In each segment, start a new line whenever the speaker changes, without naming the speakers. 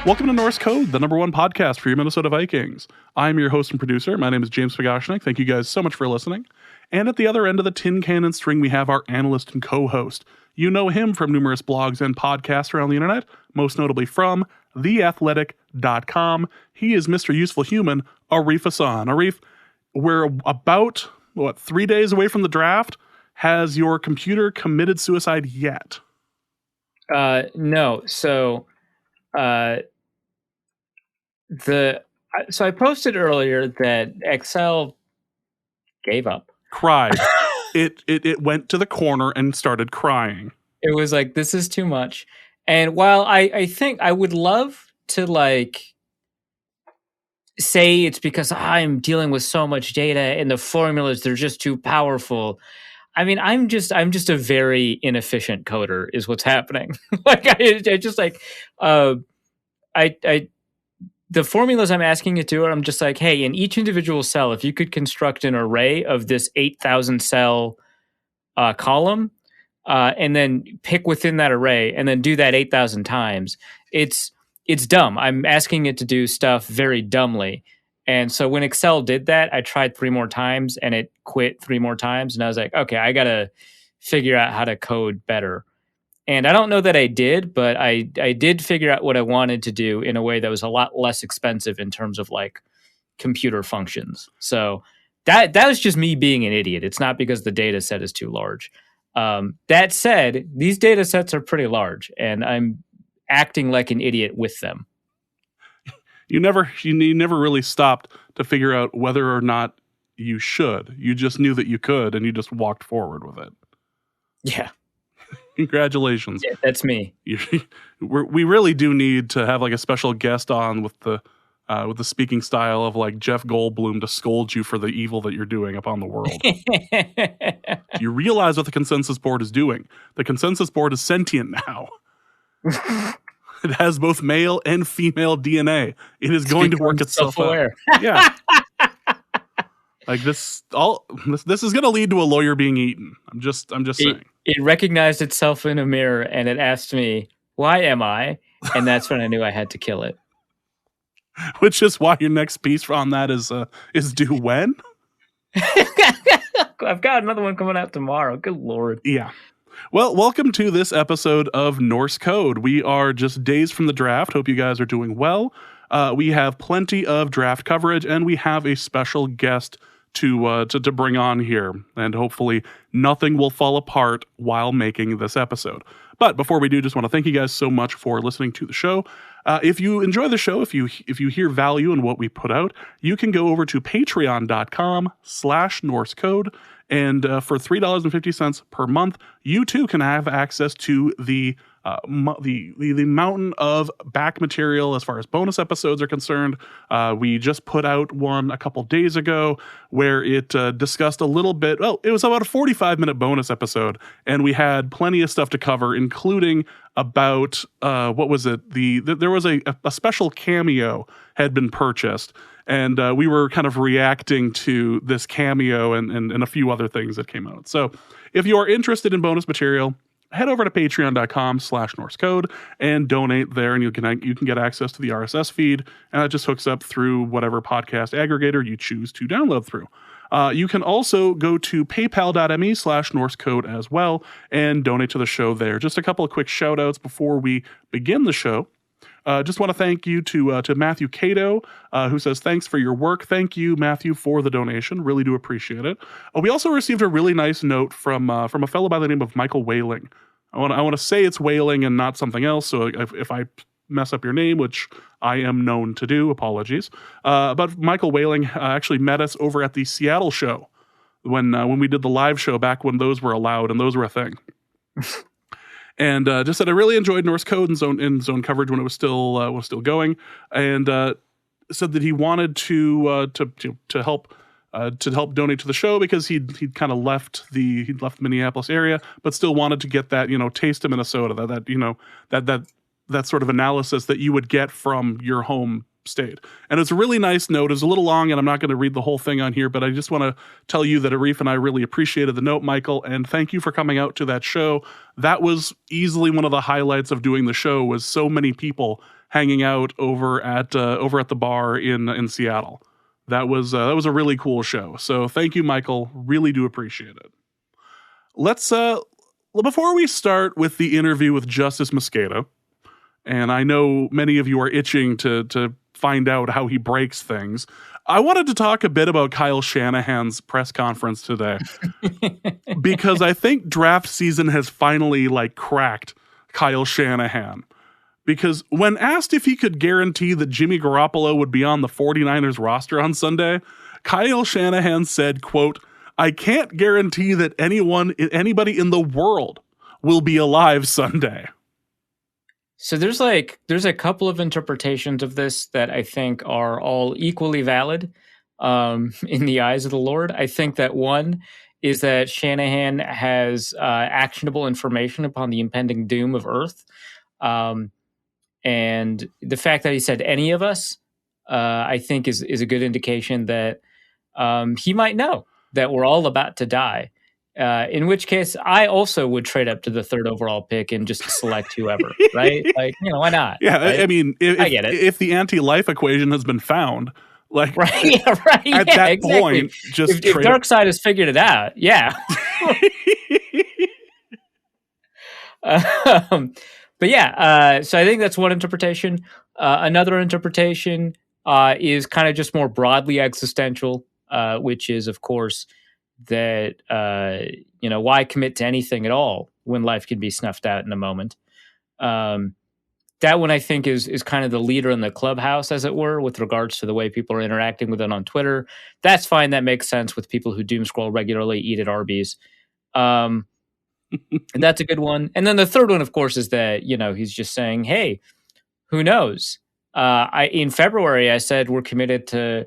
Welcome to Norse Code, the #1 podcast for your Minnesota Vikings. I'm your host and producer. My name is James Pagoshnik. Thank you guys so much for listening. And at the other end of the tin cannon string, we have our analyst and co-host. You know him from numerous blogs and podcasts around the internet, most notably from theathletic.com. He is Mr. Useful Human, Arif Hassan. Arif, we're about, 3 days away from the draft. Has your computer committed suicide yet?
No. So I posted earlier that Excel gave up.
Cried. It went to the corner and started crying.
It was like, this is too much. And while I think I would love to say it's because I'm dealing with so much data and the formulas, they're just too powerful. I mean, I'm just a very inefficient coder is what's happening. The formulas I'm asking it to, I'm just like, hey, in each individual cell, if you could construct an array of this 8,000 cell column, and then pick within that array and then do that 8,000 times, it's dumb. I'm asking it to do stuff very dumbly. And so when Excel did that, I tried 3 more times and it quit 3 more times. And I was like, okay, I got to figure out how to code better. And I don't know that I did, but I did figure out what I wanted to do in a way that was a lot less expensive in terms of like computer functions. So that was just me being an idiot. It's not because the data set is too large. That said, these data sets are pretty large, and I'm acting like an idiot with them.
You never really stopped to figure out whether or not you should. You just knew that you could, and you just walked forward with it.
Yeah.
Congratulations.
Yeah, that's me.
We really do need to have like a special guest on with the speaking style of like Jeff Goldblum to scold you for the evil that you're doing upon the world. Do you realize what the consensus board is doing? The consensus board is sentient now. It has both male and female DNA. It is going to work itself out. Yeah. Like this is going to lead to a lawyer being eaten. I'm just saying.
It recognized itself in a mirror and it asked me, "Why am I?" And that's when I knew I had to kill it.
Which is why your next piece on that is due when?
I've got another one coming out tomorrow. Good Lord.
Yeah. Well, welcome to this episode of Norse Code. We are just days from the draft. Hope you guys are doing well. We have plenty of draft coverage, and we have a special guest to bring on here. And hopefully nothing will fall apart while making this episode. But before we do, just want to thank you guys so much for listening to the show. If you enjoy the show, if you hear value in what we put out, you can go over to patreon.com/NorseCode. And for $3.50 per month, you too can have access to the mountain of back material as far as bonus episodes are concerned. We just put out one a couple days ago where it discussed a little bit. Well, it was about a 45-minute bonus episode, and we had plenty of stuff to cover, including about what was it? There was a special cameo had been purchased. And we were kind of reacting to this cameo and a few other things that came out. So if you are interested in bonus material, head over to patreon.com/NorseCode and donate there, and you can get access to the RSS feed, and that just hooks up through whatever podcast aggregator you choose to download through. You can also go to paypal.me/NorseCode as well and donate to the show there. Just a couple of quick shout outs before we begin the show. Just want to thank you to Matthew Cato, who says, thanks for your work. Thank you, Matthew, for the donation. Really do appreciate it. We also received a really nice note from a fellow by the name of Michael Whaling. I want to say it's Whaling and not something else. So if I mess up your name, which I am known to do, apologies. But Michael Whaling actually met us over at the Seattle show when we did the live show back when those were allowed and those were a thing. And just said I really enjoyed Norse Code and zone coverage when it was still going, and said that he wanted to help donate to the show because he'd kind of left the Minneapolis area, but still wanted to get that taste of Minnesota, that sort of analysis that you would get from your home state. And it's a really nice note. It's a little long, and I'm not going to read the whole thing on here, but I just want to tell you that Arif and I really appreciated the note, Michael, and thank you for coming out to that show. That was easily one of the highlights of doing the show, was so many people hanging out over at the bar in Seattle. That was a really cool show. So thank you, Michael. Really do appreciate it. Let's before we start with the interview with Justis Mosqueda, and I know many of you are itching to find out how he breaks things, I wanted to talk a bit about Kyle Shanahan's press conference today because I think draft season has finally cracked Kyle Shanahan. Because when asked if he could guarantee that Jimmy Garoppolo would be on the 49ers roster on Sunday, Kyle Shanahan said, quote, "I can't guarantee that anybody in the world will be alive Sunday."
So there's a couple of interpretations of this that I think are all equally valid in the eyes of the Lord. I think that one is that Shanahan has actionable information upon the impending doom of Earth. And the fact that he said any of us, I think is a good indication that he might know that we're all about to die. In which case, I also would trade up to the 3rd overall pick and just select whoever, right? Why not?
Yeah,
right?
I mean,
I get it.
If the anti-life equation has been found,
right, yeah, right,
at
yeah,
that
exactly.
point, just
if Darkseid has figured it out, yeah. But yeah, so I think that's one interpretation. Another interpretation is kind of just more broadly existential, which is, of course, that why commit to anything at all when life can be snuffed out in a moment. That one I think is kind of the leader in the clubhouse, as it were, with regards to the way people are interacting with it on Twitter. That's fine. That makes sense with people who doom scroll regularly, eat at Arby's. That's a good one. And then the third one, of course, is that, he's just saying, hey, who knows? In February, I said we're committed to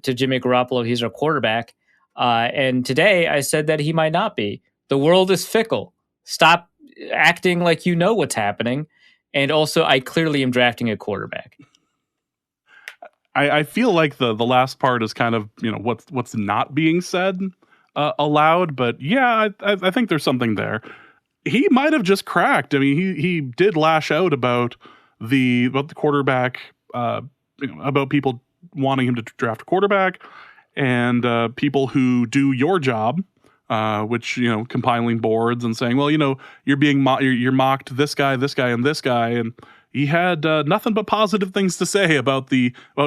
Jimmy Garoppolo. He's our quarterback. And today I said that he might not be. The world is fickle. Stop acting like you know what's happening. And also, I clearly am drafting a quarterback.
I feel like the last part is kind of, what's not being said aloud, but yeah, I think there's something there. He might have just cracked. I mean, he did lash out about the quarterback, about people wanting him to draft a quarterback, and people who do your job, which compiling boards and saying, well, you're being you're mocked this guy, and this guy, and he had nothing but positive things to say about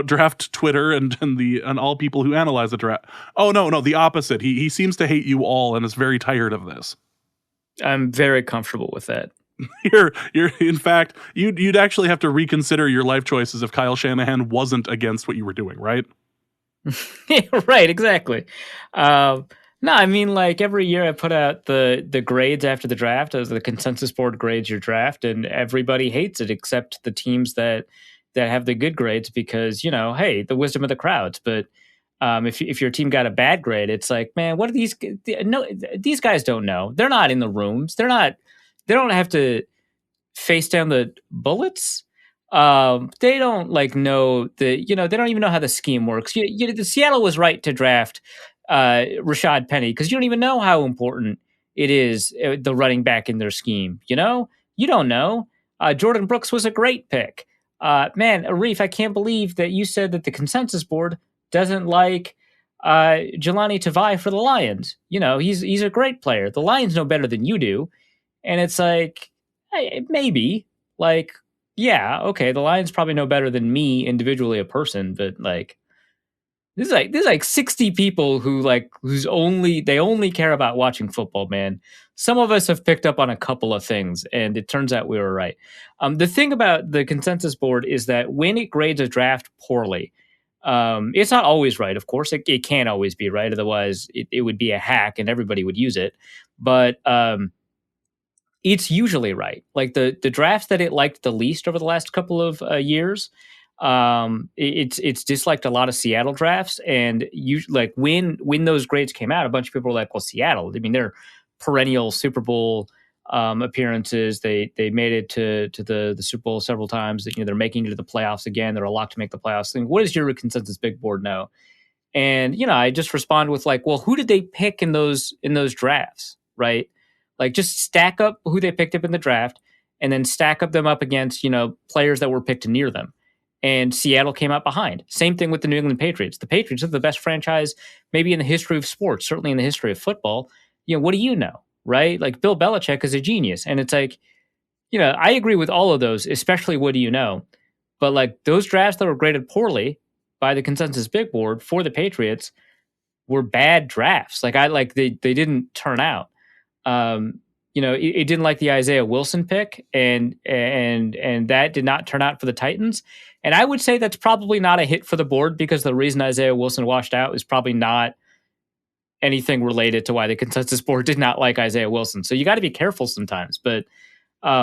draft Twitter and all people who analyze the draft. Oh no, the opposite. He seems to hate you all and is very tired of this.
I'm very comfortable with that.
You're in fact, you'd actually have to reconsider your life choices if Kyle Shanahan wasn't against what you were doing, right?
Yeah, right, exactly. No, I mean, every year I put out the grades after the draft as the consensus board grades your draft, and everybody hates it except the teams that have the good grades because, hey, the wisdom of the crowds. But if your team got a bad grade, it's like, man, what are these? No, these guys don't know. They're not in the rooms. They don't have to face down the bullets. They don't know they don't even know how the scheme works. The Seattle was right to draft Rashad Penny because you don't even know how important it is, the running back in their scheme. You don't know. Jordan Brooks was a great pick. Man, Arif, I can't believe that you said that the consensus board doesn't like Jelani Tavai for the Lions. He's a great player. The Lions know better than you do. And it's maybe yeah, okay, the Lions probably know better than me individually, a person, but there's 60 people who they only care about watching football, man. Some of us have picked up on a couple of things, and it turns out we were right. The thing about the consensus board is that when it grades a draft poorly, it's not always right, of course. It can't always be right. Otherwise, it would be a hack and everybody would use it. But it's usually right. The drafts that it liked the least over the last couple of years, it's disliked a lot of Seattle drafts, and when those grades came out, a bunch of people were like, "Well, Seattle. I mean, they're perennial Super Bowl appearances. They made it to the Super Bowl several times. They're making it to the playoffs again. They're a lock to make the playoffs. What does your consensus big board know?" And I just respond with well, who did they pick in those drafts, right? Just stack up who they picked up in the draft and then stack them up against, players that were picked near them. And Seattle came out behind. Same thing with the New England Patriots. The Patriots are the best franchise maybe in the history of sports, certainly in the history of football. What do you know, right? Like Bill Belichick is a genius. And it's like, I agree with all of those, especially what do you know? But like those drafts that were graded poorly by the consensus big board for the Patriots were bad drafts. Like they didn't turn out. It didn't like the Isaiah Wilson pick, and that did not turn out for the Titans. And I would say that's probably not a hit for the board, because the reason Isaiah Wilson washed out is probably not anything related to why the consensus board did not like Isaiah Wilson. So you got to be careful sometimes. But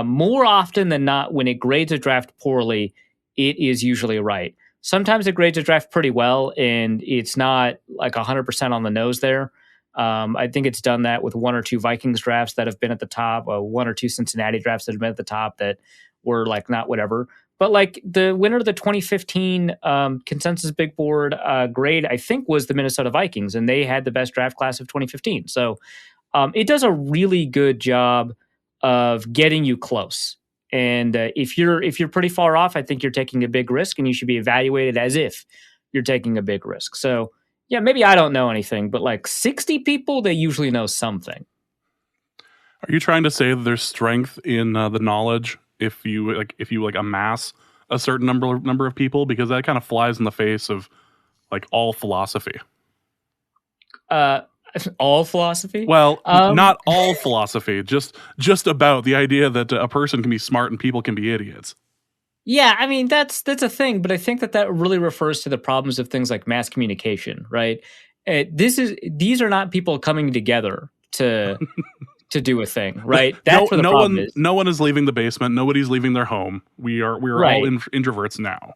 more often than not, when it grades a draft poorly, it is usually right. Sometimes it grades a draft pretty well, and it's not like 100% on the nose there. I think it's done that with one or two Vikings drafts that have been at the top, one or two Cincinnati drafts that have been at the top that were like not whatever. But like the winner of the 2015 consensus big board grade, I think, was the Minnesota Vikings, and they had the best draft class of 2015. So it does a really good job of getting you close. And if you're pretty far off, I think you're taking a big risk, and you should be evaluated as if you're taking a big risk. So yeah, maybe I don't know anything, but like 60 people, they usually know something.
Are you trying to say that there's strength in the knowledge if you amass a certain number of people? Because that kind of flies in the face of like all philosophy.
All philosophy?
Well, not all philosophy. Just about the idea that a person can be smart and people can be idiots.
Yeah, I mean, that's a thing, but I think that really refers to the problems of things like mass communication, right? These are not people coming together to do a thing, right? That's where the problem is.
No one is leaving the basement. Nobody's leaving their home. We are
right.
all introverts now.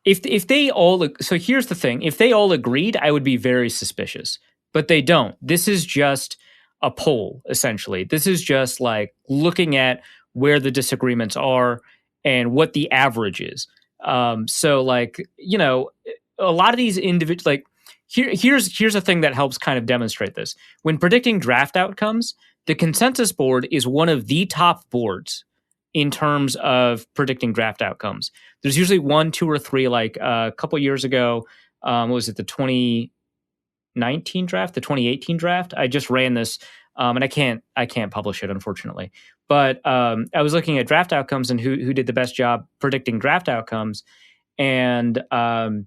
If they all, so here's the thing: if they all agreed, I would be very suspicious. But they don't. This is just a poll, essentially. This is just like looking at where the disagreements are and what the average is. So like, a lot of these individuals, like here's a thing that helps kind of demonstrate this. When predicting draft outcomes, the consensus board is one of the top boards in terms of predicting draft outcomes. There's usually 1, 2, or 3, like a couple years ago, what was it, the 2019 draft, the 2018 draft? I just ran this, and I can't publish it, unfortunately. But I was looking at draft outcomes and who did the best job predicting draft outcomes. And, there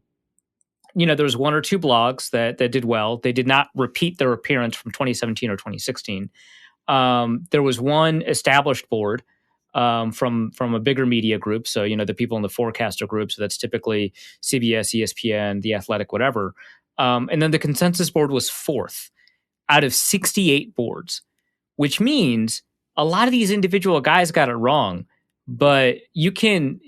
was 1 or 2 blogs that did well. They did not repeat their appearance from 2017 or 2016. There was one established board from a bigger media group. So, the people in the forecaster group. So that's typically CBS, ESPN, The Athletic, whatever. And then the consensus board was 4th out of 68 boards, which means a lot of these individual guys got it wrong, but you can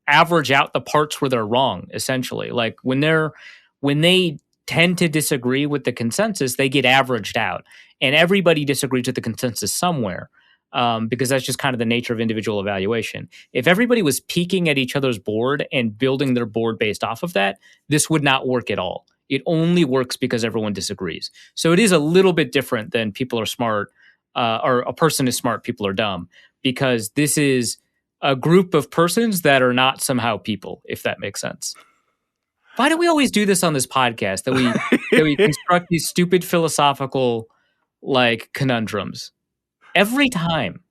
average out the parts where they're wrong, essentially. Like when they tend to disagree with the consensus, they get averaged out, and everybody disagrees with the consensus somewhere. Because that's just kind of the nature of individual evaluation. If everybody was peeking at each other's board and building their board based off of that, this would not work at all. It only works because everyone disagrees. So it is a little bit different than people are smart, or a person is smart, people are dumb, because this is a group of persons that are not somehow people, if that makes sense. Why do we always do this on this podcast, that we construct these stupid philosophical like conundrums? Every time.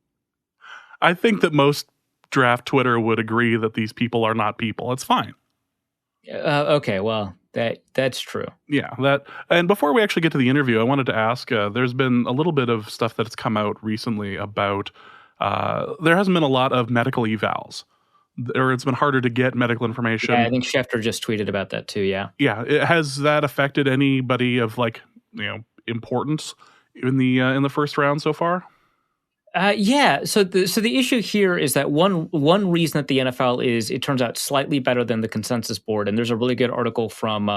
I think that most draft Twitter would agree that these people are not people. It's fine.
Okay, well, that's true.
Yeah, and before we actually get to the interview, I wanted to ask, there's been a little bit of stuff that's come out recently about, there hasn't been a lot of medical evals, or it's been harder to get medical information.
Yeah, I think Schefter just tweeted about that too, yeah.
Yeah, has that affected anybody of importance in the first round so far?
Yeah. So the issue here is that one reason that the NFL is, it turns out, slightly better than the consensus board, and there's a really good article from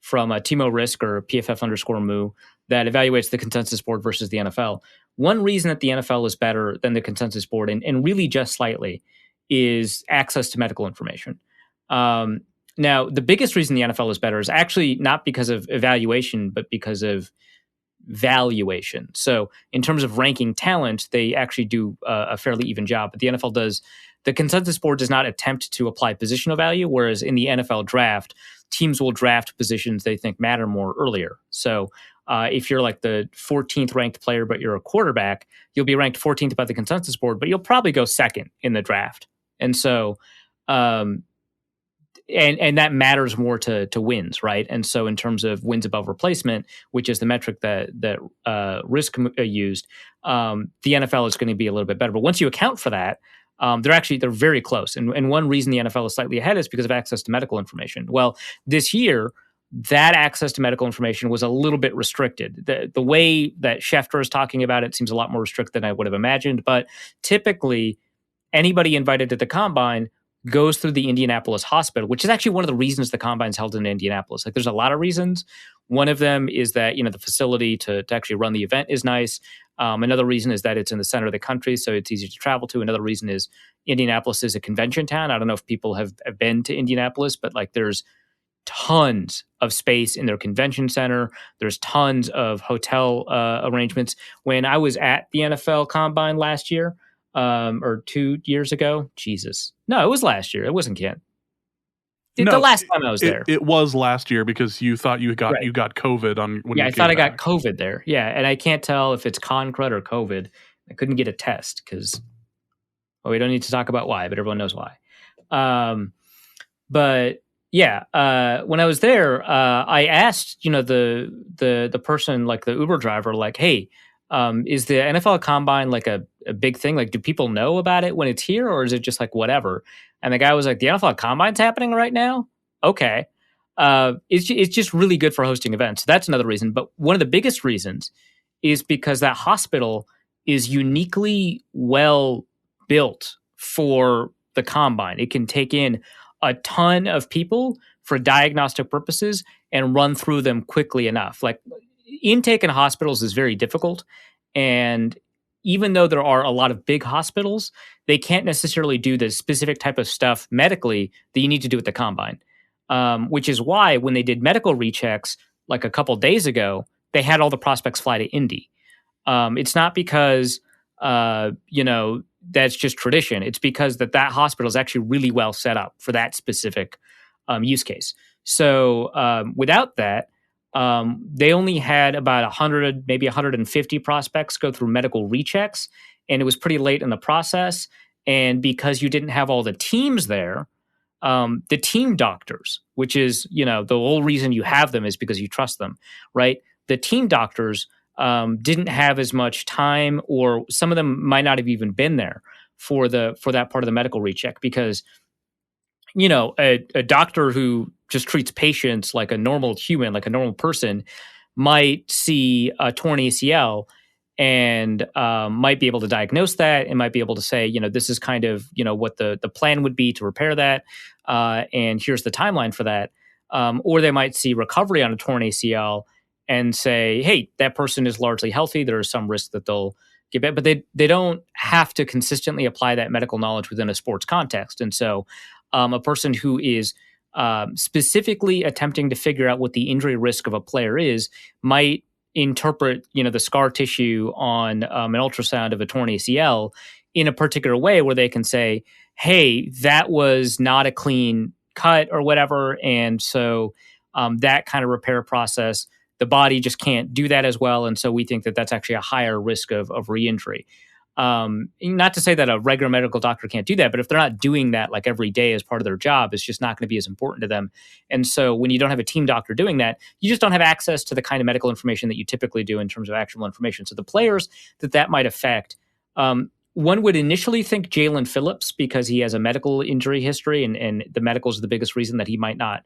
Timo Risk, or PFF_Moo, that evaluates the consensus board versus the NFL. One reason that the NFL is better than the consensus board, and really just slightly, is access to medical information. Now, the biggest reason the NFL is better is actually not because of evaluation, but because of valuation. So in terms of ranking talent, they actually do a fairly even job. But the NFL does, the consensus board does not attempt to apply positional value, whereas in the NFL draft, teams will draft positions they think matter more earlier. So if you're like the 14th ranked player, but you're a quarterback, you'll be ranked 14th by the consensus board, but you'll probably go second in the draft. And so, and that matters more to wins, right? And so in terms of wins above replacement, which is the metric that Risk used, the NFL is going to be a little bit better. But once you account for that, they're very close. And one reason the NFL is slightly ahead is because of access to medical information. Well, this year, that access to medical information was a little bit restricted. The way that Schefter is talking about it seems a lot more restricted than I would have imagined. But typically, anybody invited to the Combine goes through the Indianapolis hospital, which is actually one of the reasons the Combine's held in Indianapolis. Like, there's a lot of reasons. One of them is that, the facility to actually run the event is nice. Another reason is that it's in the center of the country, so it's easy to travel to. Another reason is Indianapolis is a convention town. I don't know if people have been to Indianapolis, but like there's tons of space in their convention center. There's tons of hotel arrangements. When I was at the NFL Combine last year, or 2 years ago, Jesus. No, it was last year. It wasn't Kent. The last time I was there.
It was last year because you thought you got COVID on when you
I
came
thought I
back.
got COVID there. Yeah, and I can't tell if it's con crud or COVID. I couldn't get a test because, we don't need to talk about why, but everyone knows why. But yeah, when I was there, I asked, the person, like the Uber driver, like, hey, is the NFL Combine like a big thing? Like, do people know about it when it's here, or is it just like whatever? And the guy was like, the NFL Combine's happening right now? Okay. It's just really good for hosting events. So that's another reason. But one of the biggest reasons is because that hospital is uniquely well built for the Combine. It can take in a ton of people for diagnostic purposes and run through them quickly enough. Like, intake in hospitals is very difficult. And even though there are a lot of big hospitals, they can't necessarily do the specific type of stuff medically that you need to do at the Combine. Which is why when they did medical rechecks like a couple days ago, they had all the prospects fly to Indy. It's not because, that's just tradition. It's because that hospital is actually really well set up for that specific use case. So without that, they only had about 100, maybe 150 prospects go through medical rechecks, and it was pretty late in the process. And because you didn't have all the teams there, the team doctors, which is, the whole reason you have them is because you trust them, right? The team doctors didn't have as much time, or some of them might not have even been there for that part of the medical recheck, because a doctor who just treats patients like a normal human, like a normal person, might see a torn ACL and might be able to diagnose that and might be able to say, this is kind of, what the plan would be to repair that. And here's the timeline for that. Or they might see recovery on a torn ACL and say, hey, that person is largely healthy. There is some risk that they'll get better, but they don't have to consistently apply that medical knowledge within a sports context. And so a person who is specifically attempting to figure out what the injury risk of a player is might interpret, the scar tissue on an ultrasound of a torn ACL in a particular way where they can say, hey, that was not a clean cut or whatever. And so that kind of repair process, the body just can't do that as well. And so we think that that's actually a higher risk of re-injury. Not to say that a regular medical doctor can't do that, but if they're not doing that like every day as part of their job, it's just not going to be as important to them. And so when you don't have a team doctor doing that, you just don't have access to the kind of medical information that you typically do in terms of actionable information. So the players that might affect, one would initially think Jalen Phillips, because he has a medical injury history, and the medicals are the biggest reason that he might not,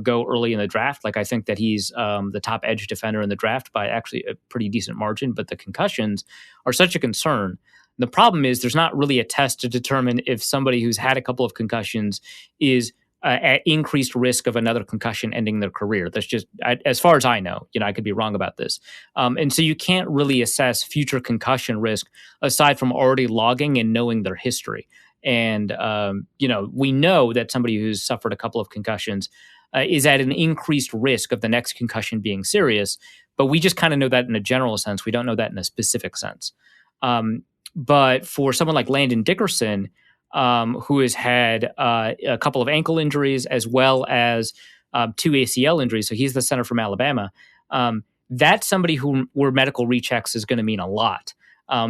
go early in the draft. Like, I think that he's the top edge defender in the draft by actually a pretty decent margin, but the concussions are such a concern. The problem is there's not really a test to determine if somebody who's had a couple of concussions is at increased risk of another concussion ending their career. That's just, as far as I know, I could be wrong about this. And so you can't really assess future concussion risk aside from already logging and knowing their history. And, we know that somebody who's suffered a couple of concussions is at an increased risk of the next concussion being serious. But we just kind of know that in a general sense. We don't know that in a specific sense. But for someone like Landon Dickerson, who has had a couple of ankle injuries as well as 2 ACL injuries, so he's the center from Alabama, that's somebody where medical rechecks is going to mean a lot,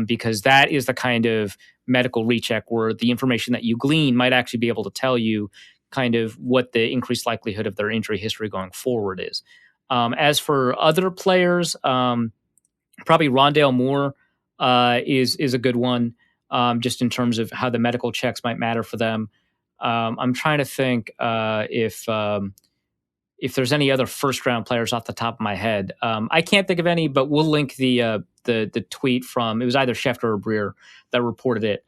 because that is the kind of medical recheck where the information that you glean might actually be able to tell you kind of what the increased likelihood of their injury history going forward is. As for other players, probably Rondale Moore is a good one, just in terms of how the medical checks might matter for them. I'm trying to think if there's any other first round players off the top of my head. I can't think of any, but we'll link the tweet from, it was either Schefter or Breer that reported it,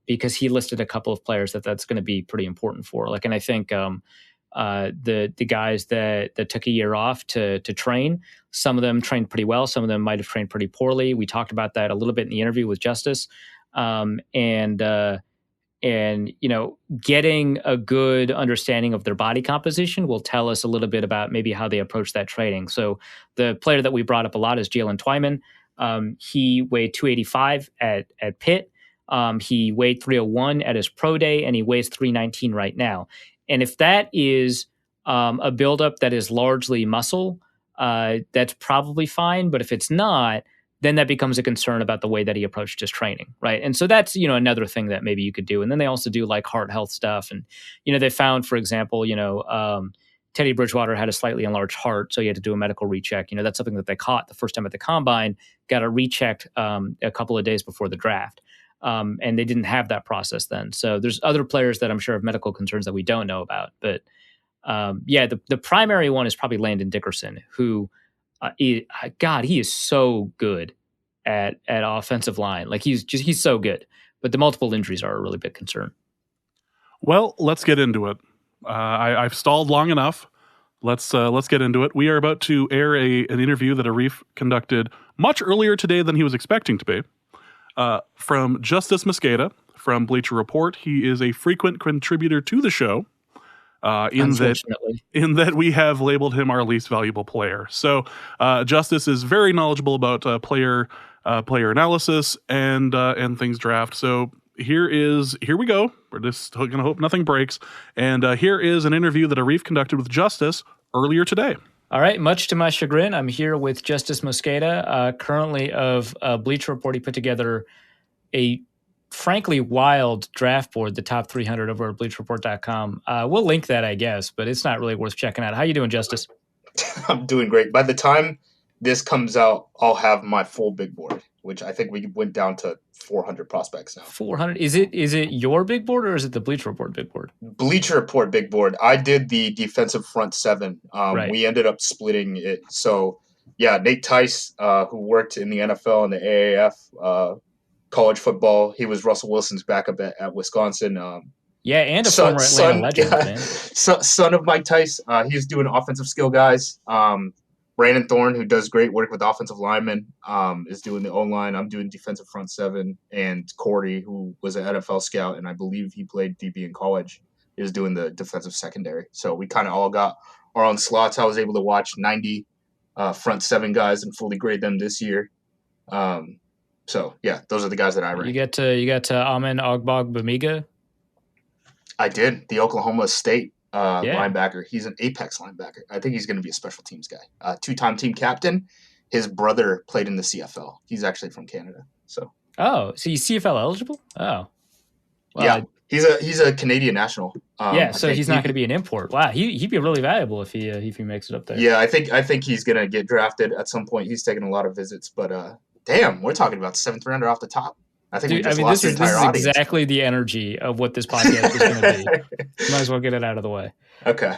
because he listed a couple of players that's going to be pretty important for. Like, and I think the guys that took a year off to train, some of them trained pretty well, some of them might have trained pretty poorly. We talked about that a little bit in the interview with Justis, and getting a good understanding of their body composition will tell us a little bit about maybe how they approach that training. So the player that we brought up a lot is Jalen Twyman. He weighed 285 at Pitt. He weighed 301 at his pro day, and he weighs 319 right now. And if that is a buildup that is largely muscle, that's probably fine. But if it's not, then that becomes a concern about the way that he approached his training, right? And so that's, another thing that maybe you could do. And then they also do like heart health stuff. And, they found, for example, Teddy Bridgewater had a slightly enlarged heart, so he had to do a medical recheck. That's something that they caught the first time at the combine, got it rechecked a couple of days before the draft. And they didn't have that process then. So there's other players that I'm sure have medical concerns that we don't know about. But the primary one is probably Landon Dickerson, who, he is so good at offensive line. Like he's so good. But the multiple injuries are a really big concern.
Well, let's get into it. I've stalled long enough. Let's get into it. We are about to air an interview that Arif conducted much earlier today than he was expecting to be. From Justis Mosqueda from Bleacher Report. He is a frequent contributor to the show. In that we have labeled him our least valuable player. So Justis is very knowledgeable about player analysis and things draft. So here we go. We're just going to hope nothing breaks. And here is an interview that Arif conducted with Justis earlier today.
All right. Much to my chagrin, I'm here with Justis Mosqueda, currently of Bleacher Report. He put together a frankly wild draft board, the top 300 over at bleachreport.com. We'll link that, I guess, but it's not really worth checking out. How you doing, Justis?
I'm doing great. By the time this comes out, I'll have my full big board, which I think we went down to 400 prospects now. 400?
Is it your big board or is it the Bleacher Report big board?
Bleacher Report big board. I did the defensive front seven. Right. We ended up splitting it. So, yeah, Nate Tice, who worked in the NFL and the AAF, college football. He was Russell Wilson's backup at Wisconsin.
And a former Atlanta legend. Man.
Son of Mike Tice. He's doing offensive skill guys. Brandon Thorne, who does great work with offensive linemen, is doing the O-line. I'm doing defensive front seven. And Corey, who was an NFL scout, and I believe he played DB in college, is doing the defensive secondary. So we kind of all got our own slots. I was able to watch 90 front seven guys and fully grade them this year. So yeah, those are the guys that I rank.
You got to Amen Ogbongbemiga.
I did. The Oklahoma State linebacker. He's an apex linebacker. I think he's going to be a special teams guy. Two-time team captain. His brother played in the CFL. He's actually from Canada. So
he's CFL eligible? Oh,
well, yeah. He's a Canadian national.
So he's not going to be an import. Wow, he'd be really valuable if he makes it up there.
Yeah, I think he's going to get drafted at some point. He's taking a lot of visits, but damn, we're talking about 7th rounder off the top. I think
this is exactly the energy of what this podcast is going to be. Might as well get it out of the way.
Okay.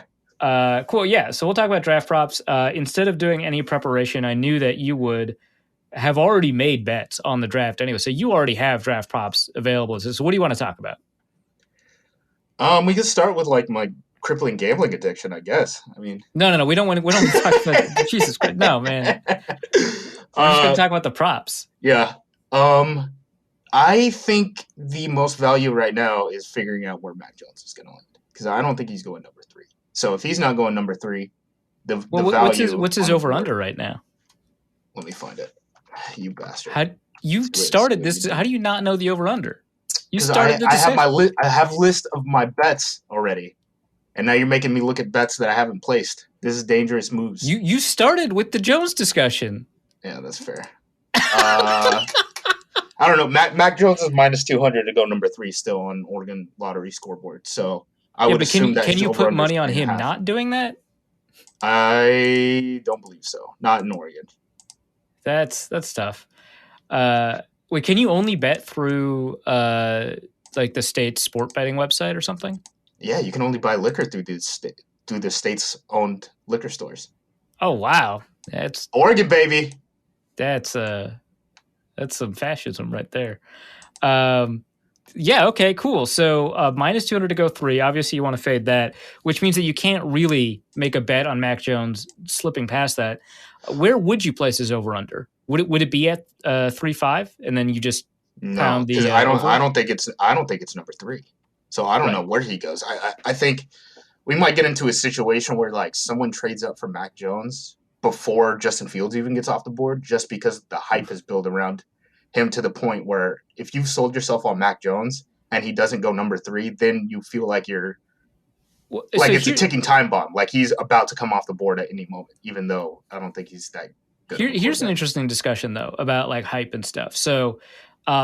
Cool. Yeah. So we'll talk about draft props. Instead of doing any preparation, I knew that you would have already made bets on the draft anyway. So you already have draft props available. So what do you want to talk about?
We could start with like my crippling gambling addiction, I guess. I mean,
no. We don't talk about Jesus Christ. No, man. We're just going to talk about the props.
Yeah. I think the most value right now is figuring out where Mac Jones is going to land because I don't think he's going number 3. So if he's not going number 3, the
Well,
value.
what's his over under right now?
Let me find it. You bastard.
How you started this? How do you not know the over under? You started the
I
discussion.
have I have list of my bets already, and now you're making me look at bets that I haven't placed. This is dangerous moves.
You started with the Jones discussion.
Yeah, that's fair. I don't know. Mac Jones is minus 200 to go number 3 still on Oregon lottery scoreboard. So I would assume that.
Can you put money on him not doing that?
I don't believe so. Not in Oregon.
That's tough. Wait, can you only bet through like the state's sport betting website or something?
Yeah, you can only buy liquor through the state's owned liquor stores.
Oh wow, that's
Oregon, baby.
That's some fascism right there. Yeah, okay, cool. So minus 200 to go 3. Obviously, you want to fade that, which means that you can't really make a bet on Mac Jones slipping past that. Where would you place his over under? Would it be at 3.5, and then you just pound the?
I don't think it's number 3. So I don't know where he goes. I think we might get into a situation where like someone trades up for Mac Jones before Justin Fields even gets off the board, just because the hype is built around him to the point where if you've sold yourself on Mac Jones and he doesn't go number 3, then you feel like you're it's a ticking time bomb. Like he's about to come off the board at any moment, even though I don't think he's that good.
Here's an interesting discussion though about like hype and stuff. So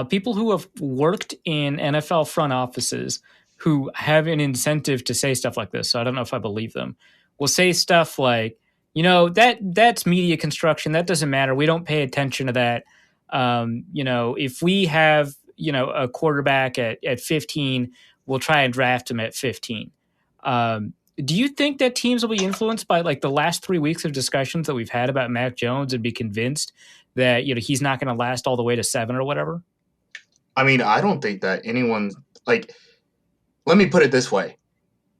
people who have worked in NFL front offices who have an incentive to say stuff like this, so I don't know if I believe them, will say stuff like, that's media construction. That doesn't matter. We don't pay attention to that. If we have, a quarterback at 15, we'll try and draft him at 15. Do you think that teams will be influenced by like the last 3 weeks of discussions that we've had about Mac Jones and be convinced that, he's not going to last all the way to 7 or whatever?
I mean, I don't think that anyone let me put it this way.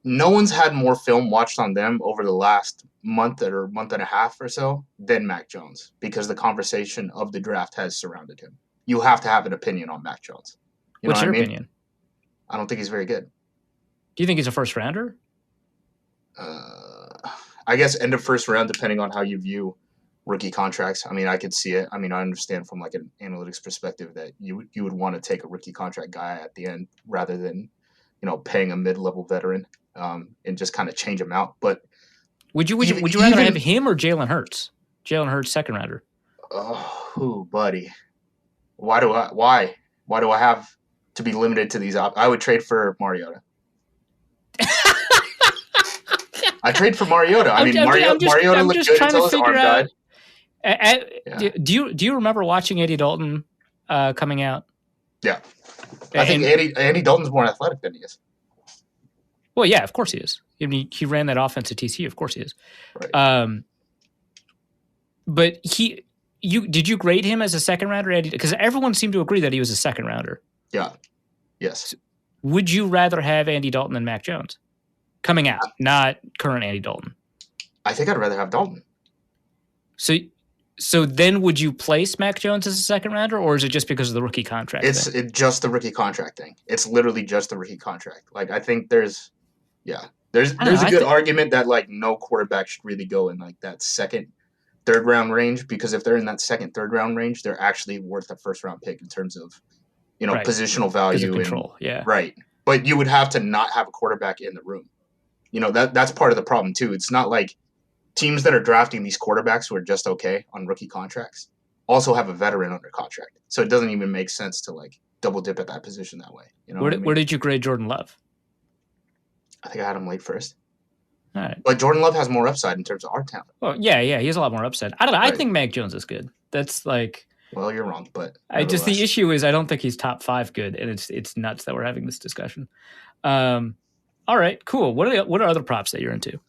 No one's had more film watched on them over the last month or month and a half or so than Mac Jones, because the conversation of the draft has surrounded him. You have to have an opinion on Mac Jones.
What's your opinion?
I don't think he's very good.
Do you think he's a first rounder?
I guess end of first round, depending on how you view rookie contracts. I mean, I could see it. I mean, I understand from like an analytics perspective that you would want to take a rookie contract guy at the end rather than, paying a mid-level veteran and just kind of change him out. But
would you rather have him or Jalen Hurts? Jalen Hurts, second rounder.
Oh, buddy. Why do I have to be limited to these I would trade for Mariota. I trade for Mariota. Mariota looked good until his arm died.
Do you remember watching Andy Dalton coming out?
Yeah. I think Andy Dalton's more athletic than he is.
Well, yeah, of course he is. I mean, he ran that offense at TCU. Of course he is.
Right.
But did you grade him as a second rounder? Because everyone seemed to agree that he was a second rounder.
Yeah. Yes.
Would you rather have Andy Dalton than Mac Jones coming out, not current Andy Dalton?
I think I'd rather have Dalton.
So then would you place Mac Jones as a second rounder, or is it just because of the rookie contract?
It's just the rookie contract thing. It's literally just the rookie contract. Like, I think there's a good argument that like no quarterback should really go in like that second, third round range, because if they're in that second, third round range, they're actually worth a first round pick in terms of, positional value
and control. Yeah.
Right. But you would have to not have a quarterback in the room. That's part of the problem too. It's not like teams that are drafting these quarterbacks who are just okay on rookie contracts also have a veteran under contract. So it doesn't even make sense to like double dip at that position that way.
Where did you grade Jordan Love?
I think I had him late first.
All right.
But Jordan Love has more upside in terms of our talent.
Well, yeah, he has a lot more upside. I don't know. Right. I think Mac Jones is good. That's like.
Well, you're wrong, but
the issue is I don't think he's top 5 good, and it's nuts that we're having this discussion. All right, cool. What are other props that you're into?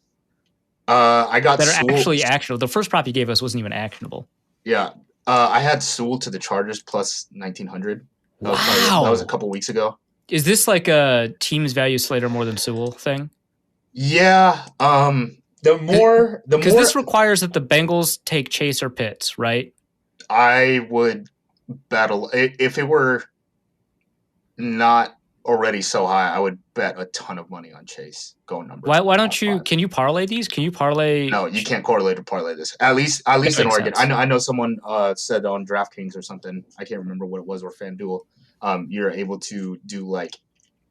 I got
that are actually actionable. The first prop you gave us wasn't even actionable.
Yeah, I had Sewell to the Chargers plus 1900.
Wow,
that was a couple weeks ago.
Is this like a teams value Slater more than Sewell thing?
Yeah. Because
this requires that the Bengals take Chase or Pitts, right?
I would battle if it were not already so high. I would bet a ton of money on Chase going number.
Why don't you?
5.
Can you parlay these? Can you parlay?
No, you can't correlate or parlay this. At least in Oregon.
Sense.
I know someone said on DraftKings or something. I can't remember what it was, or FanDuel. You're able to do like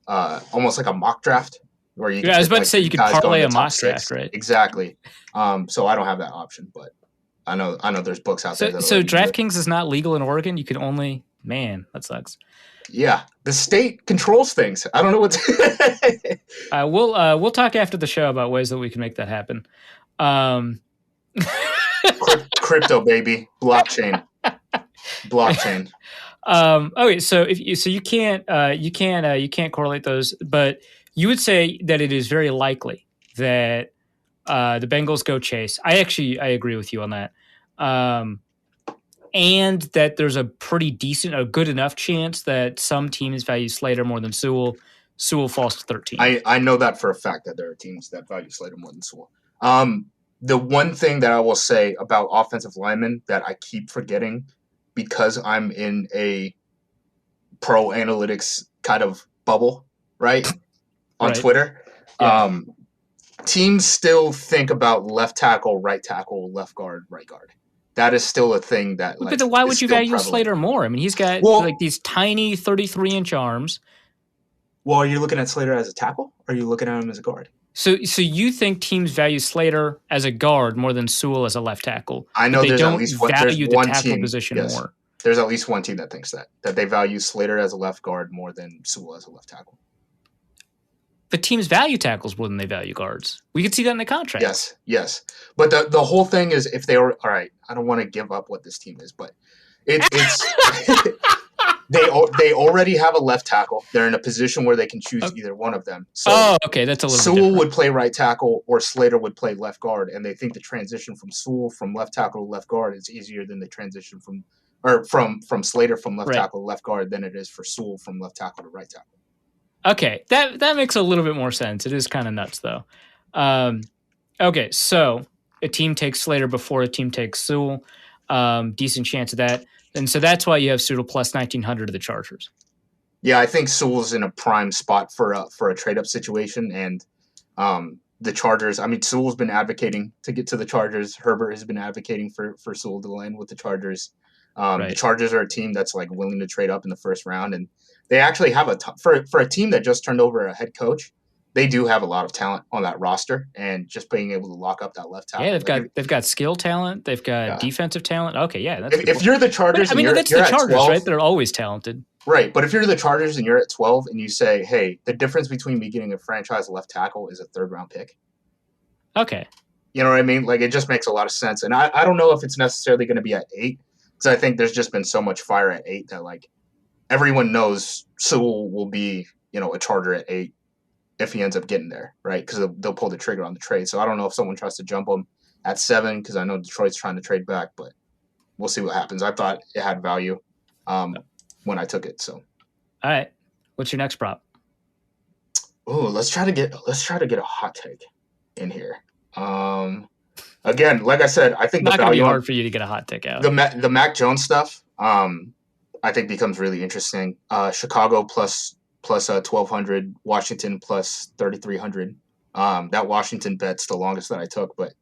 almost like a mock draft where you.
I was about to say you could parlay a mock draft, right?
Exactly. So I don't have that option, but I know there's books out there.
So DraftKings is not legal in Oregon. You can only that sucks.
Yeah, the state controls things. I don't know what.
We'll talk after the show about ways that we can make that happen.
Crypto baby, blockchain.
Okay, so you can't correlate those, but you would say that it is very likely that the Bengals go Chase. I agree with you on that. And that there's a good enough chance that some teams value Slater more than Sewell. Sewell falls to 13.
I know that for a fact that there are teams that value Slater more than Sewell. The one thing that I will say about offensive linemen that I keep forgetting because I'm in a pro analytics kind of bubble, right? On
Right.
Twitter.
Yeah.
Teams still think about left tackle, right tackle, left guard, right guard. That is still a thing that
but then why would you value Slater more? I mean, he's got like these tiny 33-inch arms.
Well, are you looking at Slater as a tackle or are you looking at him as a guard?
So you think teams value Slater as a guard more than Sewell as a left tackle?
I know
they don't
value
the tackle position more.
There's at least one team that thinks that they value Slater as a left guard more than Sewell as a left tackle.
But teams value tackles more than they value guards. We could see that in the contract.
Yes. But the whole thing is if they were all right. I don't want to give up what this team is, but it's they already have a left tackle. They're in a position where they can choose either one of them. So
okay, that's a little.
Sewell
different.
would play right tackle, or Slater would play left guard, and they think the transition from Sewell from left tackle to left guard is easier than the transition from Slater from left tackle to left guard than it is for Sewell from left tackle to right tackle.
Okay, that makes a little bit more sense. It is kind of nuts, though. Okay, so a team takes Slater before a team takes Sewell. Decent chance of that. And so that's why you have Sewell plus 1,900 to the Chargers.
Yeah, I think Sewell's in a prime spot for a trade-up situation. And the Chargers, I mean, Sewell's been advocating to get to the Chargers. Herbert has been advocating for Sewell to land with the Chargers. The Chargers are a team that's like willing to trade up in the first round. And they actually have for a team that just turned over a head coach, they do have a lot of talent on that roster, and just being able to lock up that left tackle.
Yeah, they've got skill talent, they've got defensive talent. Okay, yeah, that's
if you're the Chargers,
that's the Chargers, 12, right? They're always talented,
right? But if you're the Chargers and you're at 12, and you say, "Hey, the difference between me getting a franchise left tackle is a third-round pick,"
okay,
you know what I mean? Like it just makes a lot of sense. And I don't know if it's necessarily going to be at 8, because I think there's just been so much fire at 8 that like everyone knows Sewell will be a Charger at 8. If he ends up getting there, right? Because they'll pull the trigger on the trade. So I don't know if someone tries to jump him at 7, because I know Detroit's trying to trade back, but we'll see what happens. I thought it had value when I took it. So,
all right, what's your next prop?
Oh, let's try to get a hot take in here. Again, like I said, I think
it's not going to be hard for you to get a hot take out.
The Mac Jones stuff, I think becomes really interesting. Chicago plus 1,200, Washington plus 3,300. That Washington bet's the longest that I took. But,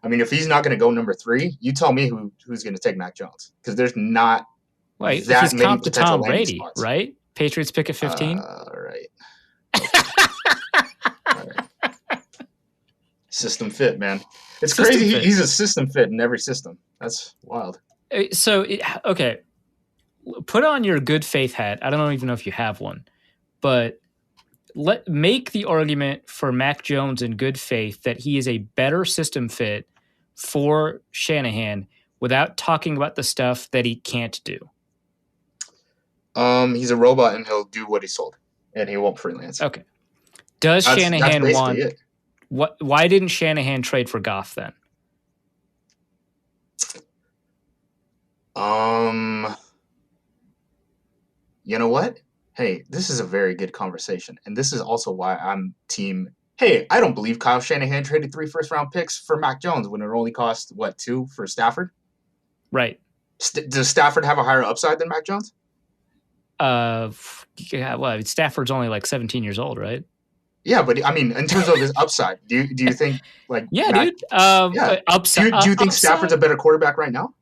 I mean, if he's not going to go number 3, you tell me who's going to take Mac Jones. Because there's not that
he's
many
comp to
potential
Tom Brady,
spots.
Right? Patriots pick at 15?
All right. Okay. All right. System fit, man. It's crazy. He's a system fit in every system. That's wild.
So, okay. Put on your good faith hat. I don't even know if you have one. But make the argument for Mac Jones in good faith that he is a better system fit for Shanahan without talking about the stuff that he can't do.
He's a robot and he'll do what he's told, and he won't freelance.
Okay. Does Shanahan want?
It.
Why didn't Shanahan trade for Goff then?
You know what? Hey, this is a very good conversation. And this is also why I'm team, hey, I don't believe Kyle Shanahan traded 3 first-round picks for Mac Jones when it only cost, 2 for Stafford?
Right.
Does Stafford have a higher upside than Mac Jones?
Yeah, well, Stafford's only like 17 years old, right?
Yeah, but I mean, in terms of his upside, do you think like
Yeah,
Mac,
dude.
yeah.
Upside.
Do you think
upside?
Stafford's a better quarterback right now?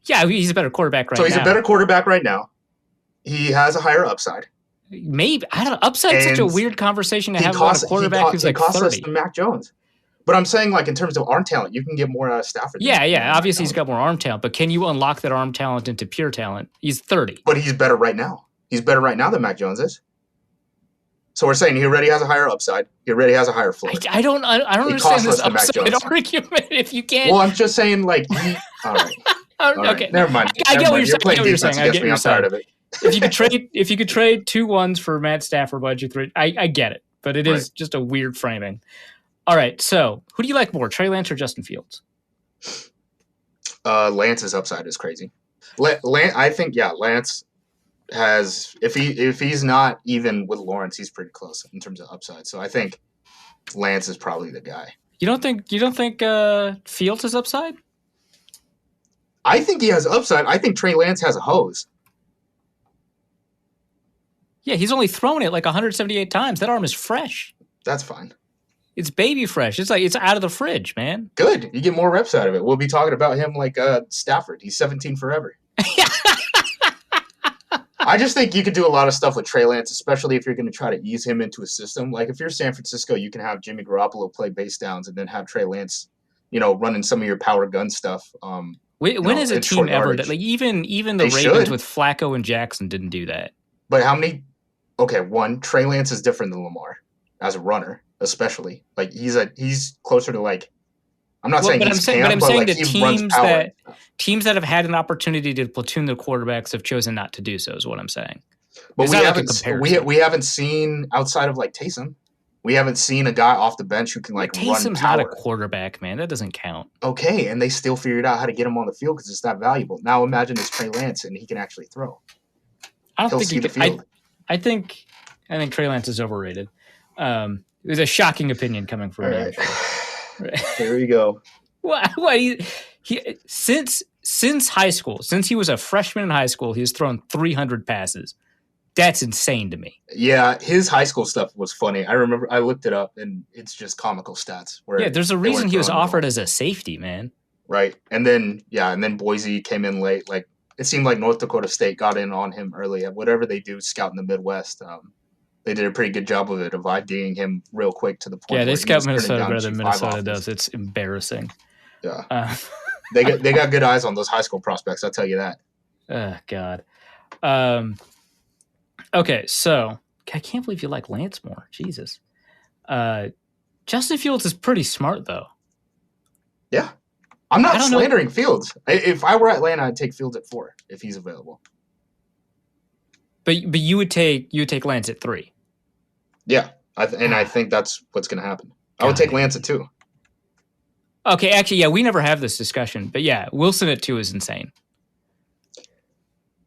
Yeah, he's a better quarterback right
So he's
now.
a better quarterback right now. He has a higher upside.
Maybe I don't know. Upside's such a
And
weird conversation to
He
have about
costs
a quarterback who's
he
like
costs less
30.
than Mac Jones. But I'm saying, like, in terms of arm talent, you can get more out of Stafford.
Yeah.
than Mac
Obviously, he's
Jones.
got more arm talent, but can you unlock that arm talent into pure talent? He's 30.
But he's better right now. He's better right now than Mac Jones is. So we're saying he already has a higher upside. He already has a higher floor.
I don't understand this upside argument. If you can't,
well, I'm just saying, like, all right. All right.
Okay,
Never mind.
I get what you're saying.
Playing defense against me. I'm tired of it.
if you could trade 2 1s for Matt Stafford, why'd you trade? I get it, but it is just a weird framing. All right, so who do you like more, Trey Lance or Justin Fields?
Lance's upside is crazy. I think Lance has if he's not even with Lawrence, he's pretty close in terms of upside. So I think Lance is probably the guy.
You don't think Fields has upside?
I think he has upside. I think Trey Lance has a hose.
Yeah, he's only thrown it like 178 times. That arm is fresh.
That's fine.
It's baby fresh. It's like it's out of the fridge, man.
Good. You get more reps out of it. We'll be talking about him like Stafford. He's 17 forever. I just think you could do a lot of stuff with Trey Lance, especially if you're going to try to ease him into a system. Like if you're San Francisco, you can have Jimmy Garoppolo play base downs and then have Trey Lance, running some of your power gun stuff.
When is a team ever that like even the Ravens with Flacco and Jackson didn't do that?
But how many? Okay, one, Trey Lance is different than Lamar as a runner, especially. Like he's closer to like. I'm not saying he's Cam,
I'm saying
like
the teams that have had an opportunity to platoon their quarterbacks have chosen not to do so. Is what I'm saying.
But we haven't seen outside of like Taysom. We haven't seen a guy off the bench who can like
Taysom's
run power.
Not a quarterback, man. That doesn't count.
Okay, and they still figured out how to get him on the field because it's that valuable. Now imagine it's Trey Lance and he can actually throw.
I don't think he can. I think Trey Lance is overrated. There's a shocking opinion coming from me.
Right. There you go.
What since high school, since he was a freshman in high school, he has thrown 300 passes. That's insane to me.
Yeah, his high school stuff was funny. I remember I looked it up, and it's just comical stats.
There's a reason he was offered as a safety, man.
Right, and then Boise came in late. Like it seemed like North Dakota State got in on him early. Whatever they do, scout in the Midwest. They did a pretty good job of it, of IDing him real quick to the point.
Yeah, they scout Minnesota better than Minnesota does. It's embarrassing.
Yeah, they got good eyes on those high school prospects. I'll tell you that.
Oh God. Okay, so I can't believe you like Lance more. Jesus. Justin Fields is pretty smart, though.
Yeah, I'm not slandering Fields. If I were Atlanta, I'd take Fields at 4 if he's available.
But you would take Lance at 3.
Yeah, I think that's what's going to happen. I would take Lance at 2.
Okay, actually, yeah, we never have this discussion. But yeah, Wilson at 2 is insane.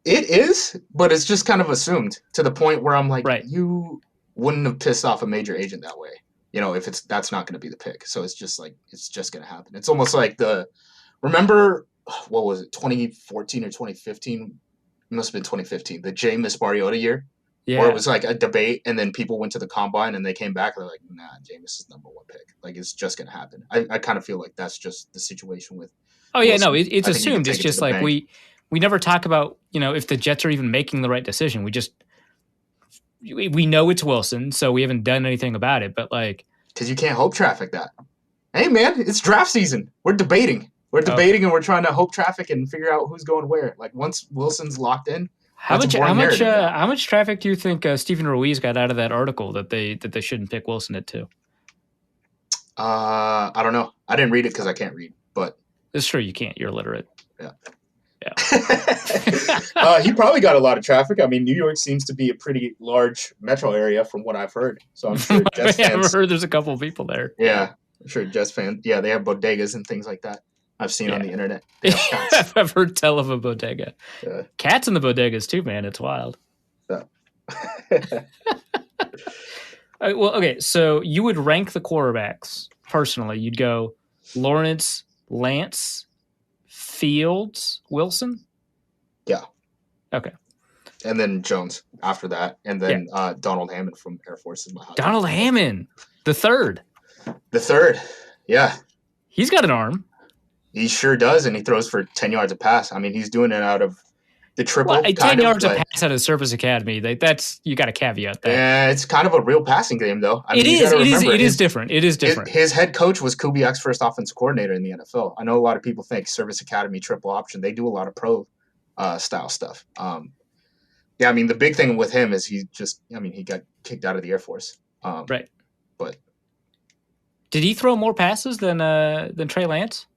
It is, but it's just kind of assumed to the point where I'm like, you wouldn't have pissed off a major agent that way. If that's not going to be the pick. So it's just like, it's just going to happen. It's almost like remember, what was it, 2014 or 2015? It must have been 2015, the Jameis Mariota year. Yeah. Where it was like a debate, and then people went to the combine and they came back and they're like, nah, Jameis is number 1 pick. Like, it's just going to happen. I kind of feel like that's just the situation with.
Oh, yeah, Wilson. No, it's assumed. It's just like we never talk about, if the Jets are even making the right decision. We know it's Wilson, so we haven't done anything about it, but like.
Because you can't hope traffic that. Hey, man, it's draft season. We're debating. And we're trying to hope traffic and figure out who's going where. Like, once Wilson's locked in.
How much traffic do you think Stephen Ruiz got out of that article that they shouldn't pick Wilson at 2?
I don't know. I didn't read it because I can't read, but
it's true you can't. You're illiterate.
Yeah. He probably got a lot of traffic. I mean, New York seems to be a pretty large metro area from what I've heard. So I'm sure Jets fans.
I've heard there's a couple of people there.
Yeah, I'm sure Jets fans. Yeah, they have bodegas and things like that. I've seen on the internet.
I've heard tell of a bodega. Yeah. Cats in the bodegas too, man. It's wild. Yeah. Well, okay. So you would rank the quarterbacks personally. You'd go Lawrence, Lance, Fields, Wilson.
Yeah.
Okay.
and then Jones after that, and then Donald Hammond from Air Force is my hot
Donald
take.
Hammond, the third.
The third, yeah.
He's got an arm.
He sure does, and he throws for 10 yards a pass. I mean, he's doing it out of the triple.
Well, 10 yards a pass out of Service Academy. That's you got to caveat that.
Yeah, it's kind of a real passing game, though. I mean,
it is different. It is different.
His head coach was Kubiak's first offensive coordinator in the NFL. I know a lot of people think Service Academy triple option. They do a lot of pro style stuff. Yeah, I mean, the big thing with him is he got kicked out of the Air Force.
Right.
But
did he throw more passes than Trey Lance?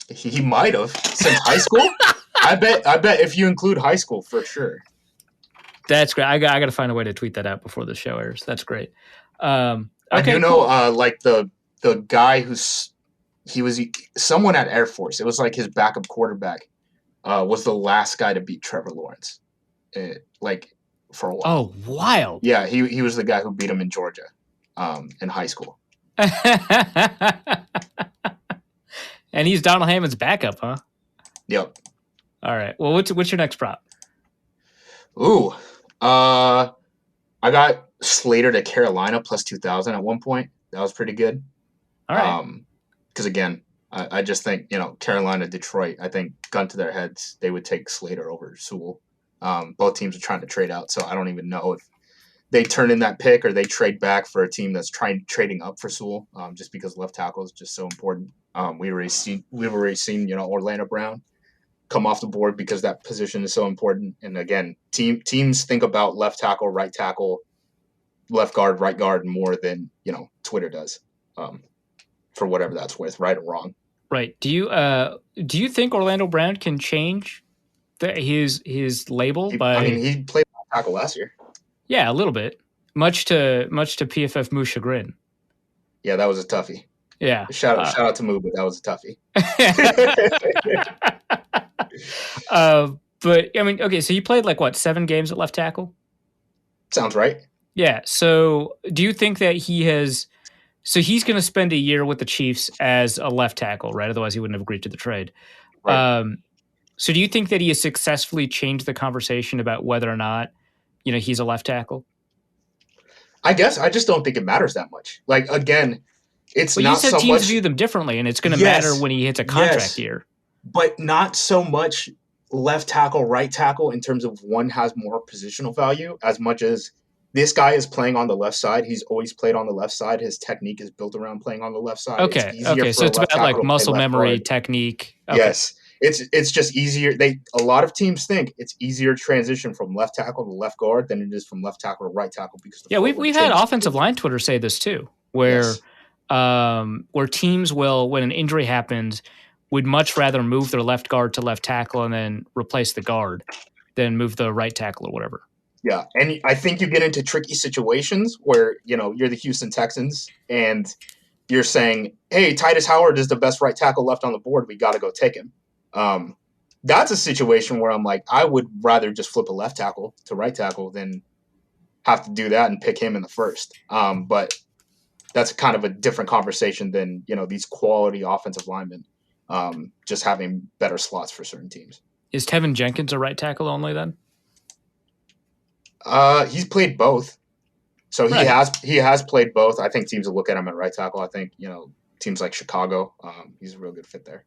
He might have since high school. I bet if you include high school, for sure.
That's great. I got to find a way to tweet that out before the show airs. That's great.
I do know, like the guy he was someone at Air Force. It was like his backup quarterback was the last guy to beat Trevor Lawrence, like for a while.
Oh, wild!
Yeah, he was the guy who beat him in Georgia, in high school.
And he's Donald Hammond's backup, huh?
Yep.
All right. Well, what's your next prop?
Ooh, I got Slater to Carolina plus 2,000 at one point. That was pretty good.
All right.
Because again, I just think Carolina, Detroit. I think gun to their heads, they would take Slater over Sewell. Both teams are trying to trade out, so I don't even know if they turn in that pick or they trade back for a team that's trading up for Sewell. Just because left tackle is just so important. We've already seen Orlando Brown come off the board because that position is so important. And again, teams think about left tackle, right tackle, left guard, right guard more than Twitter does, for whatever that's worth, right or wrong.
Right. Do you think Orlando Brown can change his label
He played left tackle last year.
Yeah, a little bit, much to PFF Moo's chagrin.
Yeah, that was a toughie.
Yeah.
Shout out to Moo, but that was a toughie.
But I mean, okay, so you played 7 games at left tackle?
Sounds right.
Yeah. So do you think that he's going to spend a year with the Chiefs as a left tackle, right? Otherwise he wouldn't have agreed to the trade. Right. So do you think that he has successfully changed the conversation about whether or not, he's a left tackle?
I guess I just don't think it matters that much. Again, it's not so much.
You said teams view them differently, and it's going to matter when he hits a contract year.
But not so much left tackle, right tackle in terms of one has more positional value as much as this guy is playing on the left side. He's always played on the left side. His technique is built around playing on the left side.
Okay. So it's about muscle memory, technique. Okay.
Yes. It's just easier. A lot of teams think it's easier to transition from left tackle to left guard than it is from left tackle to right tackle because
we've had offensive line Twitter say this too, where teams will, when an injury happens, would much rather move their left guard to left tackle and then replace the guard than move the right tackle or whatever.
Yeah, and I think you get into tricky situations where you're the Houston Texans and you're saying, "Hey, Titus Howard is the best right tackle left on the board. We got to go take him." That's a situation where I'm like, I would rather just flip a left tackle to right tackle than have to do that and pick him in the first. But that's kind of a different conversation than these quality offensive linemen just having better slots for certain teams.
Is Tevin Jenkins a right tackle only then?
He's played both, so he has played both. I think teams will look at him at right tackle. I think teams like Chicago, he's a real good fit there.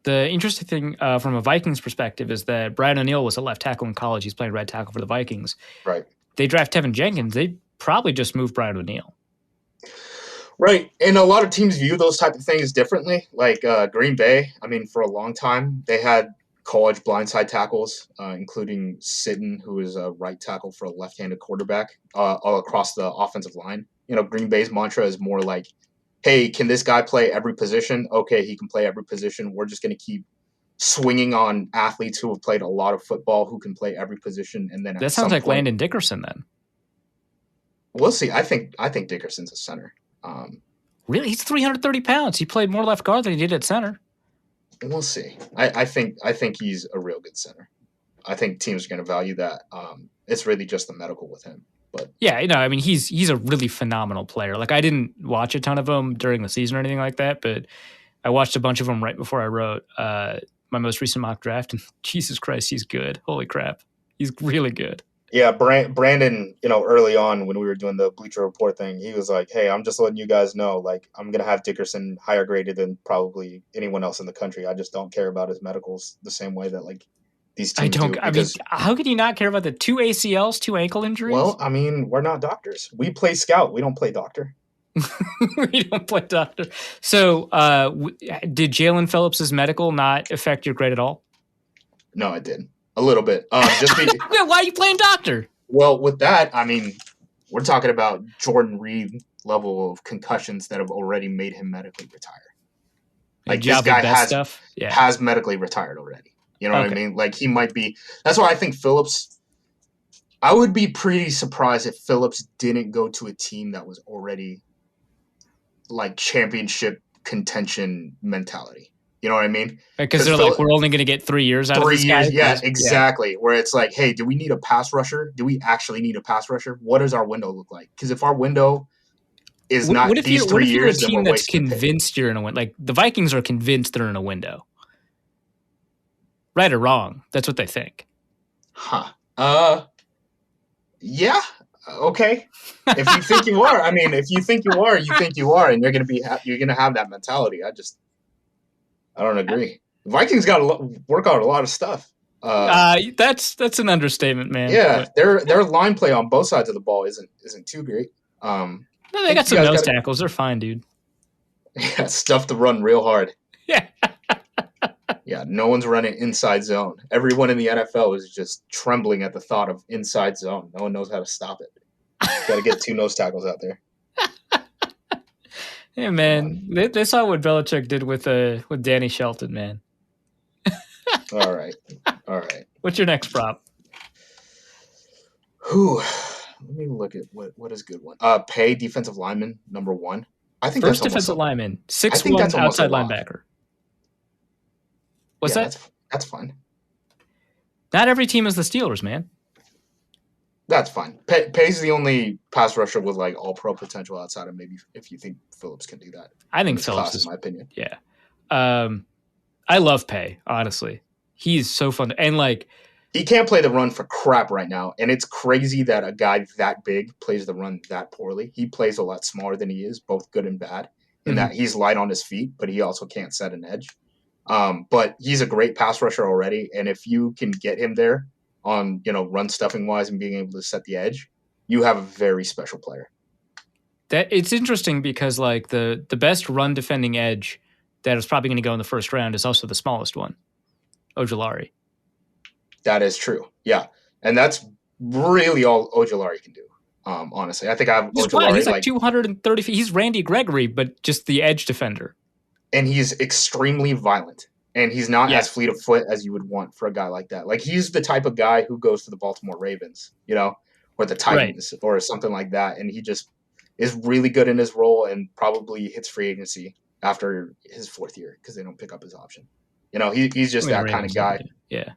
The interesting thing from a Vikings perspective is that Brian O'Neill was a left tackle in college. He's playing right tackle for the Vikings.
Right.
They draft Tevin Jenkins. They probably just moved Brian O'Neill.
Right. And a lot of teams view those type of things differently. Like Green Bay, I mean, for a long time, they had college blindside tackles, including Sitton, who is a right tackle for a left-handed quarterback, all across the offensive line. Green Bay's mantra is more like, hey, can this guy play every position? Okay, he can play every position. We're just going to keep swinging on athletes who have played a lot of football who can play every position. And then
that sounds like Landon Dickerson then.
We'll see. I think Dickerson's a center.
Really? He's 330 pounds. He played more left guard than he did at center.
We'll see. I think he's a real good center. I think teams are going to value that. It's really just the medical with him. But
yeah, I mean, he's a really phenomenal player. I didn't watch a ton of him during the season or anything like that, but I watched a bunch of them right before I wrote my most recent mock draft, and Jesus Christ, he's good. Holy crap. He's really good.
Yeah, Brandon, early on when we were doing the Bleacher Report thing, he was like, "Hey, I'm just letting you guys know, like, I'm gonna have Dickerson higher graded than probably anyone else in the country. I just don't care about his medicals the same way that like these teams do."
I mean, how could you not care about the 2 ACLs, 2 ankle injuries?
Well, I mean, we're not doctors. We play scout. We don't play doctor.
We don't play doctor. So, did Jalen Phillips' medical not affect your grade at all?
No, it did. A little bit.
Yeah, why are you playing doctor?
Well, with that, I mean, we're talking about Jordan Reed level of concussions that have already made him medically retire. Like, this guy has medically retired already. You know what I mean? Like, he might be. That's why I think Phillips. I would be pretty surprised if Phillips didn't go to a team that was already like championship contention mentality. You know what I mean?
Because they're like, we're only going to get 3 years out of this guy.
Yeah, exactly. Yeah. Where it's like, hey, do we need a pass rusher? Do we actually need a pass rusher? What does our window look like? Because if our window is not these 3 years,
what if you're a team that's convinced you're in a window? Like the Vikings are convinced they're in a window. Right or wrong? That's what they think.
Huh. Yeah. Okay. If you think you are, I mean, if you think you are, you think you are, and you're gonna have that mentality. I don't agree. The Vikings got to work out a lot of stuff.
That's an understatement, man.
Yeah, their line play on both sides of the ball isn't too great.
No, they got some nose tackles. They're fine, dude.
Yeah, stuff to run real hard.
Yeah.
Yeah, no one's running inside zone. Everyone in the NFL is just trembling at the thought of inside zone. No one knows how to stop it. Got to get 2 nose tackles out there.
Yeah, man. They saw what Belichick did with Danny Shelton, man.
All right.
What's your next prop?
Let me look at what is a good one. Pay defensive lineman number 1. I think
first defensive lineman, 6'1" outside linebacker. What's that?
That's fine.
Not every team is the Steelers, man.
That's fine. Pay's the only pass rusher with like all pro potential outside of maybe if you think Phillips can do that.
I think Phillips is,
in my opinion.
Yeah. I love Pay, honestly. He's so fun. And like,
he can't play the run for crap right now. And it's crazy that a guy that big plays the run that poorly. He plays a lot smaller than he is, both good and bad, in that he's light on his feet, but he also can't set an edge. But he's a great pass rusher already. And if you can get him there on, run stuffing wise and being able to set the edge, you have a very special player.
That it's interesting because like the best run defending edge that is probably going to go in the first round is also the smallest one, Ojulari.
That is true. Yeah. And that's really all Ojulari can do. Honestly, I think I have Ojulari.
He's like 230 feet. He's Randy Gregory, but just the edge defender.
And he's extremely violent. And he's not as fleet of foot as you would want for a guy like that. Like, he's the type of guy who goes to the Baltimore Ravens, or the Titans or something like that. And he just is really good in his role and probably hits free agency after his 4th year because they don't pick up his option. He's just that kind of guy.
Yeah.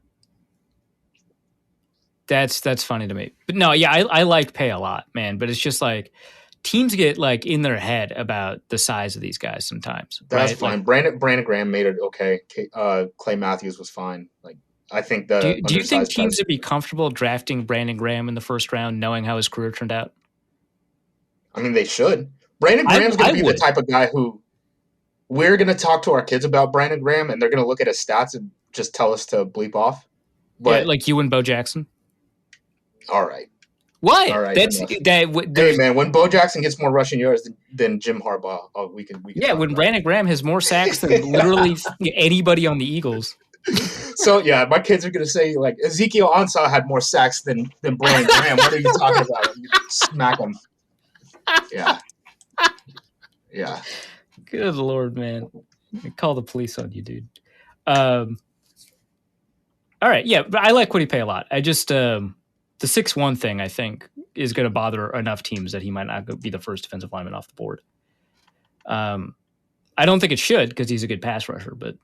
That's funny to me. But no, yeah, I like Pay a lot, man. But it's just like teams get like in their head about the size of these guys sometimes.
That's fine. Like, Brandon Graham made it okay. Clay Matthews was fine. Like, I think do
you think teams would be comfortable drafting Brandon Graham in the first round, knowing how his career turned out?
I mean, they should. Brandon Graham's going to be the type of guy who we're going to talk to our kids about Brandon Graham, and they're going to look at his stats and just tell us to bleep off. But
like you and Bo Jackson.
All right.
What?
All right. Hey, man, when Bo Jackson gets more rushing yards than Jim Harbaugh, we can
when Brandon Graham has more sacks than literally anybody on the Eagles.
So, yeah, my kids are going to say, like, Ezekiel Ansah had more sacks than Brandon Graham. What are you talking about? You smack him. Yeah. Yeah.
Good Lord, man. Call the police on you, dude. All right. Yeah, but I like Kwity Paye a lot. I just the 6'1" thing, I think, is going to bother enough teams that he might not be the first defensive lineman off the board. I don't think it should because he's a good pass rusher, but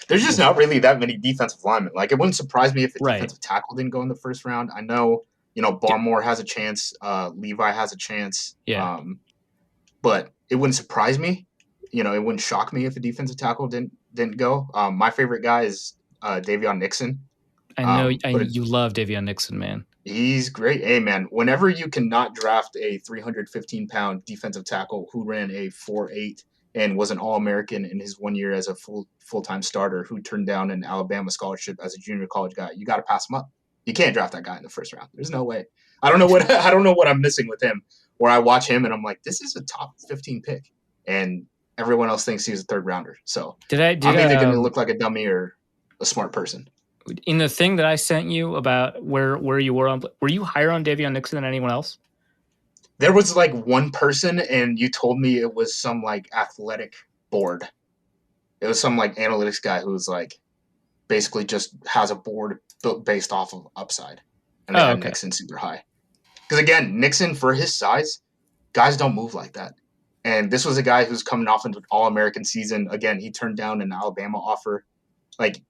there's just not really that many defensive linemen. Like, it wouldn't surprise me if the defensive tackle didn't go in the first round. I know, Barmore has a chance. Levi has a chance.
Yeah.
But it wouldn't surprise me. It wouldn't shock me if a defensive tackle didn't go. My favorite guy is Davion Nixon.
I know
But
you love Davion Nixon, man.
he's great. Hey, man, whenever you cannot draft a 315-pound defensive tackle who ran a 4.8 and was an All-American in his 1 year as a full-time starter who turned down an Alabama scholarship as a junior college guy, you got to pass him up. You can't draft that guy in the first round. There's no way. I don't know what I'm missing with him, where I watch him and I'm like, this is a top 15 pick. And everyone else thinks he's a third rounder. So I'm either going to look like a dummy or a smart person.
In the thing that I sent you about where you were you higher on Davion Nixon than anyone else?
There was like one person, and you told me it was some like athletic board. It was some like analytics guy who was like basically just has a board built based off of upside, and they had Nixon super high. Because again, Nixon for his size, guys don't move like that. And this was a guy who's coming off into an All-American season. Again, he turned down an Alabama offer. Like,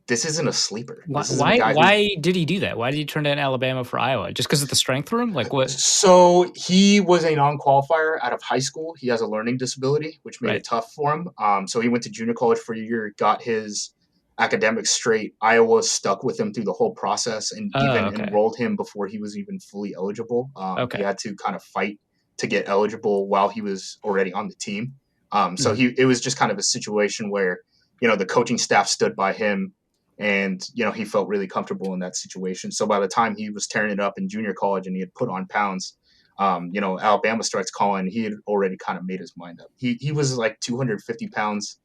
this isn't a sleeper.
Why did he do that? Why did he turn down Alabama for Iowa? Just because of the strength room? Like what?
So he was a non-qualifier out of high school. He has a learning disability, which made it tough for him. So he went to junior college for a year, got his academics straight. Iowa stuck with him through the whole process and even enrolled him before he was even fully eligible. He had to kind of fight to get eligible while he was already on the team. So it was just kind of a situation where, the coaching staff stood by him and, he felt really comfortable in that situation. So by the time he was tearing it up in junior college and he had put on pounds, Alabama starts calling, he had already kind of made his mind up. He was like 250 pounds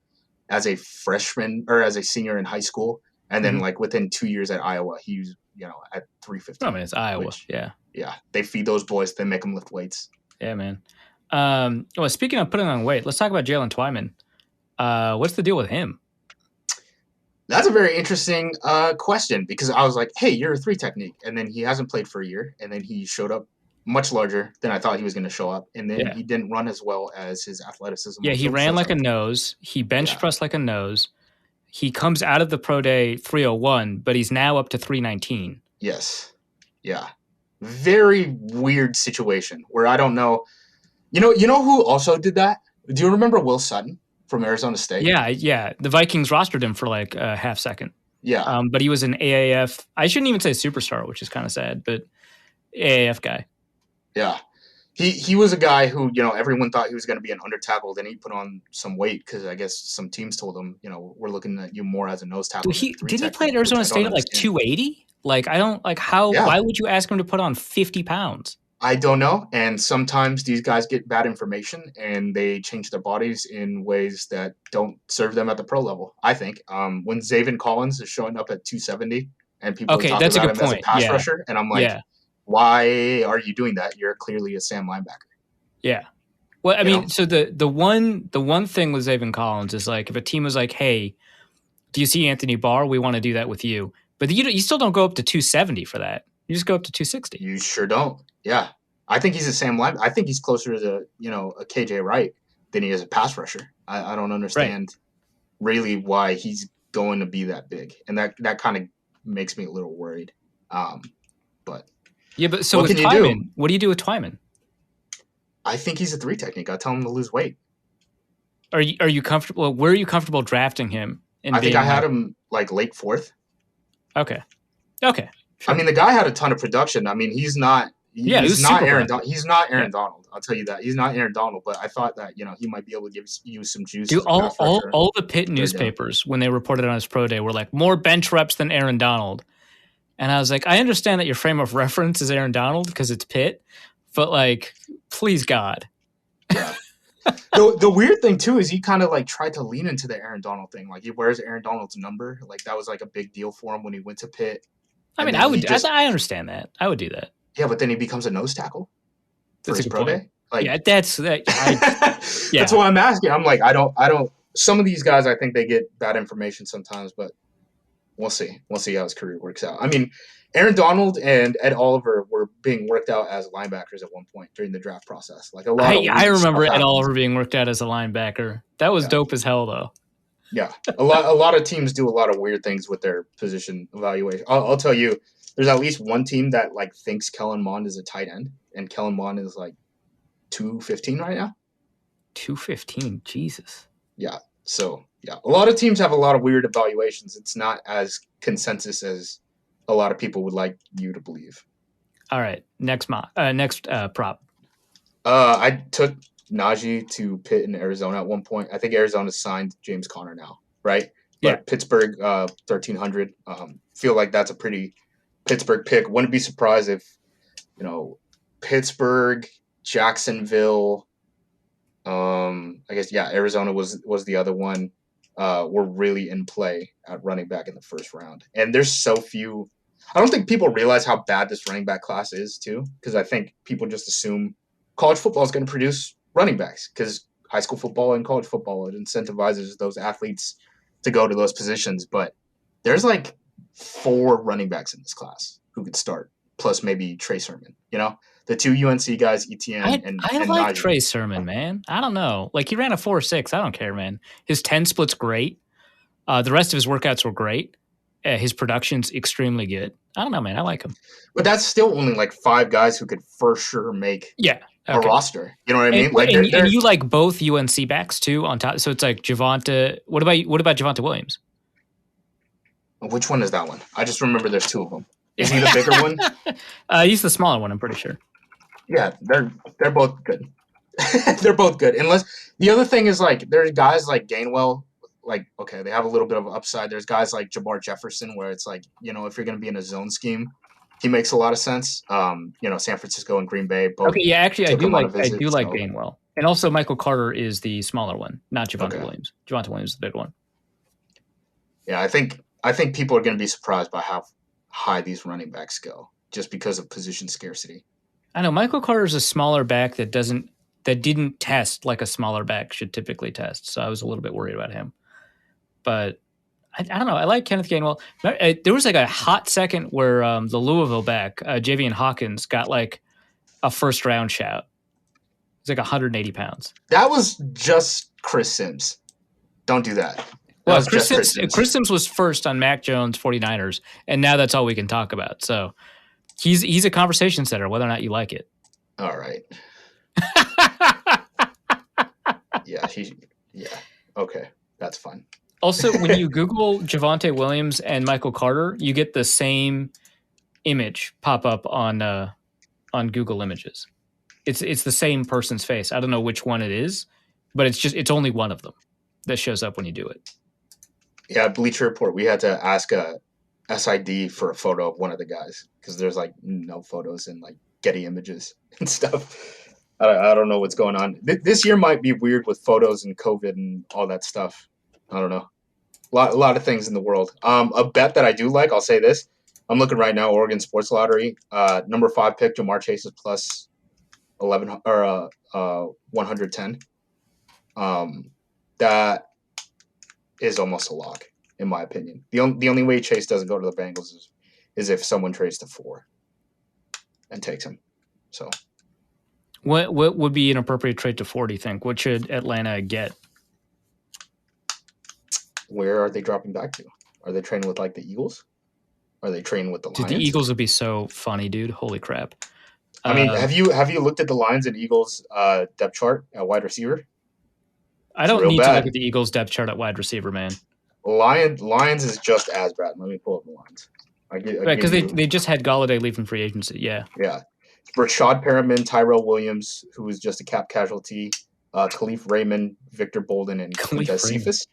as a freshman or as a senior in high school. And then like within 2 years at Iowa, he was, at 350.
I mean, it's Iowa. Yeah.
They feed those boys. They make them lift weights.
Yeah, man. Well, speaking of putting on weight, let's talk about Jalen Twyman. What's the deal with him?
That's a very interesting question because I was like, hey, you're a 3 technique. And then he hasn't played for a year. And then he showed up much larger than I thought he was going to show up. And then he didn't run as well as his athleticism.
Yeah, he ran like a nose. He bench pressed like a nose. He comes out of the pro day 301, but he's now up to 319.
Yes. Yeah. Very weird situation where I don't know. You know who also did that? Do you remember Will Sutton from Arizona State?
Yeah. The Vikings rostered him for like a half second.
Yeah.
But he was an AAF. I shouldn't even say superstar, which is kind of sad, but AAF guy.
Yeah. He was a guy who, everyone thought he was going to be an under tackle. Then he put on some weight because I guess some teams told him, we're looking at you more as a nose tackle.
Didn't he play at Arizona State at like 280? Like, I don't like how. Yeah. Why would you ask him to put on 50 pounds?
I don't know. And sometimes these guys get bad information and they change their bodies in ways that don't serve them at the pro level, I think. When Zaven Collins is showing up at 270 and people talk about him as a pass rusher, and I'm like, why are you doing that? You're clearly a Sam linebacker.
Yeah. Well, I mean, so the one thing with Zaven Collins is like if a team was like, hey, do you see Anthony Barr? We want to do that with you. But you still don't go up to 270 for that. You just go up to 260.
You sure don't. Yeah. I think he's a Sam linebacker. I think he's closer to a KJ Wright than he is a pass rusher. I don't understand really why he's going to be that big. And that kind of makes me a little worried. But
yeah, but so with Twyman, what do you do with Twyman?
I think he's a 3 technique. I tell him to lose weight.
Are you comfortable? Where are you comfortable drafting him?
I think I had him like late 4th.
Okay. Sure.
I mean, the guy had a ton of production. I mean, he's not Aaron Donald. I'll tell you that. He's not Aaron Donald, but I thought that, he might be able to give you some juice.
Dude, all the Pitt newspapers, when they reported on his pro day, were like, more bench reps than Aaron Donald. And I was like, I understand that your frame of reference is Aaron Donald because it's Pitt, but like, please God.
Yeah. The weird thing too is he kind of like tried to lean into the Aaron Donald thing. Like he wears Aaron Donald's number. Like that was like a big deal for him when he went to Pitt.
I mean, I understand that. I would do that.
Yeah, but then he becomes a nose tackle for his pro day. Like,
yeah, that's
why I'm asking. I'm like, I don't. Some of these guys, I think they get bad information sometimes, but we'll see. We'll see how his career works out. I mean, Aaron Donald and Ed Oliver were being worked out as linebackers at one point during the draft process. Like a lot.
I remember Ed Oliver being worked out as a linebacker. That was dope as hell, though.
Yeah, a lot of teams do a lot of weird things with their position evaluation. I'll tell you, there's at least one team that like thinks Kellen Mond is a tight end, and Kellen Mond is like 215 right now.
215, Jesus.
Yeah. So yeah, a lot of teams have a lot of weird evaluations. It's not as consensus as a lot of people would like you to believe.
All right, next prop.
I took Najee to Pitt in Arizona at one point. I think Arizona signed James Conner now, right?
Yeah.
But Pittsburgh, 1,300. Feel like that's a pretty Pittsburgh pick. Wouldn't be surprised if, Pittsburgh, Jacksonville, I guess, Arizona was the other one, were really in play at running back in the first round. And there's so few. I don't think people realize how bad this running back class is, too, because I think people just assume college football is going to produce running backs because high school football and college football, it incentivizes those athletes to go to those positions. But there's like 4 running backs in this class who could start, plus maybe Trey Sermon, the 2 UNC guys, ETN
I
and
like
Najee.
Trey Sermon, man. I don't know. Like, he ran a 4.6. I don't care, man. His 10 split's great. The rest of his workouts were great. His production's extremely good. I don't know, man. I like him.
But that's still only like 5 guys who could for sure make a roster. You know what I mean?
And you like both UNC backs too on top. So it's like Javonte. What about Javonte Williams?
Which one is that one? I just remember there's 2 of them. Is he the bigger one?
He's the smaller one, I'm pretty sure.
Yeah, they're both good. They're both good. Unless the other thing is like there's guys like Gainwell, like, okay, they have a little bit of upside. There's guys like Jabbar Jefferson where it's like, if you're going to be in a zone scheme, he makes a lot of sense. San Francisco and Green Bay both.
Okay, yeah, actually I do like Gainwell. And also Michael Carter is the smaller one, not Javonte Williams. Javonte Williams is the big one.
Yeah, I think people are going to be surprised by how high these running backs go just because of position scarcity. I
know Michael Carter is a smaller back that didn't test like a smaller back should typically test. So I was a little bit worried about him. But I don't know. I like Kenneth Gainwell. There was like a hot second where the Louisville back, Javian Hawkins, got like a first round shout. It's like 180 pounds.
That was just Chris Sims. Don't do that.
Well, Chris Sims was first on Mac Jones 49ers, and now that's all we can talk about. So he's a conversation setter, whether or not you like it.
All right. Yeah. Okay. That's fine.
Also, when you Google Javonte Williams and Michael Carter, you get the same image pop up on Google Images. It's the same person's face. I don't know which one it is, but it's only one of them that shows up when you do it.
Yeah, Bleacher Report. We had to ask a SID for a photo of one of the guys because there's like no photos in like Getty Images and stuff. I don't know what's going on. This year might be weird with photos and COVID and all that stuff. I don't know. A lot of things in the world. A bet that I do like, I'll say this. I'm looking right now, Oregon Sports Lottery. Number 5 pick, Jamar Chase is plus 11 or 110. That is almost a lock, in my opinion. The only way Chase doesn't go to the Bengals is if someone trades to 4 and takes him. So,
what would be an appropriate trade to 4? Do you think? What should Atlanta get?
Where are they dropping back to? Are they trading with like the Eagles? Are they trading with the Lions?
Dude, the Eagles would be so funny, dude. Holy crap!
I mean, have you looked at the Lions and Eagles depth chart at wide receiver?
I don't need to look at the Eagles depth chart at wide receiver, man.
Lions is just as bad. Let me pull up the Lions.
Because they just had Golladay leaving free agency. Yeah.
Yeah. Rashad Perriman, Tyrell Williams, who was just a cap casualty, Khalif Raymond, Victor Bolden, and Quintez Cephas.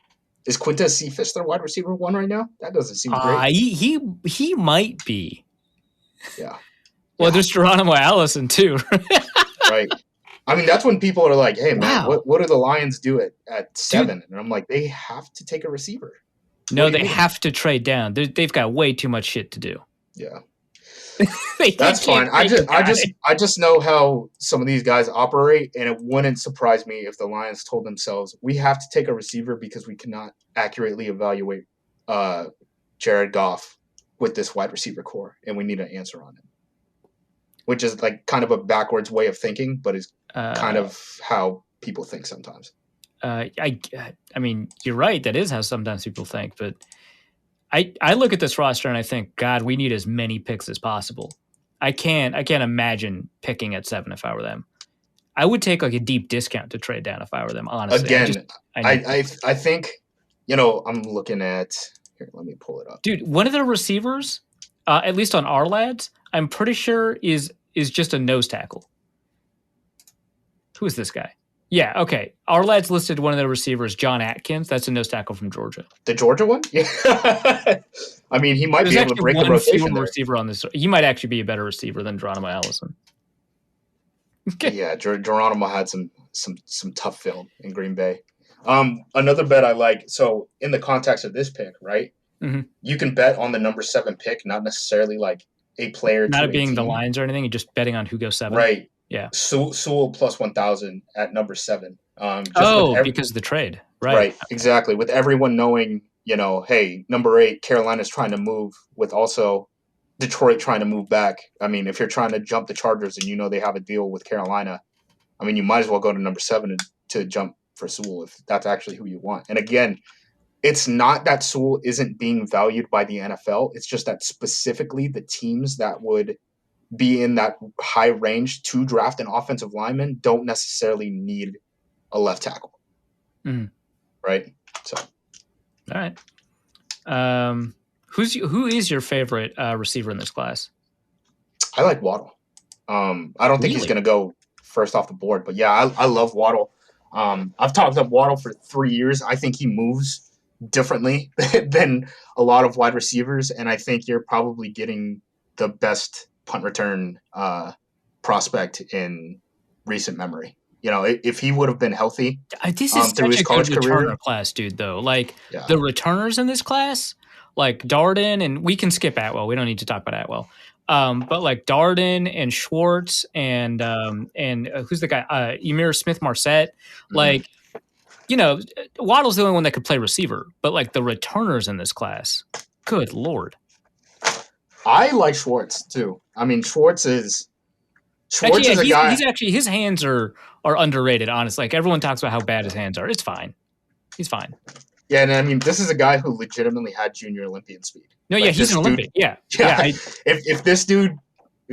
Is Quintez Cephas their wide receiver 1 right now? That doesn't seem great.
He might be.
Yeah.
Well, there's Geronimo Allison too.
Right. I mean, that's when people are like, "Hey, man, what do the Lions do at 7?" And I'm like, they have to take a receiver.
No, they have to trade down. They've got way too much shit to do.
Yeah. That's fine. I just know how some of these guys operate, and it wouldn't surprise me if the Lions told themselves, we have to take a receiver because we cannot accurately evaluate Jared Goff with this wide receiver core, and we need an answer on it. Which is like kind of a backwards way of thinking, but is kind of how people think sometimes.
I mean, you're right. That is how sometimes people think, but I look at this roster and I think, God, we need as many picks as possible. I can't imagine picking at 7 if I were them. I would take like a deep discount to trade down if I were them, honestly.
Again, I think, I'm looking at here, let me pull it up.
Dude, one of their receivers, at least on our lads, I'm pretty sure is just a nose tackle. Who is this guy? Yeah, okay. Our lads listed one of their receivers, John Atkins. That's a nose tackle from Georgia.
The Georgia one? Yeah. I mean, he might be able to break the rotation there.
Receiver on this. He might actually be a better receiver than Geronimo Allison.
Yeah, Geronimo had some tough film in Green Bay. Another bet I like. So in the context of this pick, right?
Mm-hmm.
You can bet on the number 7 pick, not necessarily like a player.
Not being the Lions or anything. You're just betting on who goes 7.
Right.
Yeah.
Sewell plus 1,000 at number 7.
Because of the trade.
Right. Exactly. With everyone knowing, hey, number 8, Carolina's trying to move, with also Detroit trying to move back. I mean, if you're trying to jump the Chargers and they have a deal with Carolina, I mean, you might as well go to number 7 to jump for Sewell if that's actually who you want. And again, it's not that Sewell isn't being valued by the NFL. It's just that specifically the teams that would be in that high range to draft an offensive lineman don't necessarily need a left tackle.
Mm.
Right? So.
All right. Who is your favorite receiver in this class?
I like Waddle. I don't think he's going to go first off the board, but yeah, I love Waddle. I've talked up Waddle for 3 years. I think he moves differently than a lot of wide receivers, and I think you're probably getting the best punt return prospect in recent memory. If he would have been healthy
this is
through his college career.
Class, dude, though. The returners in this class, like Darden, and we can skip Atwell. We don't need to talk about Atwell. But like Darden and Schwartz and who's the guy? Emir Smith-Marset. Like, Waddle's the only one that could play receiver. But like the returners in this class, good Lord.
I like Schwartz too. I mean, Schwartz is a guy.
He's actually, his hands are underrated, honestly. Like everyone talks about how bad his hands are. It's fine. He's fine.
Yeah, and I mean, this is a guy who legitimately had junior Olympian speed.
No, yeah, he's an Olympian. Yeah.
If this dude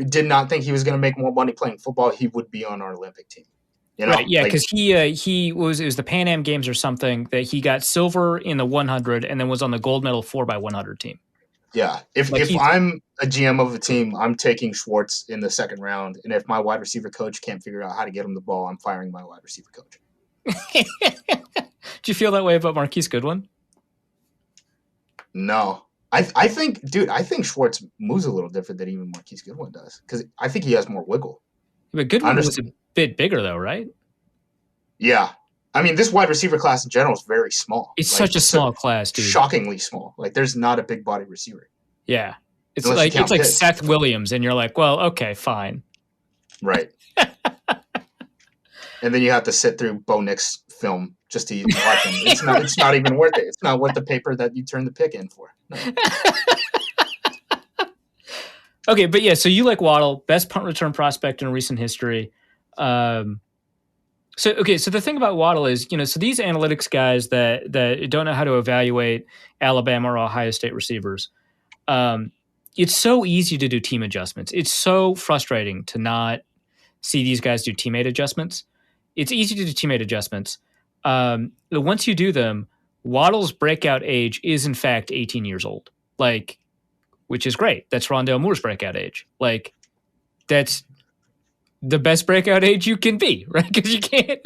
did not think he was going to make more money playing football, he would be on our Olympic team.
Right, yeah, because it was the Pan Am Games or something that he got silver in the 100 and then was on the gold medal 4x100 team.
Yeah, if I'm a GM of a team, I'm taking Schwartz in the second round, and if my wide receiver coach can't figure out how to get him the ball, I'm firing my wide receiver coach.
Do you feel that way about Marquise Goodwin?
No. I think Schwartz moves a little different than even Marquise Goodwin does, because I think he has more wiggle.
But Goodwin was a bit bigger, though, right?
Yeah. I mean, this wide receiver class in general is very small.
It's such a small class, dude.
Shockingly small. Like, there's not a big body receiver.
Yeah. It's like Seth Williams, and you're like, well, okay, fine.
Right. And then you have to sit through Bo Nix film just to even watch him. It's not even worth it. It's not worth the paper that you turn the pick in for. No.
Okay, but yeah, so you like Waddle, best punt return prospect in recent history. So the thing about Waddle is, so these analytics guys that don't know how to evaluate Alabama or Ohio State receivers, it's so easy to do team adjustments. It's so frustrating to not see these guys do teammate adjustments. It's easy to do teammate adjustments. Once you do them, Waddle's breakout age is in fact 18 years old, which is great. That's Rondale Moore's breakout age. That's the best breakout age you can be, right? Because you can't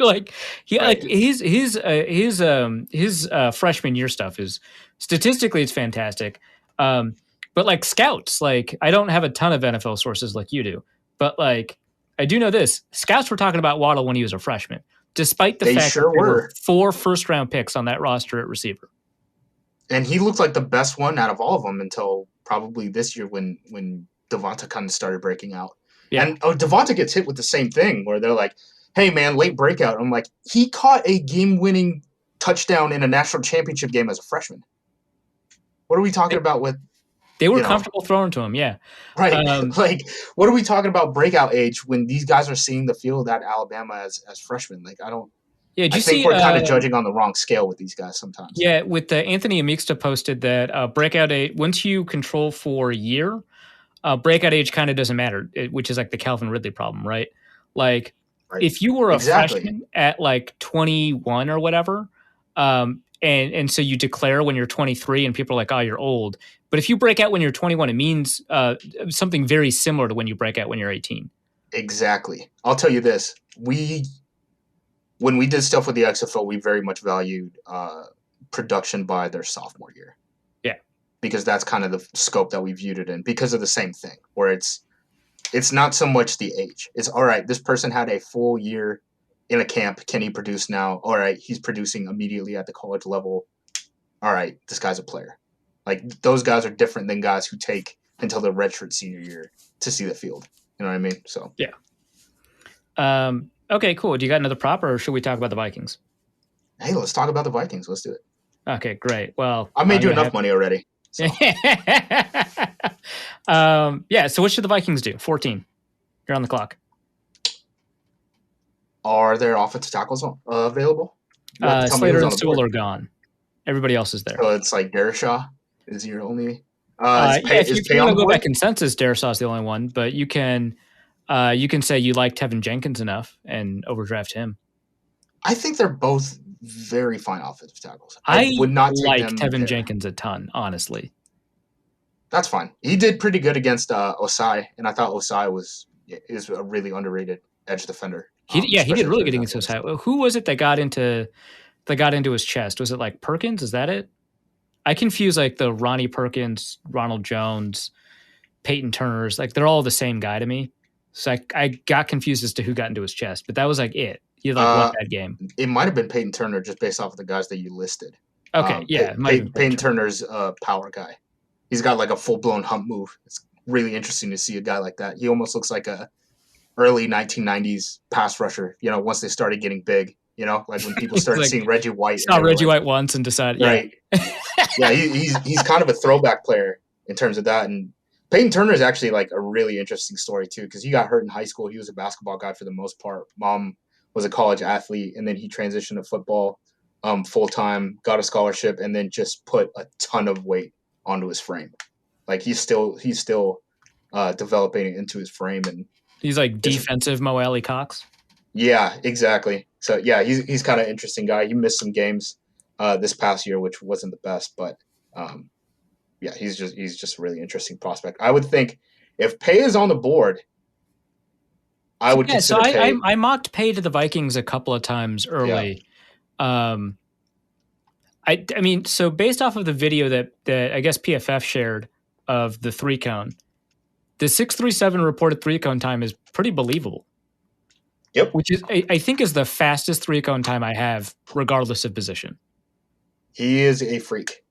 his freshman year stuff is statistically it's fantastic. But scouts, I don't have a ton of NFL sources like you do, but I do know this: scouts were talking about Waddle when he was a freshman, despite the fact that there were 4 first-round picks on that roster at receiver.
And he looked like the best one out of all of them until probably this year when Devonta kind of started breaking out. Yeah. And Devonta gets hit with the same thing where they're like, hey, man, late breakout. I'm like, he caught a game-winning touchdown in a national championship game as a freshman. What are we talking about with...
They were comfortable throwing to him, yeah.
Right. What are we talking about breakout age when these guys are seeing the field at Alabama as freshmen? I don't... Yeah, I think we're kind of judging on the wrong scale with these guys sometimes.
Yeah, with Anthony Amixta posted that breakout age, once you control for a year, breakout age kind of doesn't matter, which is the Calvin Ridley problem, right? If you were a freshman at 21 or whatever, And so you declare when you're 23 and people are like, oh, you're old. But if you break out when you're 21, it means something very similar to when you break out when you're 18.
Exactly. I'll tell you this. When we did stuff with the XFL, we very much valued production by their sophomore year.
Yeah.
Because that's kind of the scope that we viewed it in, because of the same thing, where it's not so much the age. It's, all right, this person had a full year in a camp. Can he produce now? All right, he's producing immediately at the college level. All right, this guy's a player. Like, those guys are different than guys who take until their redshirt senior year to see the field. You know what I mean? So
yeah. Okay, cool. Do you got another prop, or should we talk about the Vikings?
Hey, let's talk about the Vikings. Let's do it.
Okay, great. Well,
I made you enough money already. So.
Yeah. So what should the Vikings do? 14. You're on the clock.
Are there offensive tackles available?
Slater and Sewell are gone. Everybody else is there.
So it's like Derishaw is your only.
If you want to go by consensus, Derishaw is the only one, but you can say you like Tevin Jenkins enough and overdraft him.
I think they're both very fine offensive tackles. I would not take them
Tevin
there.
Jenkins a ton, honestly.
That's fine. He did pretty good against Osai, and I thought Osai is a really underrated edge defender.
He did really good against Osai. Who was it that got into his chest? Was it like Perkins? Is that it? I confuse like the Ronnie Perkins, Ronald Jones, Peyton Turners. Like, they're all the same guy to me. So I got confused as to who got into his chest, but that was like it. He had like one bad game.
It might have been Peyton Turner, just based off of the guys that you listed.
Okay, yeah.
Peyton Turner's a power guy. He's got like a full-blown hump move. It's really interesting to see a guy like that. He almost looks like a early 1990s pass rusher, once they started getting big, like when people started seeing Reggie White.
Saw Reggie White once and decided,
right. Yeah, he's kind of a throwback player in terms of that. And Peyton Turner is actually like a really interesting story too, because he got hurt in high school. He was a basketball guy for the most part. Mom was a college athlete, and then he transitioned to football full-time, got a scholarship, and then just put a ton of weight onto his frame. Like, he's still developing into his frame, and
he's like defensive Mo Alley Cox.
Yeah, exactly. So yeah, he's kind of an interesting guy. He missed some games this past year, which wasn't the best, but yeah, he's just a really interesting prospect. I would think if Pay is on the board, I would consider Pay.
I mocked Pay to the Vikings a couple of times early. Yeah. I mean, so based off of the video that I guess PFF shared of the 3-cone, the 6.37 reported 3-cone time is pretty believable.
Yep.
Which is, I think, is the fastest 3-cone time I have, regardless of position.
He is a freak.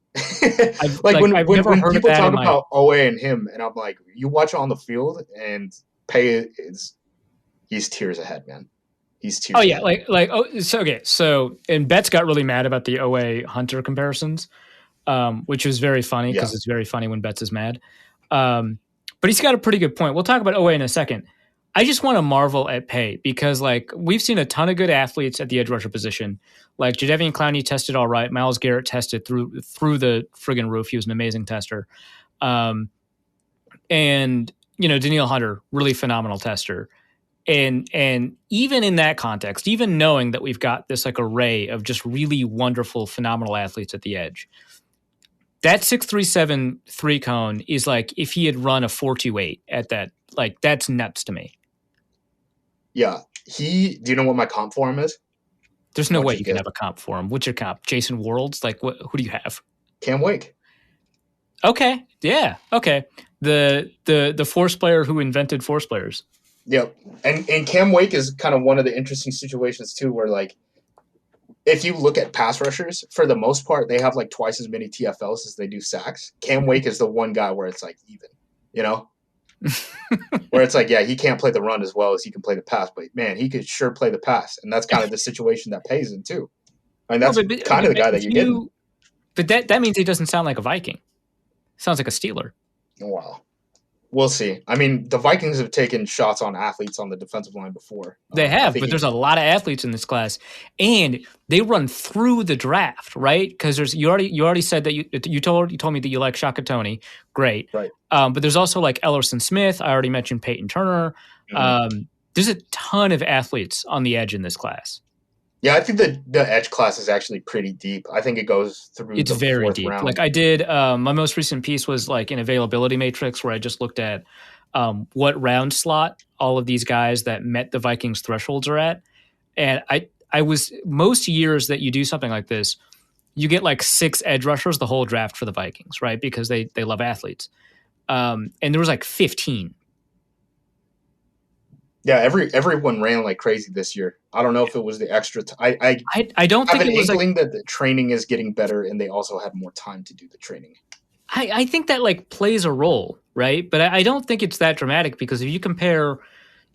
when people talk about OA and him, and I'm like, you watch on the field, and Pay he's tears ahead, man. He's tears.
Oh yeah,
ahead.
So and Betts got really mad about the OA Hunter comparisons, which was very funny because it's very funny when Betts is mad. But he's got a pretty good point. We'll talk about OA in a second. I just want to marvel at Pay because, like, we've seen a ton of good athletes at the edge rusher position. Like, Jadeveon Clowney tested all right. Myles Garrett tested through the friggin' roof. He was an amazing tester. And, Danielle Hunter, really phenomenal tester. And even in that context, even knowing that we've got this, like, array of just really wonderful, phenomenal athletes at the edge, that 6.37 3-cone is like if he had run a 4.28 at that. Like, that's nuts to me.
Yeah. Do you know what my comp for him is?
There's no way you can have a comp for him. What's your comp? Jason Worlds? Like, who do you have?
Cam Wake.
Okay. Yeah. Okay. The force player who invented force players.
Yep. And Cam Wake is kind of one of the interesting situations too, where, like, if you look at pass rushers, for the most part, they have like twice as many TFLs as they do sacks. Cam Wake is the one guy where it's like even, where it's like, yeah, he can't play the run as well as he can play the pass, but man, he could sure play the pass. And that's kind of the situation that Pays in too. I mean, that's kind of the guy that you're getting.
But that means he doesn't sound like a Viking. Sounds like a Steeler.
Wow. We'll see. I mean, the Vikings have taken shots on athletes on the defensive line before.
They have, but there's a lot of athletes in this class, and they run through the draft, right? Because you already said that you told me that you like Shaka Toney, great,
right?
But there's also like Ellerson Smith. I already mentioned Peyton Turner. Mm-hmm. There's a ton of athletes on the edge in this class.
Yeah, I think the edge class is actually pretty deep. I think it goes through
It's
the
very
fourth
deep.
round.
Like I did, my most recent piece was like an availability matrix where I just looked at what round slot all of these guys that met the Vikings thresholds are at. And I was most years that you do something like this, you get like 6 edge rushers the whole draft for the Vikings, right? Because they love athletes. And there was like 15.
Yeah, everyone ran like crazy this year. I don't know if it was the extra.
I don't
have
think
an
it was like
inkling that the training is getting better, and they also had more time to do the training.
I think that like plays a role, right? But I don't think it's that dramatic because if you compare,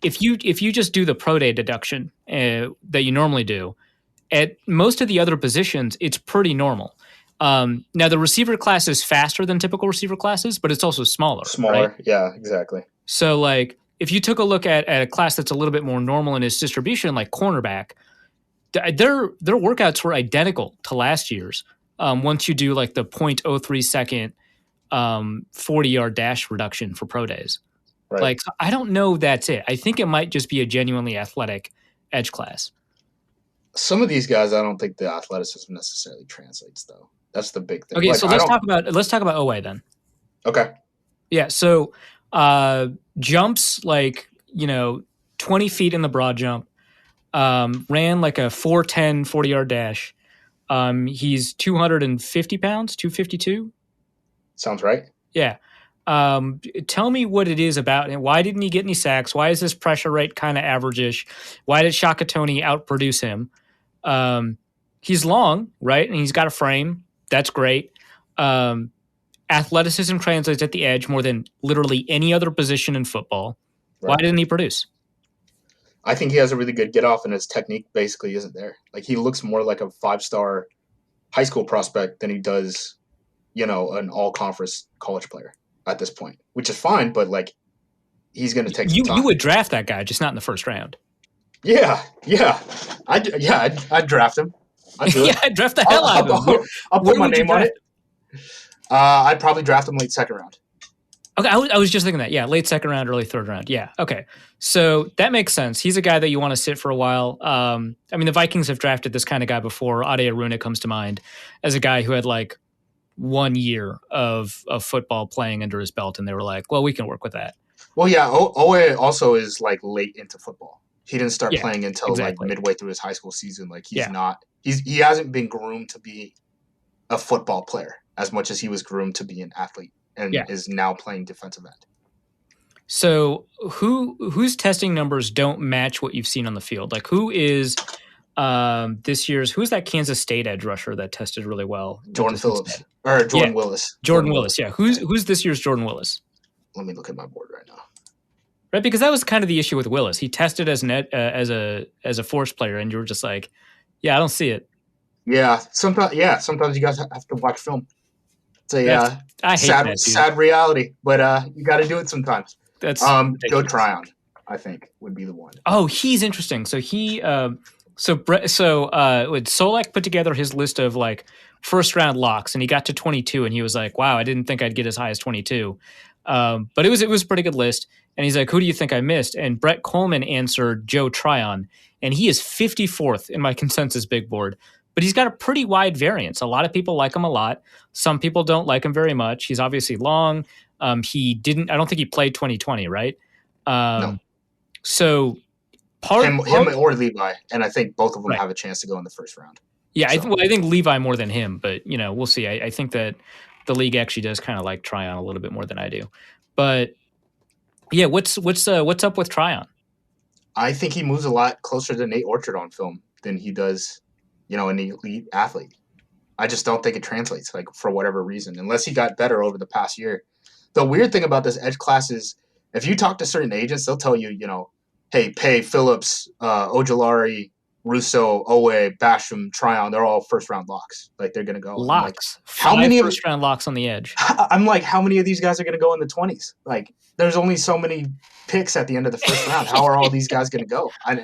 if you just do the pro day deduction that you normally do, at most of the other positions, it's pretty normal. Now the receiver class is faster than typical receiver classes, but it's also smaller.
Smaller,
right?
yeah, exactly.
So like if you took a look at a class that's a little bit more normal in its distribution, like cornerback, their workouts were identical to last year's. Once you do like the 0.03 second 40-yard dash reduction for pro days.
Right.
Like, I don't know that's it. I think it might just be a genuinely athletic edge class.
Some of these guys, I don't think the athleticism necessarily translates, though. That's the big thing.
Okay,
like,
so let's talk about OA then.
Okay.
Yeah, so jumps like 20 feet in the broad jump, ran like a 4.10 40-yard dash. He's 250 pounds, 252.
Sounds right.
Yeah. Tell me what it is about him. Why didn't he get any sacks? Why is his pressure rate kind of average-ish? Why did Shakatoni outproduce him? He's long, right? And he's got a frame. That's great. Athleticism translates at the edge more than literally any other position in football. Right. Why didn't he produce?
I think he has a really good get off, and his technique basically isn't there. Like, he looks more like a 5-star high school prospect than he does, an all-conference college player at this point, which is fine, but like, he's going to take some time.
You would draft that guy, just not in the first round.
Yeah. I'd draft him.
I'd draft the hell out of him.
I'll put my name on it. I'd probably draft him late second round.
Okay, I was just thinking that. Yeah, late second round, early third round. Yeah, okay. So that makes sense. He's a guy that you want to sit for a while. The Vikings have drafted this kind of guy before. Ade Aruna comes to mind as a guy who had like 1 year of football playing under his belt, and they were like, well, we can work with that.
Well, yeah, Owe also is like late into football. He didn't start playing until like midway through his high school season. Like he hasn't been groomed to be a football player as much as he was groomed to be an athlete, and is now playing defensive end.
So whose testing numbers don't match what you've seen on the field? Like who is this year's, who's that Kansas State edge rusher that tested really well?
Jordan Willis.
Jordan Willis. Yeah. Who's this year's Jordan Willis?
Let me look at my board right now.
Right, because that was kind of the issue with Willis. He tested as as a force player, and you were just like, yeah, I don't see it.
Yeah, sometimes you guys have to watch film. It's a sad reality, but you got to do it sometimes.
That's
Joe Tryon, I think, would be the one.
Oh, he's interesting. So he Solak put together his list of like first round locks, and he got to 22, and he was like, wow, I didn't think I'd get as high as 22. But it was a pretty good list. And he's like, who do you think I missed? And Brett Coleman answered Joe Tryon, and he is 54th in my consensus big board. But he's got a pretty wide variance. A lot of people like him a lot. Some people don't like him very much. He's obviously long. I don't think he played 2020, right?
No.
So
him or Levi, and I think both of them have a chance to go in the first round.
Yeah, so. I think Levi more than him, but we'll see. I think that the league actually does kind of like Tryon a little bit more than I do. But yeah, what's up with Tryon?
I think he moves a lot closer to Nate Orchard on film than he does, an elite athlete. I just don't think it translates, like, for whatever reason, unless he got better over the past year. The weird thing about this edge class is if you talk to certain agents, they'll tell you, hey, Pay, Phillips, Ojolari, Russo, Owe, Basham, Tryon, they're all first-round locks. Like, they're going to go.
Locks.
Like, how many
first-round locks on the edge?
I'm like, how many of these guys are going to go in the 20s? Like, there's only so many picks at the end of the first round. How are all these guys going to go? I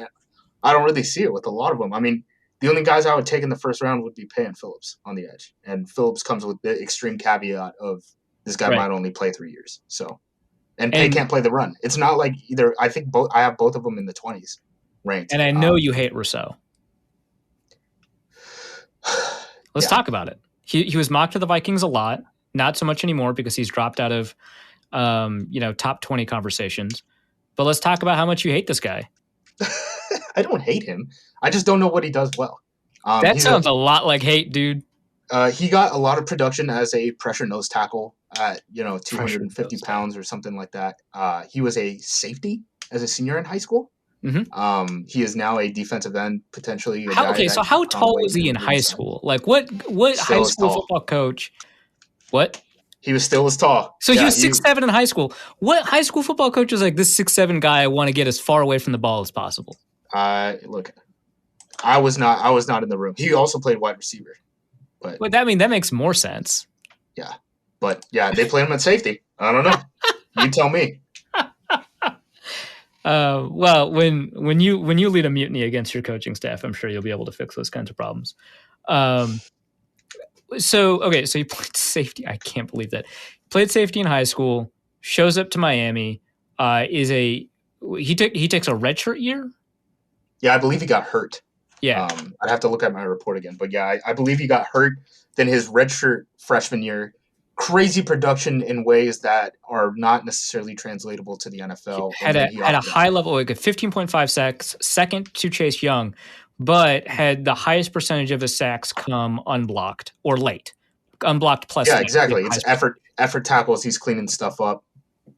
don't really see it with a lot of them. I mean, the only guys I would take in the first round would be Pay and Phillips on the edge. And Phillips comes with the extreme caveat of this guy might only play 3 years. So, and Pay can't play the run. It's not like either. I think I have both of them in the 20s ranked.
And I know you hate Rousseau. Let's talk about it. He was mocked to the Vikings a lot, not so much anymore because he's dropped out of top 20 conversations. But let's talk about how much you hate this guy.
I don't hate him. I just don't know what he does well.
That sounds a lot like hate, dude.
He got a lot of production as a pressure nose tackle at 250 pounds or something like that. He was a safety as a senior in high school.
Mm-hmm.
He is now a defensive end, potentially.
So how tall was he in high school? Like what high school football coach? What?
He was still as tall.
So he was 6'7" in high school. What high school football coach is like, this 6'7" guy, I want to get as far away from the ball as possible?
Look, I was not in the room. He also played wide receiver. But
that makes more sense.
Yeah. But yeah, they played him at safety. I don't know. You tell me.
Well, when you lead a mutiny against your coaching staff, I'm sure you'll be able to fix those kinds of problems. So you played safety. I can't believe that. Played safety in high school, shows up to Miami, he takes a redshirt year?
Yeah, I believe he got hurt.
Yeah.
I'd have to look at my report again. But yeah, I believe he got hurt. Then his redshirt freshman year, crazy production in ways that are not necessarily translatable to the NFL.
Had a high level, like a 15.5 sacks, second to Chase Young, but had the highest percentage of his sacks come unblocked or late. Unblocked plus.
Yeah, exactly. It's effort tackles. He's cleaning stuff up,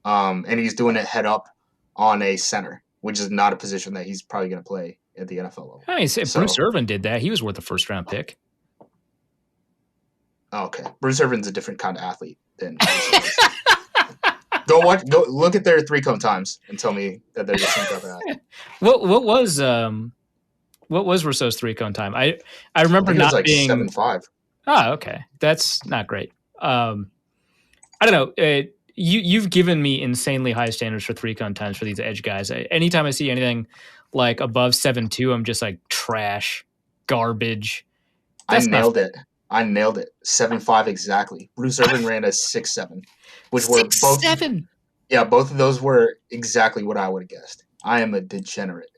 and he's doing it head up on a center, which is not a position that he's probably going to play at the NFL level.
I mean, if Bruce Irvin did that, he was worth a first-round pick.
Okay, Bruce Irvin's a different kind of athlete than. Go look at their 3-cone times and tell me that they're the same type of athlete.
What was Rousseau's 3-cone time? I remember not
like
being
7.5.
Oh, okay, that's not great. I don't know. You've given me insanely high standards for 3-cone times for these edge guys. Anytime I see anything like above 7.2, I'm just like trash, garbage.
I nailed it. 7.5 exactly. Bruce Irvin ran a 6.7, which were both
6'7".
Yeah, both of those were exactly what I would have guessed. I am a degenerate.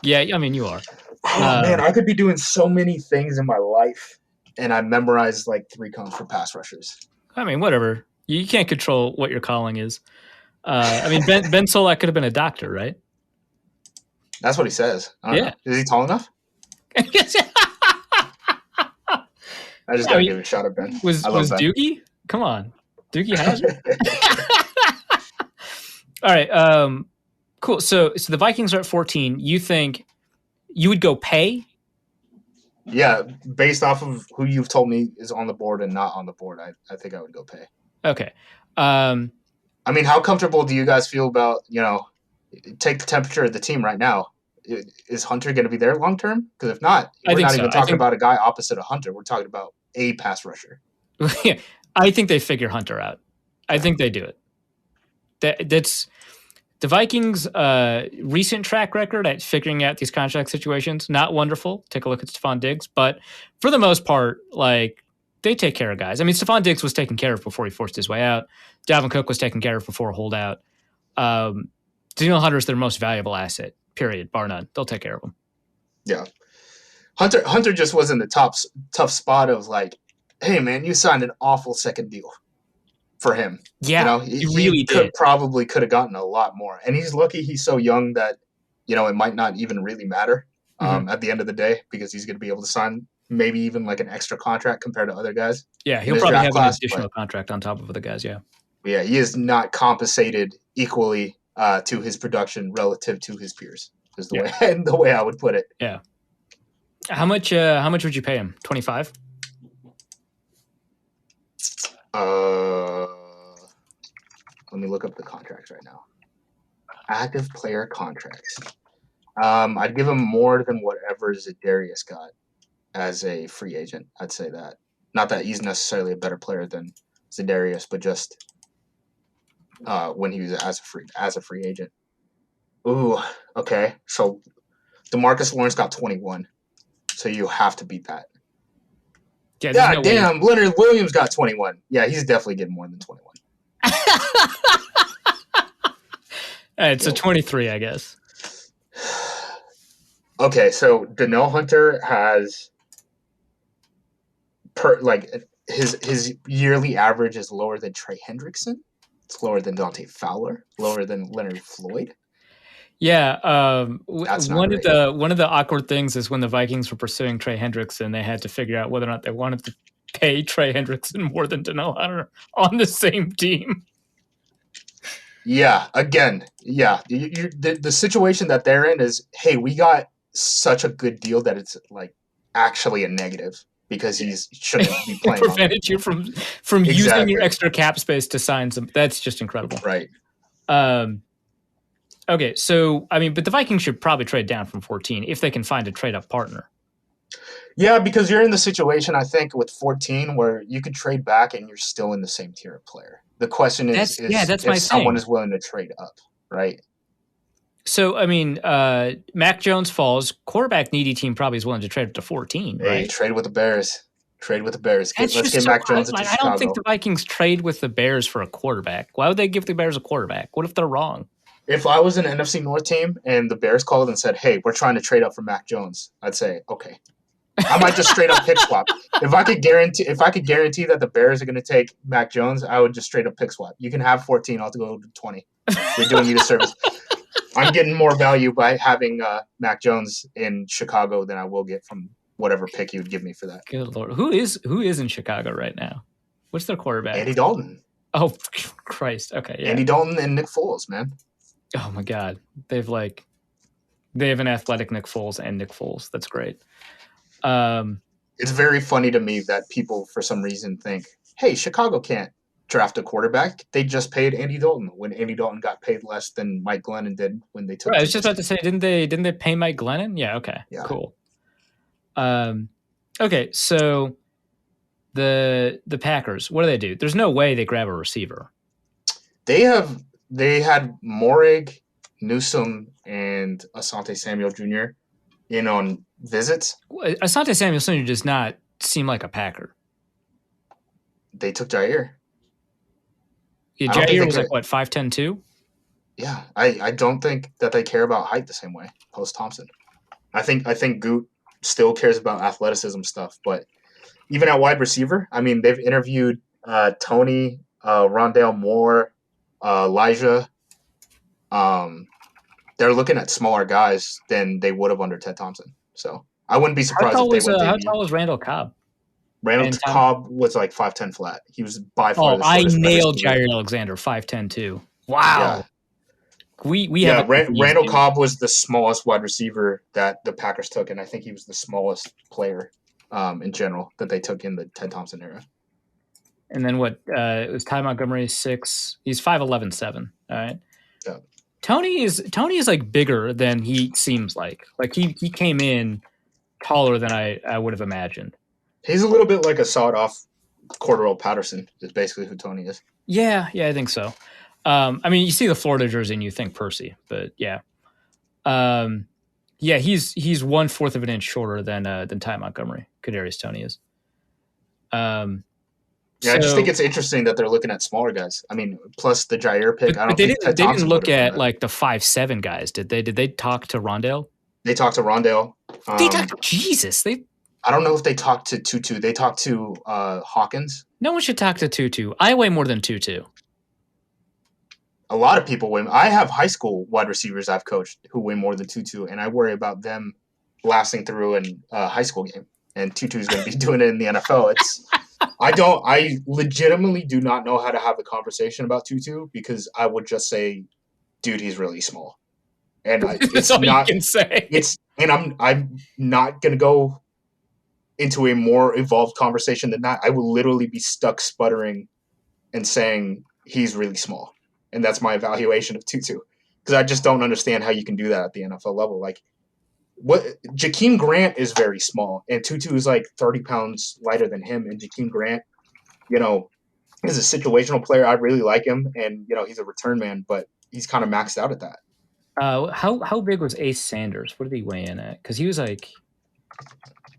Yeah, I mean you are.
Oh man, I could be doing so many things in my life, and I memorized like 3 cones for pass rushers.
I mean, whatever. You can't control what your calling is. I mean, Ben Solak could have been a doctor, right?
That's what he says. I don't know. Is he tall enough? I just gotta give a shot at Ben.
Was Doogie? Come on, Doogie Howser. All right, cool. So the Vikings are at 14. You think you would go pay?
Yeah, based off of who you've told me is on the board and not on the board, I think I would go pay.
Okay.
I mean, how comfortable do you guys feel about, take the temperature of the team right now? Is Hunter going to be there long term? Because if not, we're not even talking about a guy opposite of Hunter. We're talking about a pass rusher.
I think they figure Hunter out. I think they do it. That's the Vikings' recent track record at figuring out these contract situations. Not wonderful. Take a look at Stephon Diggs, but for the most part, like they take care of guys. I mean, Stephon Diggs was taken care of before he forced his way out. Dalvin Cook was taken care of before a holdout. Daniel Hunter is their most valuable asset. Period, bar none. They'll take care of him.
Yeah, Hunter just was in the tough spot of like, hey man, you signed an awful second deal for him.
Yeah,
he
really
could have gotten a lot more, and he's lucky he's so young that it might not even really matter at the end of the day because he's going to be able to sign maybe even like an extra contract compared to other guys.
Yeah, he'll probably have an additional contract on top of other guys. Yeah,
he is not compensated equally to his production relative to his peers is the way I would put it.
Yeah. How much would you pay him? 25?
Let me look up the contracts right now. Active player contracts. I'd give him more than whatever Za'Darius got as a free agent. I'd say that. Not that he's necessarily a better player than Za'Darius, but just when he was as a free agent. Ooh, okay. So DeMarcus Lawrence got 21. So you have to beat that.
Yeah,
God damn, Leonard Williams got 21. Yeah, he's definitely getting more than 21.
All right, so 23, I guess.
Okay, so Danielle Hunter has his yearly average is lower than Trey Hendrickson. It's lower than Dante Fowler, lower than Leonard Floyd.
Yeah,
That's not
one
great.
of the awkward things is when the Vikings were pursuing Trey Hendrickson, they had to figure out whether or not they wanted to pay Trey Hendrickson more than Danielle Hunter on the same team.
Yeah, again, yeah. The situation that they're in is, hey, we got such a good deal that it's like actually a negative because he shouldn't be playing.
Prevented you from using your extra cap space to sign some. That's just incredible,
right?
Okay, so I mean, but the Vikings should probably trade down from 14 if they can find a trade up partner.
Yeah, because you're in the situation, I think, with 14 where you could trade back and you're still in the same tier of player. The question is
that's
if someone is willing to trade up, right?
So, I mean, Mac Jones falls. Quarterback needy team probably is willing to trade up to 14, right?
Hey, trade with the Bears. Trade with the Bears. Let's get Mac Jones into Chicago.
I don't think the Vikings trade with the Bears for a quarterback. Why would they give the Bears a quarterback? What if they're wrong?
If I was an NFC North team and the Bears called and said, hey, we're trying to trade up for Mac Jones, I'd say, okay. I might just straight up pick swap. If I could guarantee that the Bears are going to take Mac Jones, I would just straight up pick swap. You can have 14, I'll go to 20. You're doing me the service. I'm getting more value by having Mac Jones in Chicago than I will get from whatever pick you would give me for that.
Good Lord. Who is in Chicago right now? What's their quarterback?
Andy Dalton.
Oh, Christ. Okay. Yeah.
Andy Dalton and Nick Foles, man.
Oh my God. They have an athletic Nick Foles and Nick Foles. That's great.
It's very funny to me that people, for some reason, think, hey, Chicago can't draft a quarterback. They just paid Andy Dalton when Andy Dalton got paid less than Mike Glennon did when they took.
Right, I was just about to say, didn't they pay Mike Glennon? Yeah. Okay. Yeah. Cool. Okay. So the Packers, what do? There's no way they grab a receiver.
They had Morig, Newsome, and Asante Samuel Jr. in on visits.
Asante Samuel Jr. does not seem like a Packer.
They took Jair.
Yeah, Jair was like, what, 5'10" too?
Yeah, I don't think that they care about height the same way post Thompson. I think Goot still cares about athleticism stuff, but even at wide receiver, I mean, they've interviewed Tony, Rondale Moore, Elijah. They're looking at smaller guys than they would have under Ted Thompson. So I wouldn't be surprised if they went.
How tall was Randall Cobb?
Randall Cobb was like 5'10" flat. He was by far the
shortest. I nailed Jair Alexander 5'10" too. Wow. Yeah.
Randall Cobb was the smallest wide receiver that the Packers took, and I think he was the smallest player in general that they took in the Ted Thompson era.
And then what? It was Ty Montgomery 6. He's 5'11", 7. All right.
Yeah.
Tony is like bigger than he seems like. Like he came in taller than I would have imagined.
He's a little bit like a sawed-off Cordell Patterson is basically who Tony is.
Yeah, I think so. I mean, you see the Florida jersey and you think Percy, but yeah. Yeah, he's 1/4 of an inch shorter than Ty Montgomery. Kadarius Toney is.
Yeah, I just think it's interesting that they're looking at smaller guys. I mean, plus the Jair pick.
But they didn't look at like the 5'7" guys, did they? Did they talk to Rondale?
They talked to Rondale.
Jesus,
I don't know if they talked to Tutu. They talked to Hawkins.
No one should talk to Tutu. I weigh more than Tutu.
A lot of people weigh. I have high school wide receivers I've coached who weigh more than Tutu, and I worry about them lasting through a high school game. And Tutu's going to be doing it in the NFL. I legitimately do not know how to have a conversation about Tutu because I would just say, dude, he's really small. And
that's all you can say.
I'm not going to go into a more evolved conversation than that. I will literally be stuck sputtering and saying he's really small. And that's my evaluation of Tutu. Because I just don't understand how you can do that at the NFL level. Like, Jakeem Grant is very small, and Tutu is like 30 pounds lighter than him. And Jakeem Grant, is a situational player. I really like him, and he's a return man, but he's kind of maxed out at that.
How big was Ace Sanders? What did he weigh in at? Because he was like,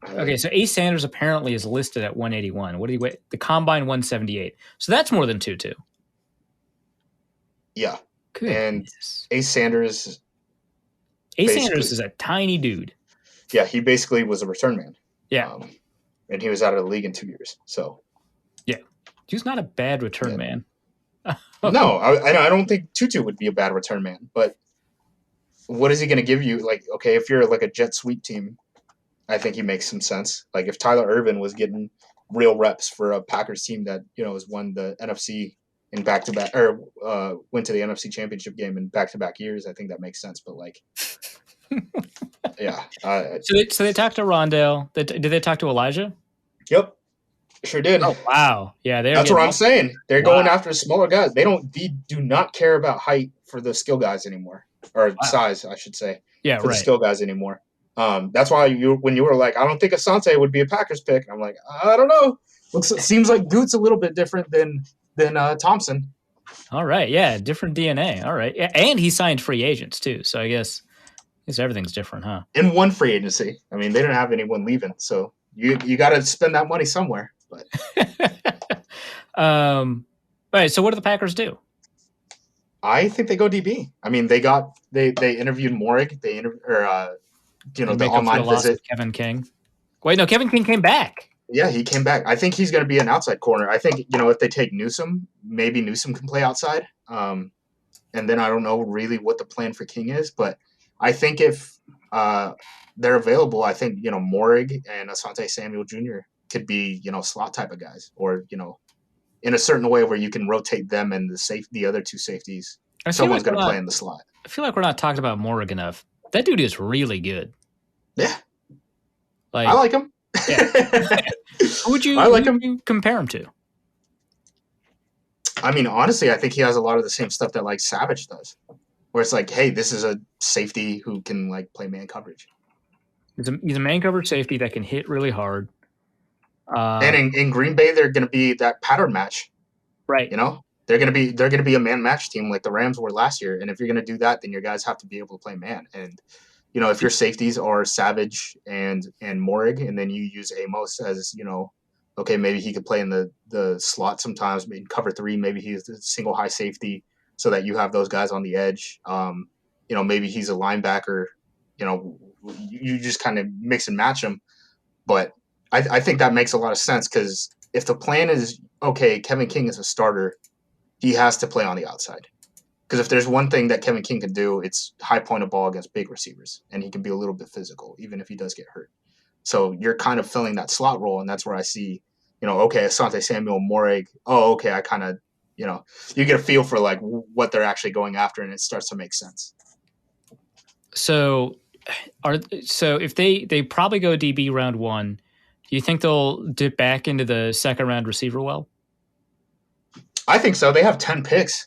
okay, so Ace Sanders apparently is listed at 181. What did he weigh? The combine 178. So that's more than Tutu.
Yeah,
and
Ace Sanders.
Ace Sanders is a tiny dude.
Yeah, he basically was a return man.
Yeah.
and he was out of the league in 2 years. So
Yeah. He's not a bad return man.
no, I don't think Tutu would be a bad return man, but what is he going to give you? Like, okay, if you're like a jet sweep team, I think he makes some sense. Like if Tyler Ervin was getting real reps for a Packers team that, has won the NFC in back-to-back, or went to the NFC Championship game in back-to-back years, I think that makes sense. But like, yeah.
So they talked to Rondale. Did they talk to Elijah?
Yep. Sure did.
Oh wow, yeah,
that's what I'm saying. They're going after smaller guys. They do not care about height for the skill guys anymore, or size, I should say.
Yeah,
for the skill guys anymore. That's why when you were like, I don't think Asante would be a Packers pick. I'm like, I don't know. Seems like Goot's a little bit different than Thompson.
All right, yeah, different DNA. All right, and he signed free agents too. So I guess everything's different, huh?
In one free agency, I mean, they didn't have anyone leaving, so you got to spend that money somewhere. But
all right. So what do the Packers do?
I think they go DB. I mean, they interviewed Morig. They the online visit.
Kevin King. Wait, no, Kevin King came back.
Yeah, he came back. I think he's going to be an outside corner. I think if they take Newsome, maybe Newsome can play outside. And then I don't know really what the plan for King is, but I think if they're available, I think Morig and Asante Samuel Jr. could be slot type of guys, or in a certain way where you can rotate them and the other two safeties. Someone's going to play in the slot.
I feel like we're not talking about Morig enough. That dude is really good.
Yeah, I like him.
Yeah. Who would you compare him to?
I mean, honestly, I think he has a lot of the same stuff that like Savage does, where it's like, hey, this is a safety who can like play man coverage.
He's a man coverage safety that can hit really hard.
And in Green Bay, they're going to be that pattern match,
right?
They're going to be a man match team like the Rams were last year. And if you're going to do that, then your guys have to be able to play man. And if your safeties are Savage and Morig, and then you use Amos as okay, maybe he could play in the slot sometimes, maybe cover 3, maybe he's a single high safety, so that you have those guys on the edge. Maybe he's a linebacker. You just kind of mix and match them, but. I think that makes a lot of sense, because if the plan is, okay, Kevin King is a starter, he has to play on the outside. Because if there's one thing that Kevin King can do, it's high point a ball against big receivers, and he can be a little bit physical, even if he does get hurt. So you're kind of filling that slot role, and that's where I see, okay, Asante Samuel, Morig, oh, okay, I kind of, you get a feel for like what they're actually going after, and it starts to make sense.
So if they probably go DB round 1, do you think they'll dip back into the second round receiver well?
I think so. They have 10 picks.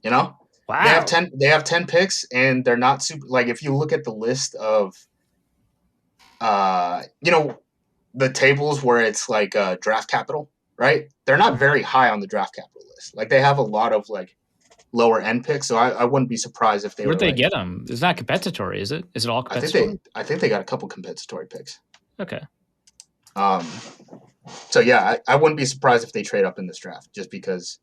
Wow. They have 10 picks, and they're not super like if you look at the list of the tables where it's like draft capital, right? They're not very high on the draft capital list. Like they have a lot of like lower end picks, so I wouldn't be surprised if they
Where'd they get them? It's not compensatory, is it? Is it all compensatory?
I think they got a couple compensatory picks.
Okay.
So yeah, I wouldn't be surprised if they trade up in this draft, just because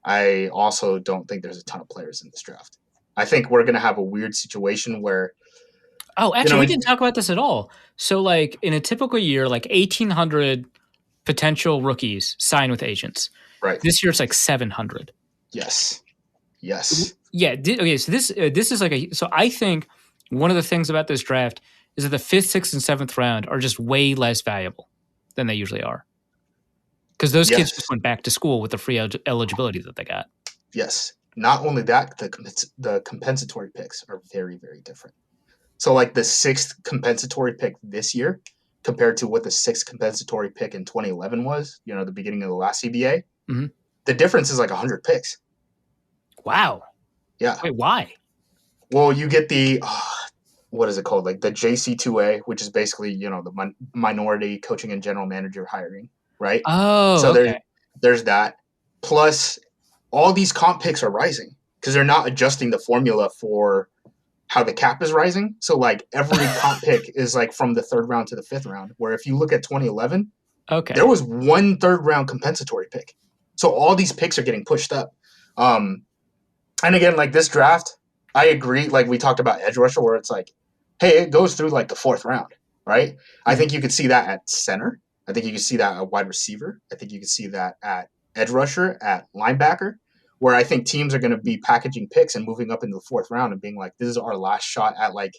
I also don't think there's a ton of players in this draft. I think we're going to have a weird situation where.
Oh, actually, we didn't talk about this at all. So like in a typical year, like 1,800 potential rookies sign with agents.
Right.
This year it's like 700.
Yes.
Yeah. Okay. So this is like so I think one of the things about this draft is that the 5th, 6th, and 7th round are just way less valuable than they usually are. Because those kids just went back to school with the free eligibility that they got.
Yes. Not only that, the compensatory picks are very, very different. So like the 6th compensatory pick this year compared to what the 6th compensatory pick in 2011 was, the beginning of the last CBA, the difference is like 100 picks.
Wow.
Yeah.
Wait, why?
Well, you get the what is it called? Like the JC2A, which is basically, the minority coaching and general manager hiring, right?
Oh,
so there's that. Plus, all these comp picks are rising because they're not adjusting the formula for how the cap is rising. So, like, every comp pick is like from the 3rd round to the 5th round, where if you look at 2011, there was 1 3rd-round compensatory pick. So all these picks are getting pushed up. And again, like this draft, I agree. Like we talked about edge rusher, where it's like, hey, it goes through like the 4th round, right? I think you could see that at center. I think you can see that at wide receiver. I think you can see that at edge rusher, at linebacker, where I think teams are going to be packaging picks and moving up into the 4th round and being like, this is our last shot at like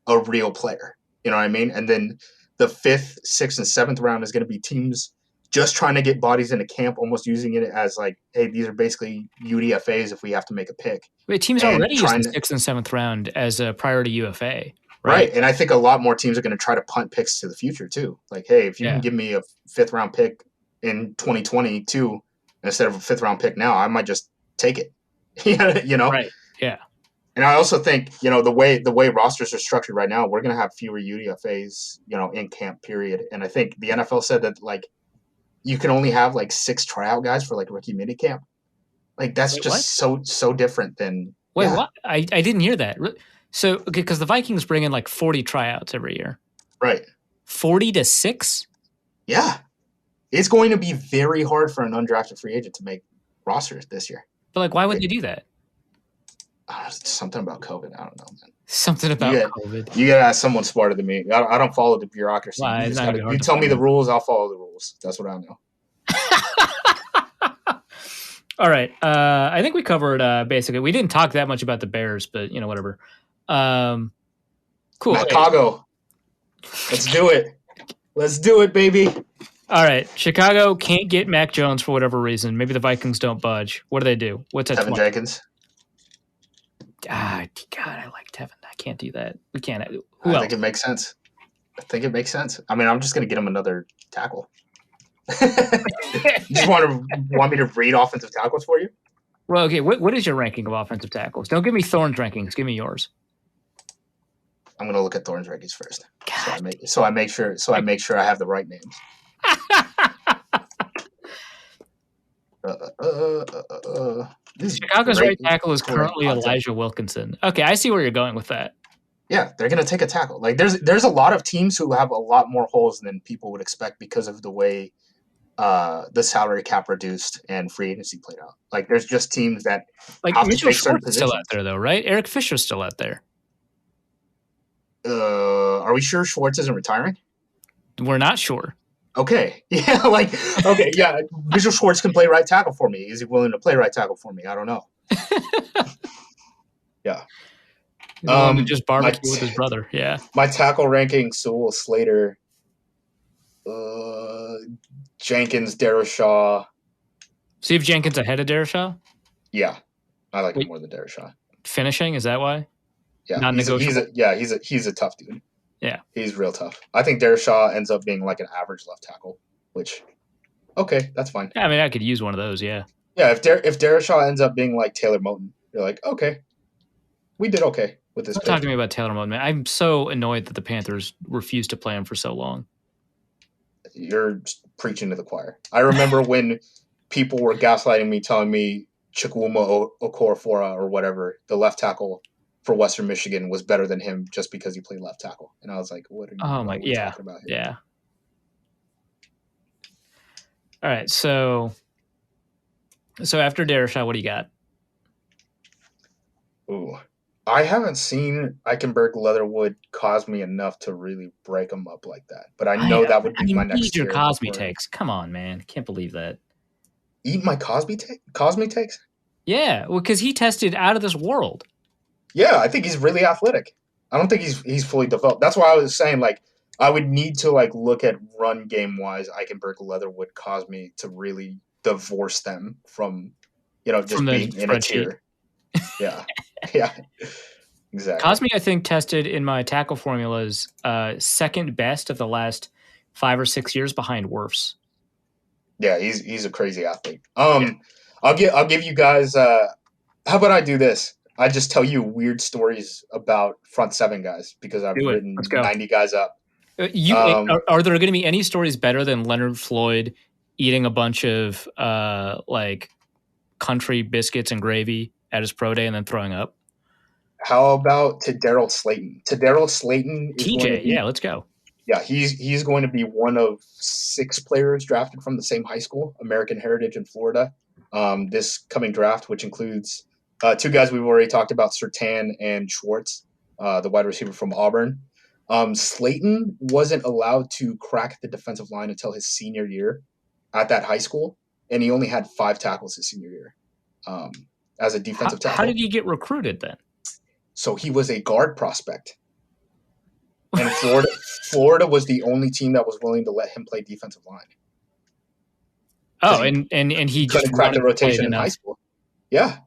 a real player. You know what I mean? And then the 5th, 6th, and 7th round is going to be teams just trying to get bodies into camp, almost using it as like, hey, these are basically UDFAs if we have to make a pick.
Wait, teams already use the 6th and 7th round as a priority UFA.
Right. And I think a lot more teams are going to try to punt picks to the future too. Like, hey, if you can give me a 5th round pick in 2022 instead of a 5th round pick now, I might just take it. You know?
Right. Yeah.
And I also think, you know, the way rosters are structured right now, we're going to have fewer UDFAs, you know, in camp period. And I think the NFL said that like you can only have like 6 tryout guys for like rookie mini camp. Like that's so different than.
Wait, what? I didn't hear that. So, okay, because the Vikings bring in like 40 tryouts every year.
Right.
40 to 6?
Yeah. It's going to be very hard for an undrafted free agent to make rosters this year.
But like, why would they do that?
Something about COVID. I don't know, man.
Something about COVID.
You got to ask someone smarter than me. I don't follow the bureaucracy.
Well,
you tell me the rules, I'll follow the rules. That's what I know.
All right. I think we covered basically. We didn't talk that much about the Bears, but you know, whatever. Cool.
Chicago. Let's do it. Let's do it, baby.
All right. Chicago can't get Mac Jones for whatever reason. Maybe the Vikings don't budge. What do they do? What's that?
Tevin Jenkins.
God, I like Tevin. I can't do that. We can't.
I think it makes sense. I mean, I'm just going to get him another tackle. Just want me to read offensive tackles for you?
Well, okay. What is your ranking of offensive tackles? Don't give me Thorne's rankings. Give me yours.
I'm going to look at Thorne's rankings first. So I make sure I have the right names.
Chicago's right tackle is currently Elijah Wilkinson. Okay, I see where you're going with that.
Yeah, they're going to take a tackle. Like there's a lot of teams who have a lot more holes than people would expect because of the way the salary cap reduced and free agency played out. Like there's just teams that
like Mitchell Schwartz is still out there though, right? Eric Fisher's still out there.
Are we sure Schwartz isn't retiring?
We're not sure.
Okay. Yeah, yeah. Mitchell Schwartz can play right tackle for me. Is he willing to play right tackle for me? I don't know. Yeah.
He's willing to just barbecue with his brother. Yeah.
My tackle ranking: Sewell, Slater, Jenkins, Darashaw.
So you have Jenkins ahead of Darashaw?
Yeah, I like him more than Darashaw.
Finishing, is that why?
Yeah, he's a tough dude.
Yeah,
he's real tough. I think Darashaw ends up being like an average left tackle, which okay, that's fine.
Yeah, I mean, I could use one of those. Yeah.
Yeah, if Darashaw ends up being like Taylor Moton, you're like, okay, we did okay with this.
Don't talk to me about Taylor Moton, man. I'm so annoyed that the Panthers refused to play him for so long.
You're preaching to the choir. I remember when people were gaslighting me, telling me Chukwuma Okorafor or whatever, the left tackle for Western Michigan, was better than him just because he played left tackle. And I was like, what are you talking about here?
Yeah. All right, so after Darashaw, what do you got?
Ooh. I haven't seen Eichenberg Leatherwood Cosme enough to really break him up like that. But I know that would be my next
tier. Eat your Cosme takes. Come on, man. I can't believe that.
Eat my Cosme takes?
Yeah, well, because he tested out of this world.
Yeah, I think he's really athletic. I don't think he's fully developed. That's why I was saying, like, I would need to like look at run game wise Eichenberg Leatherwood Cosme to really divorce them from, just being in a tier. Yeah. Yeah. Exactly.
Cosme, I think, tested in my tackle formulas second best of the last 5 or 6 years behind Wirfs.
Yeah, he's a crazy athlete. I'll give you guys how about I do this? I just tell you weird stories about front seven guys because I've written 90 guys up.
Are there going to be any stories better than Leonard Floyd eating a bunch of like country biscuits and gravy at his pro day and then throwing up?
How about Daryl Slayton? Daryl Slayton is
TJ, let's go.
Yeah, he's going to be one of 6 players drafted from the same high school, American Heritage in Florida, this coming draft, which includes 2 guys we've already talked about, Surtain and Schwartz, the wide receiver from Auburn. Slayton wasn't allowed to crack the defensive line until his senior year at that high school, and he only had 5 tackles his senior year as a defensive tackle.
How did he get recruited then?
So he was a guard prospect. And Florida was the only team that was willing to let him play defensive line.
Oh, and he just
couldn't crack the rotation in high school. Yeah.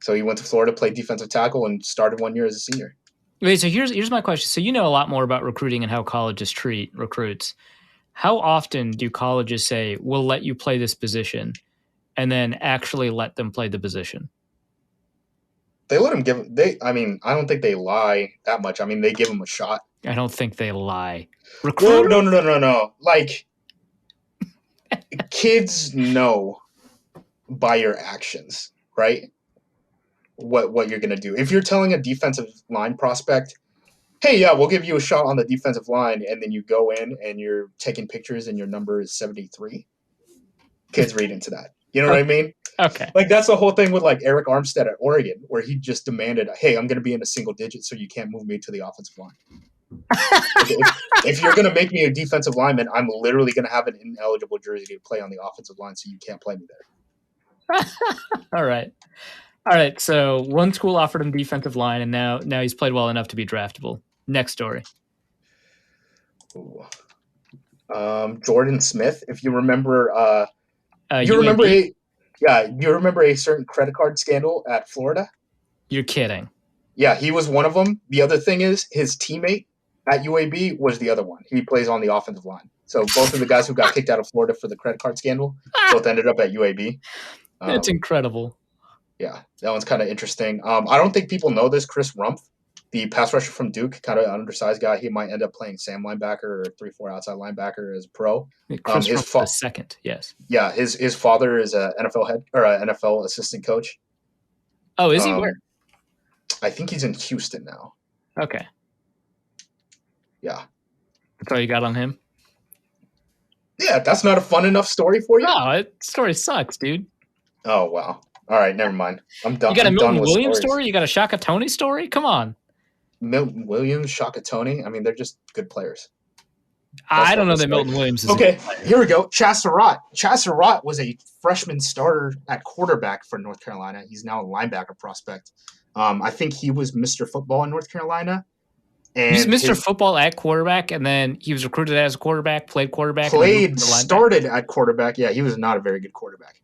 So he went to Florida, played defensive tackle, and started 1 year as a senior.
Okay, so here's my question. So you know a lot more about recruiting and how colleges treat recruits. How often do colleges say, we'll let you play this position, and then actually let them play the position?
They let them I don't think they lie that much. I mean, they give them a shot.
I don't think they lie.
Well, no. Like, kids know by your actions, right? What you're going to do. If you're telling a defensive line prospect, hey, yeah, we'll give you a shot on the defensive line, and then you go in and you're taking pictures and your number is 73, kids read into that. You know what I mean?
Okay.
Like, that's the whole thing with, like, Eric Armstead at Oregon, where he just demanded, hey, I'm going to be in a single digit so you can't move me to the offensive line. If you're going to make me a defensive lineman, I'm literally going to have an ineligible jersey to play on the offensive line so you can't play me there.
All right. So one school offered him defensive line, and now he's played well enough to be draftable. Next story.
Jordan Smith. If you remember, you remember a certain credit card scandal at Florida?
You're kidding.
Yeah, he was one of them. The other thing is his teammate at UAB was the other one. He plays on the offensive line. So both of the guys who got kicked out of Florida for the credit card scandal both ended up at UAB.
That's incredible.
Yeah, that one's kind of interesting. I don't think people know this. Chris Rumpf, the pass rusher from Duke, kind of an undersized guy. He might end up playing Sam linebacker or 3-4 outside linebacker as a pro.
Chris Rumpf the second, yes.
Yeah, his father is an NFL assistant coach.
Oh, is he? Where?
I think he's in Houston now.
Okay.
Yeah.
That's all you got on him?
Yeah, that's not a fun enough story for you?
No, that story sucks, dude.
Oh, wow. All right, never mind. I'm done.
You got a Milton Williams story? You got a Shaka Toney story? Come on.
Milton Williams, Shaka Toney. I mean, they're just good players.
I don't know that Milton Williams is
okay, here we go. Chaz Surratt. Chaz Surratt was a freshman starter at quarterback for North Carolina. He's now a linebacker prospect. I think he was Mr. Football in North Carolina. And
he's Mr. Football at quarterback, and then he was recruited as a quarterback,
started at quarterback. Yeah, he was not a very good quarterback.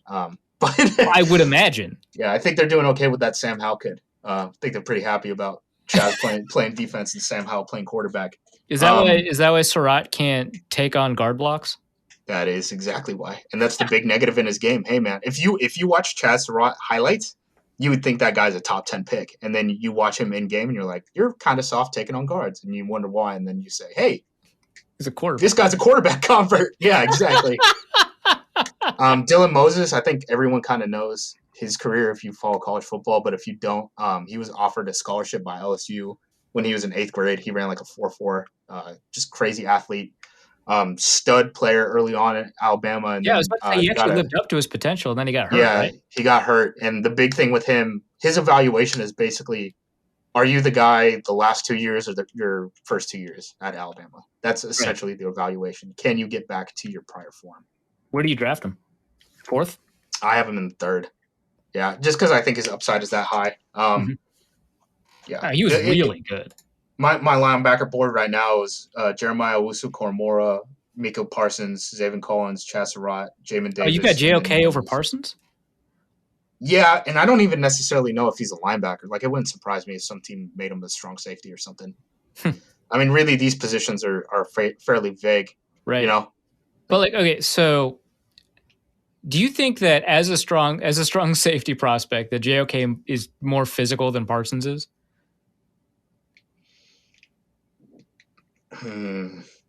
But
I would imagine.
Yeah, I think they're doing okay with that Sam Howell kid. I think they're pretty happy about Chaz playing defense and Sam Howell playing quarterback.
Is that why Surratt can't take on guard blocks?
That is exactly why, and that's the big negative in his game. Hey, man, if you watch Chaz Surratt highlights, you would think that guy's a top 10 pick, and then you watch him in game, and you're like, you're kind of soft taking on guards, and you wonder why, and then you say, hey,
he's a quarterback.
This guy's a quarterback convert. Yeah, exactly. Dylan Moses, I think everyone kind of knows his career if you follow college football, but if you don't, he was offered a scholarship by LSU when he was in 8th grade. He ran like a 4.4, just crazy athlete, stud player early on in Alabama. And
yeah, I was about to say he actually lived up to his potential, and then he got hurt.
Yeah,
right?
He got hurt, and the big thing with him, his evaluation is basically, are you the guy the last 2 years or your first 2 years at Alabama? That's essentially the evaluation. Can you get back to your prior form?
Where do you draft him? 4th?
I have him in 3rd. Yeah, just because I think his upside is that high. Yeah,
he was really good.
My linebacker board right now is Jeremiah Owusu-Koramoah, Miko Parsons, Zaven Collins, Chaz Surratt, Jamin Davis.
Oh, you got JOK over Parsons?
Yeah, and I don't even necessarily know if he's a linebacker. Like, it wouldn't surprise me if some team made him a strong safety or something. I mean, really, these positions are fairly vague,
right?
You know.
But like, okay, so do you think that as a strong safety prospect, that JOK is more physical than Parsons is?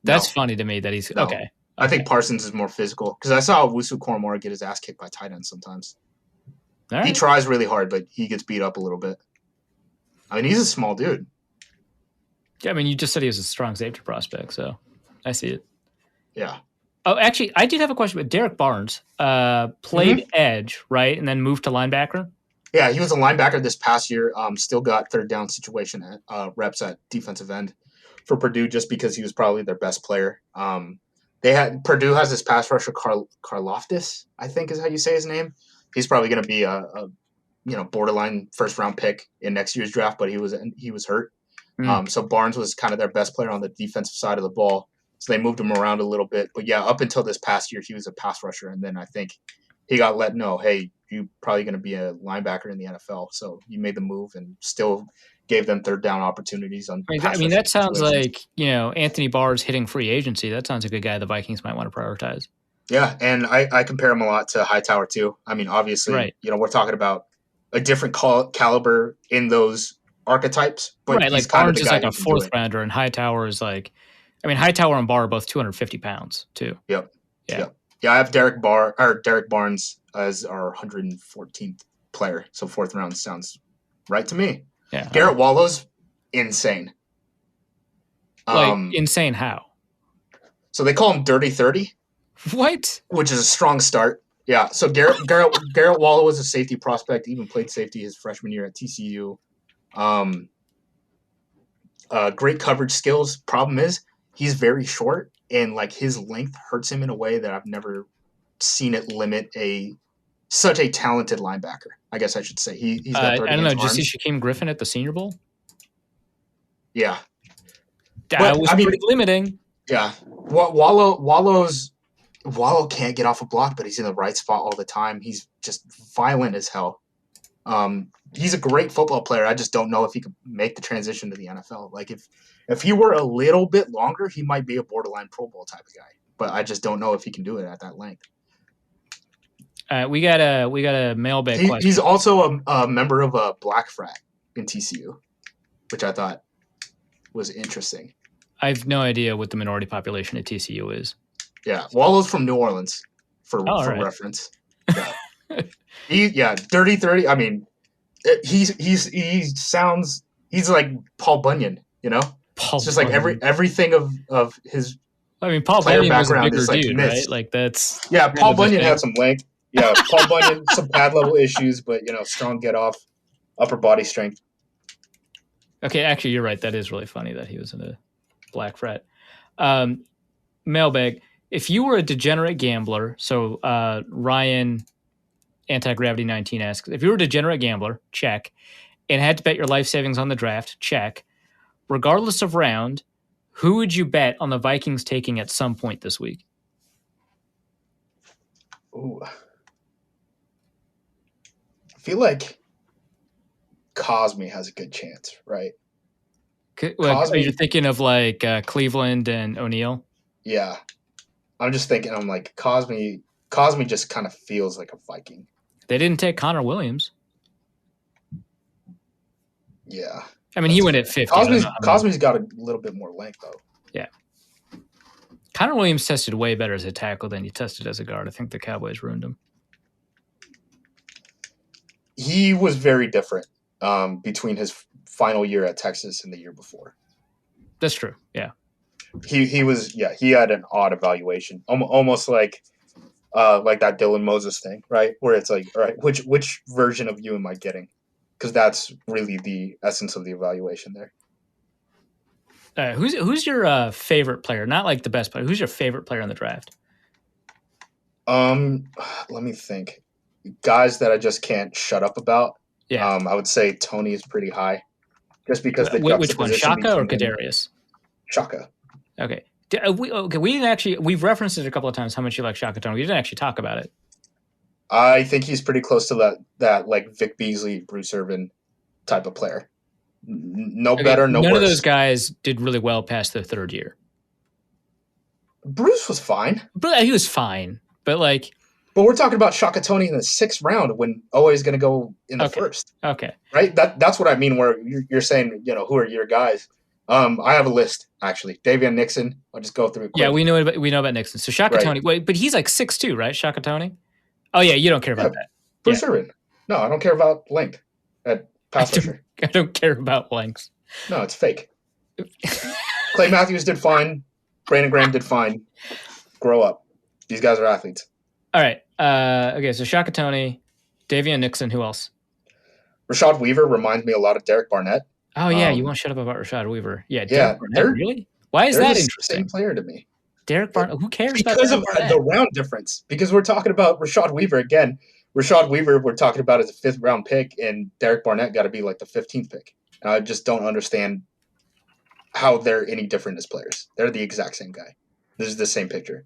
That's funny to me that he's okay.
I think Parsons is more physical because I saw Owusu-Koramoah get his ass kicked by tight ends sometimes. Right. He tries really hard, but he gets beat up a little bit. I mean, he's a small dude.
Yeah, I mean, you just said he was a strong safety prospect, so I see it.
Yeah.
Oh, actually, I did have a question with Derek Barnes. Played edge, right, and then moved to linebacker?
Yeah, he was a linebacker this past year. Still got third down situation reps at defensive end for Purdue just because he was probably their best player. Purdue has this pass rusher, Karloftis, I think is how you say his name. He's probably going to be a borderline first round pick in next year's draft, but he was hurt. So Barnes was kind of their best player on the defensive side of the ball. So they moved him around a little bit. But yeah, up until this past year, he was a pass rusher. And then I think he got let know, hey, you're probably going to be a linebacker in the NFL. So you made the move and still gave them third down opportunities on
I mean that sounds like, Anthony Barr's hitting free agency. That sounds like a guy the Vikings might want to prioritize.
Yeah, and I compare him a lot to Hightower too. I mean, obviously,
right.
We're talking about a different caliber in those archetypes. But
right, like Barnes is like a fourth rounder, and Hightower is like, Hightower and Barr are both 250 pounds too.
Yep. Yeah. I have Derek Barnes as our 114th player, so fourth round sounds right to me.
Yeah.
Garrett Wallow's insane.
Insane how?
So they call him Dirty 30.
What? Which
is a strong start. Yeah. So Garrett Wallow was a safety prospect. He even played safety his freshman year at TCU. Great coverage skills. Problem is he's very short, and like his length hurts him in a way that I've never seen it limit such a talented linebacker. I guess I should say he's got 30
I don't know. Did you see Shaquem Griffin at the Senior Bowl?
Yeah,
that was pretty limiting.
Yeah, Wallow can't get off a block, but he's in the right spot all the time. He's just violent as hell. He's a great football player. I just don't know if he could make the transition to the NFL. Like if he were a little bit longer, he might be a borderline Pro Bowl type of guy. But I just don't know if he can do it at that length.
We got a mailbag question.
He's also a member of a black frat in TCU, which I thought was interesting.
I have no idea what the minority population at TCU is.
Yeah, Wallow's from New Orleans, for reference. Yeah, Dirty 30. I mean, he's like Paul Bunyan, It's just like everything of his.
I mean, Paul Bunyan was a bigger dude, right? Like that's.
Yeah, Paul Bunyan had some length. Yeah, Paul Bunyan some pad level issues, but strong get off, upper body strength.
Okay, actually, you're right. That is really funny that he was in a black frat. Mailbag. If you were a degenerate gambler, so Ryan Anti-Gravity 19 asks, if you were a degenerate gambler, check, and had to bet your life savings on the draft, check, regardless of round, who would you bet on the Vikings taking at some point this week?
Ooh. I feel like Cosme has a good chance, right?
Are you thinking of like Cleveland and O'Neal?
Yeah. I'm just thinking, I'm like, Cosme just kind of feels like a Viking.
They didn't take Connor Williams.
Yeah.
I mean, he went at 50.
Cosme's got a little bit more length, though.
Yeah. Connor Williams tested way better as a tackle than he tested as a guard. I think the Cowboys ruined him.
He was very different between his final year at Texas and the year before.
That's true, yeah.
He had an odd evaluation, almost like that Dylan Moses thing, right? Where it's like, all right, which version of you am I getting? Because that's really the essence of the evaluation there.
Who's your favorite player? Not like the best player. Who's your favorite player in the draft?
Let me think. Guys that I just can't shut up about.
Yeah.
I would say Tony is pretty high, just because
which one, Shaka or Kadarius?
Shaka.
Okay. We didn't actually. We've referenced it a couple of times how much you like Shaka Tony. We didn't actually talk about it.
I think he's pretty close to that like Vic Beasley, Bruce Irvin type of player. No better, no worse.
None of those guys did really well past their third year.
Bruce was fine.
But he was fine. But
we're talking about Shaka Tony in the 6th round when Owe is going to go in the first.
Okay.
Right? That's what I mean where you're saying, who are your guys? I have a list, actually. Davion Nixon. I'll just go through it quick.
Yeah, we know about Nixon. So Shaka Tony. Wait, but he's like 6'2", right? Shaka Tony? Oh, yeah, you don't care about that.
Bruce Irvin. No, I don't care about length at pass rusher.
I don't care about lengths.
No, it's fake. Clay Matthews did fine. Brandon Graham did fine. Grow up. These guys are athletes.
All right. Okay, so Shaka Tony, Davion Nixon, who else?
Rashad Weaver reminds me a lot of Derek Barnett.
Oh yeah, you won't shut up about Rashad Weaver. Yeah,
Yeah,
Derek Barnett, really? Why is
they're
that
the
interesting?
same player to me.
Derek Barnett. Who cares about
Because
Derek
of
Barnett?
the round difference. Because we're talking about Rashad Weaver again. Rashad Weaver, we're talking about as a 5th round pick, and Derek Barnett got to be like the 15th pick. And I just don't understand how they're any different as players. They're the exact same guy. This is the same picture.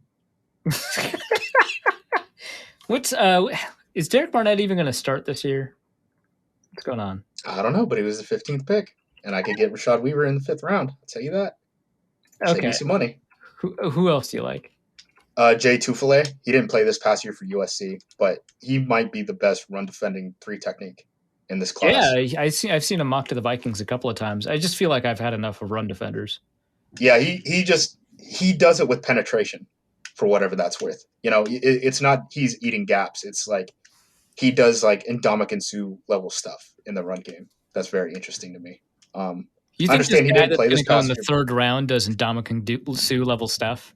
What's is Derek Barnett even going to start this year? What's going on?
I don't know, but he was the 15th pick, and I could get Rashad Weaver in the 5th round. I'll tell you that. Save me some money.
Who else do you like?
Jay Tufele. He didn't play this past year for USC, but he might be the best run defending 3 technique in this class.
Yeah, I've seen him mock to the Vikings a couple of times. I just feel like I've had enough of run defenders.
Yeah, he does it with penetration, for whatever that's worth. You know, it's not he's eating gaps. It's like he does like Ndamukong Suh level stuff in the run game. That's very interesting to me.
You think
I understand
this
he
guy
didn't play
that's
this
going to go in
past
the
year.
3rd round does Ndamukong Suh level stuff?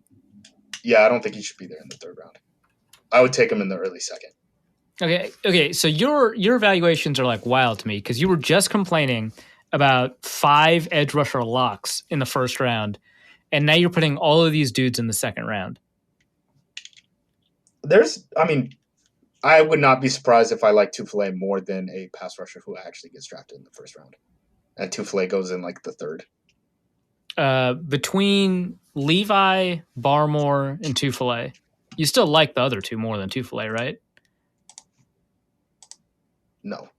Yeah, I don't think he should be there in the 3rd round. I would take him in the early 2nd.
Okay. So your evaluations are like wild to me because you were just complaining about 5 edge rusher locks in the 1st round, and now you're putting all of these dudes in the 2nd round.
I would not be surprised if I like Tufele more than a pass rusher who actually gets drafted in the 1st round, and Tufele goes in like the 3rd.
Between Levi, Barmore, and Tufele, you still like the other 2 more than Tufele, right?
No.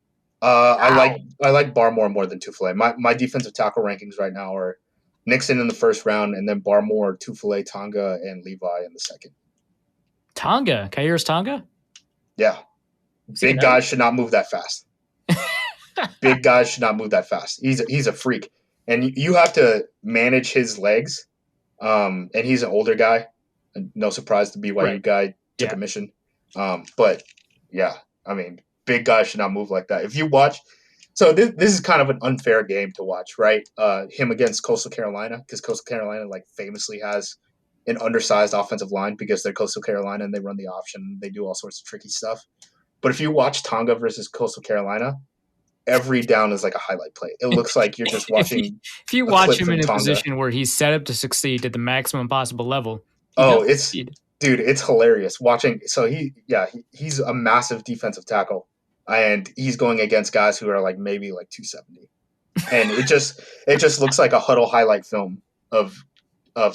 I like Barmore more than Tufele. My defensive tackle rankings right now are Nixon in the 1st round, and then Barmore, Tufele, Tonga, and Levi in the 2nd.
Tonga? Kairos Tonga?
Yeah. Big guys should not move that fast. Big guys should not move that fast. He's a freak. And you have to manage his legs. And he's an older guy. No surprise the BYU guy took a mission. But yeah, I mean, big guys should not move like that. If you watch, so this is kind of an unfair game to watch, right? Him against Coastal Carolina, because Coastal Carolina like famously has an undersized offensive line because they're Coastal Carolina and they run the option. They do all sorts of tricky stuff. But if you watch Tonga versus Coastal Carolina, every down is like a highlight play. It looks like you're just watching.
If you watch him in a position where he's set up to succeed at the maximum possible level,
it's hilarious watching. So he's a massive defensive tackle, and he's going against guys who are like maybe like 270, and it just looks like a huddle highlight film of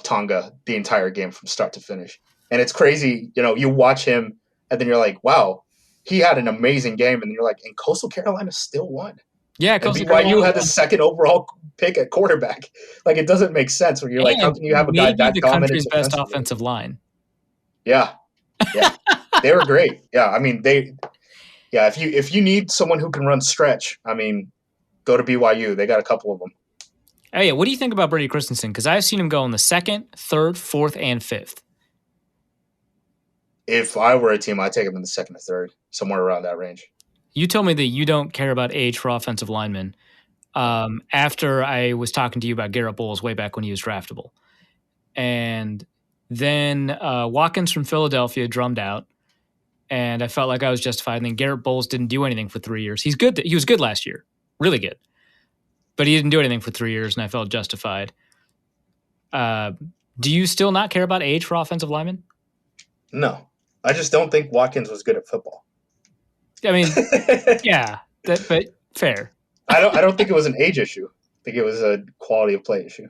Tonga the entire game from start to finish. And it's crazy, you watch him and then you're like, wow, he had an amazing game, and then you're like, and Coastal Carolina still won.
Yeah,
Coastal Carolina had the 2nd overall pick at quarterback. Like, it doesn't make sense when you're like, how can you have a guy that dominant?
The country's best offensive line.
Yeah. They were great. Yeah, I mean, if you need someone who can run stretch, I mean, go to BYU. They got a couple of them.
Hey, what do you think about Brady Christensen? Because I've seen him go in the 2nd, 3rd, 4th, and 5th.
If I were a team, I'd take him in the 2nd or 3rd, somewhere around that range.
You told me that you don't care about age for offensive linemen after I was talking to you about Garrett Bowles way back when he was draftable. And then Watkins from Philadelphia drummed out, and I felt like I was justified. And then Garrett Bowles didn't do anything for 3 years. He's good. He was good last year. Really good. But he didn't do anything for 3 years, and I felt justified. Do you still not care about age for offensive linemen?
No. I just don't think Watkins was good at football.
I mean, yeah, but fair.
I don't think it was an age issue. I think it was a quality of play issue.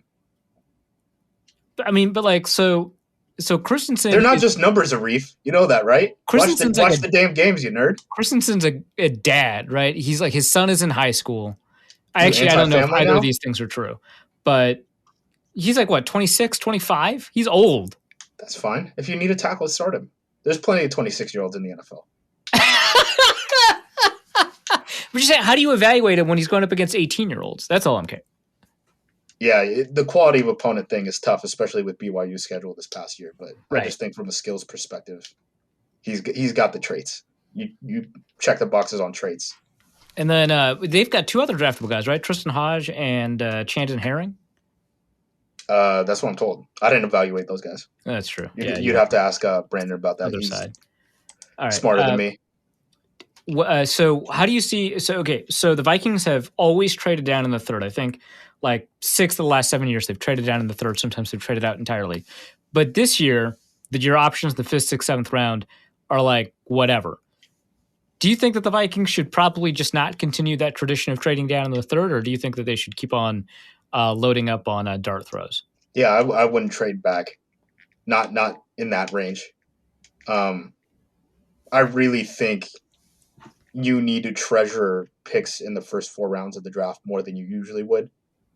I mean, but like, so Christensen.
They're not just numbers, Arif. You know that, right? Watch the damn games, you nerd.
Christensen's a dad, right? He's like, his son is in high school. I don't know if either of these things are true, but he's like, what, 26, 25? He's old.
That's fine. If you need a tackle, start him. There's plenty of 26-year-olds in the NFL.
But you're saying, how do you evaluate him when he's going up against 18-year-olds? That's all I'm kidding.
Yeah, the quality of opponent thing is tough, especially with BYU's schedule this past year. But I just think from a skills perspective, he's got the traits. You check the boxes on traits.
And then they've got 2 other draftable guys, right? Tristan Hodge and Chanton Herring.
That's what I'm told. I didn't evaluate those guys.
That's true.
You'd have to ask Brandon about that.
Other
He's
side. All right.
smarter than me.
So how do you see? So okay, so the Vikings have always traded down in the third. I think like 6 of the last 7 years they've traded down in the third. Sometimes they've traded out entirely. But this year, your options, the 5th, 6th, 7th round, are like whatever. Do you think that the Vikings should probably just not continue that tradition of trading down in the third, or do you think that they should keep on loading up on dart throws?
Yeah, I wouldn't trade back. Not in that range. I really think you need to treasure picks in the first 4 rounds of the draft more than you usually would.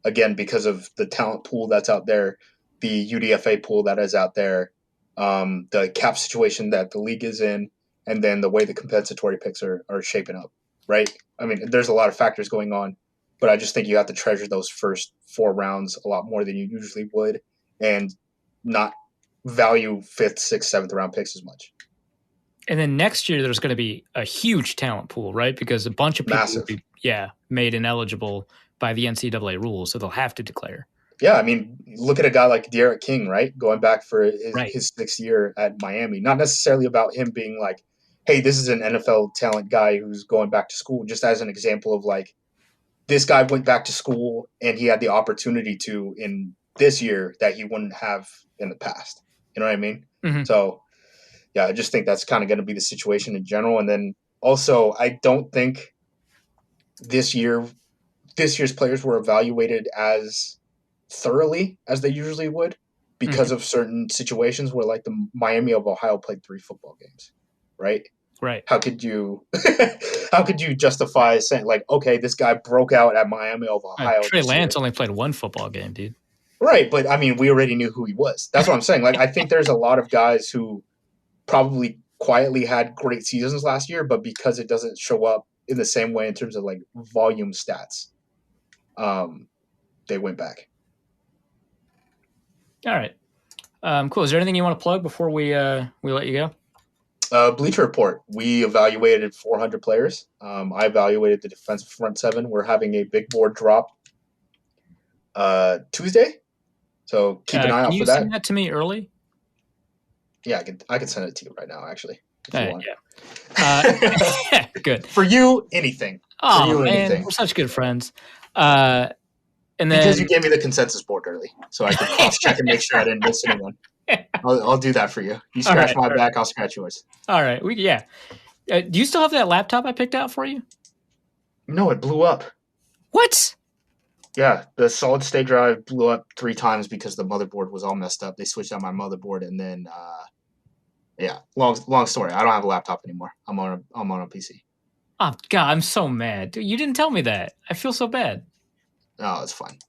Again, because of the talent pool that's out there, the UDFA pool that is out there, the cap situation that the league is in, and then the way the compensatory picks are shaping up, right? I mean, there's a lot of factors going on, but I just think you have to treasure those first 4 rounds a lot more than you usually would and not value 5th, 6th, 7th round picks as much.
And then next year, there's going to be a huge talent pool, right? Because a bunch of people will be, made ineligible by the NCAA rules, so they'll have to declare.
Yeah, I mean, look at a guy like De'Aaron King, right? Going back for his 6th year at Miami. Not necessarily about him being like, hey, this is an NFL talent guy who's going back to school, just as an example of like, this guy went back to school and he had the opportunity to in this year that he wouldn't have in the past. You know what I mean?
Mm-hmm.
So, yeah, I just think that's kind of going to be the situation in general. And then also, I don't think this year's players were evaluated as thoroughly as they usually would because of certain situations where, like, the Miami of Ohio played 3 football games, right?
Right.
How could you justify saying, like, okay, this guy broke out at Miami of Ohio?
Trey Lance only played 1 football game, dude.
Right, but I mean, we already knew who he was. That's what I'm saying. Like, I think there's a lot of guys who probably quietly had great seasons last year, but because it doesn't show up in the same way in terms of like volume stats, they went back.
All right, cool. Is there anything you want to plug before we let you
go? Bleacher Report. We evaluated 400 players. I evaluated the defensive front 7. We're having a big board drop Tuesday, so keep an eye out for that.
Can you send that to me early?
Yeah, I can send it to you right now, actually. If you want.
Yeah. Good.
For you, anything.
Oh,
for you,
man,
anything.
We're such good friends. And then
because you gave me the consensus board early, so I could cross-check and make sure I didn't miss anyone. I'll do that for you. You scratch my back, I'll scratch yours.
All right. Do you still have that laptop I picked out for you?
No, it blew up.
What?
Yeah, the solid state drive blew up 3 times because the motherboard was all messed up. They switched out my motherboard, and then, long story. I don't have a laptop anymore. I'm on a PC.
Oh God, I'm so mad. Dude, you didn't tell me that. I feel so bad.
No, it's fine.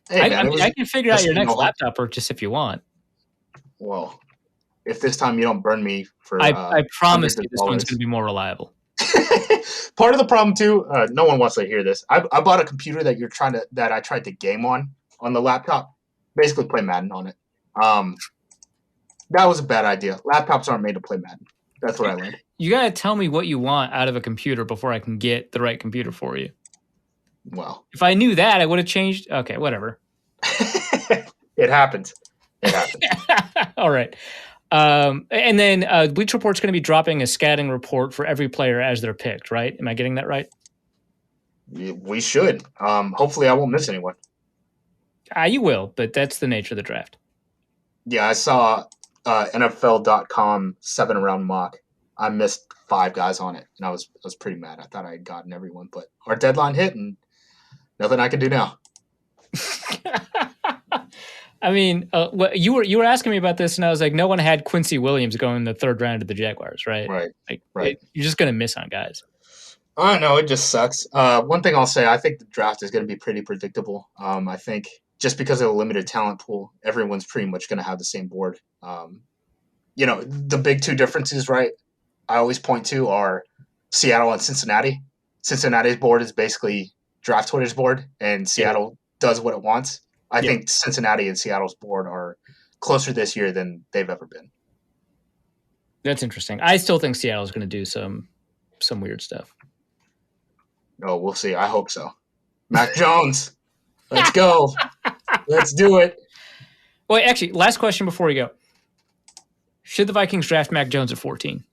Hey,
I can figure out your next laptop purchase if you want.
Well, if this time you don't burn me for,
I promise you, this one's going to be more reliable.
Part of the problem too, no one wants to hear this. I bought a computer that I tried to game on the laptop, basically play Madden on it. That was a bad idea. Laptops aren't made to play Madden. That's what I learned.
You got to tell me what you want out of a computer before I can get the right computer for you.
Well,
if I knew that, I would have changed. Okay, whatever.
It happens.
All right. And then Bleach Report's going to be dropping a scouting report for every player as they're picked, right? Am I getting that right?
We should. Hopefully I won't miss anyone.
You will, but that's the nature of the draft.
Yeah, I saw NFL.com 7-round mock. I missed 5 guys on it, and I was pretty mad. I thought I had gotten everyone, but our deadline hit, and nothing I can do now.
I mean, you were asking me about this, and I was like, no one had Quincy Williams going in the 3rd round of the Jaguars, right?
Right.
You're just going to miss on guys.
I know, it just sucks. One thing I'll say, I think the draft is going to be pretty predictable. I think just because of the limited talent pool, everyone's pretty much going to have the same board. The big 2 differences, right, I always point to are Seattle and Cincinnati. Cincinnati's board is basically draft Twitter's board, and Seattle does what it wants. I think Cincinnati and Seattle's board are closer this year than they've ever been.
That's interesting. I still think Seattle's going to do some weird stuff.
No, we'll see. I hope so. Mac Jones, let's go. Let's do it.
Well, actually, last question before we go. Should the Vikings draft Mac Jones at 14?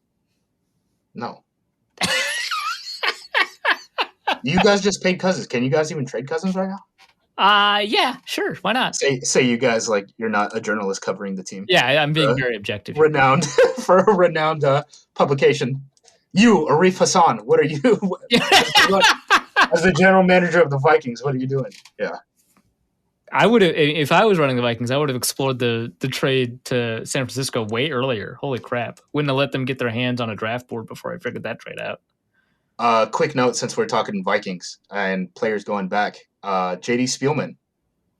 No. You guys just paid Cousins. Can you guys even trade Cousins right now?
Yeah, sure. Why not?
Say you guys like you're not a journalist covering the team.
Yeah, I'm being
Uh,
very objective.
Renowned for a renowned publication. You, Arif Hassan, what are you? As the general manager of the Vikings, what are you doing? Yeah.
I would have, if I was running the Vikings, I would have explored the trade to San Francisco way earlier. Holy crap. Wouldn't have let them get their hands on a draft board before I figured that trade out.
Quick note, since we're talking Vikings and players going back, J.D. Spielman,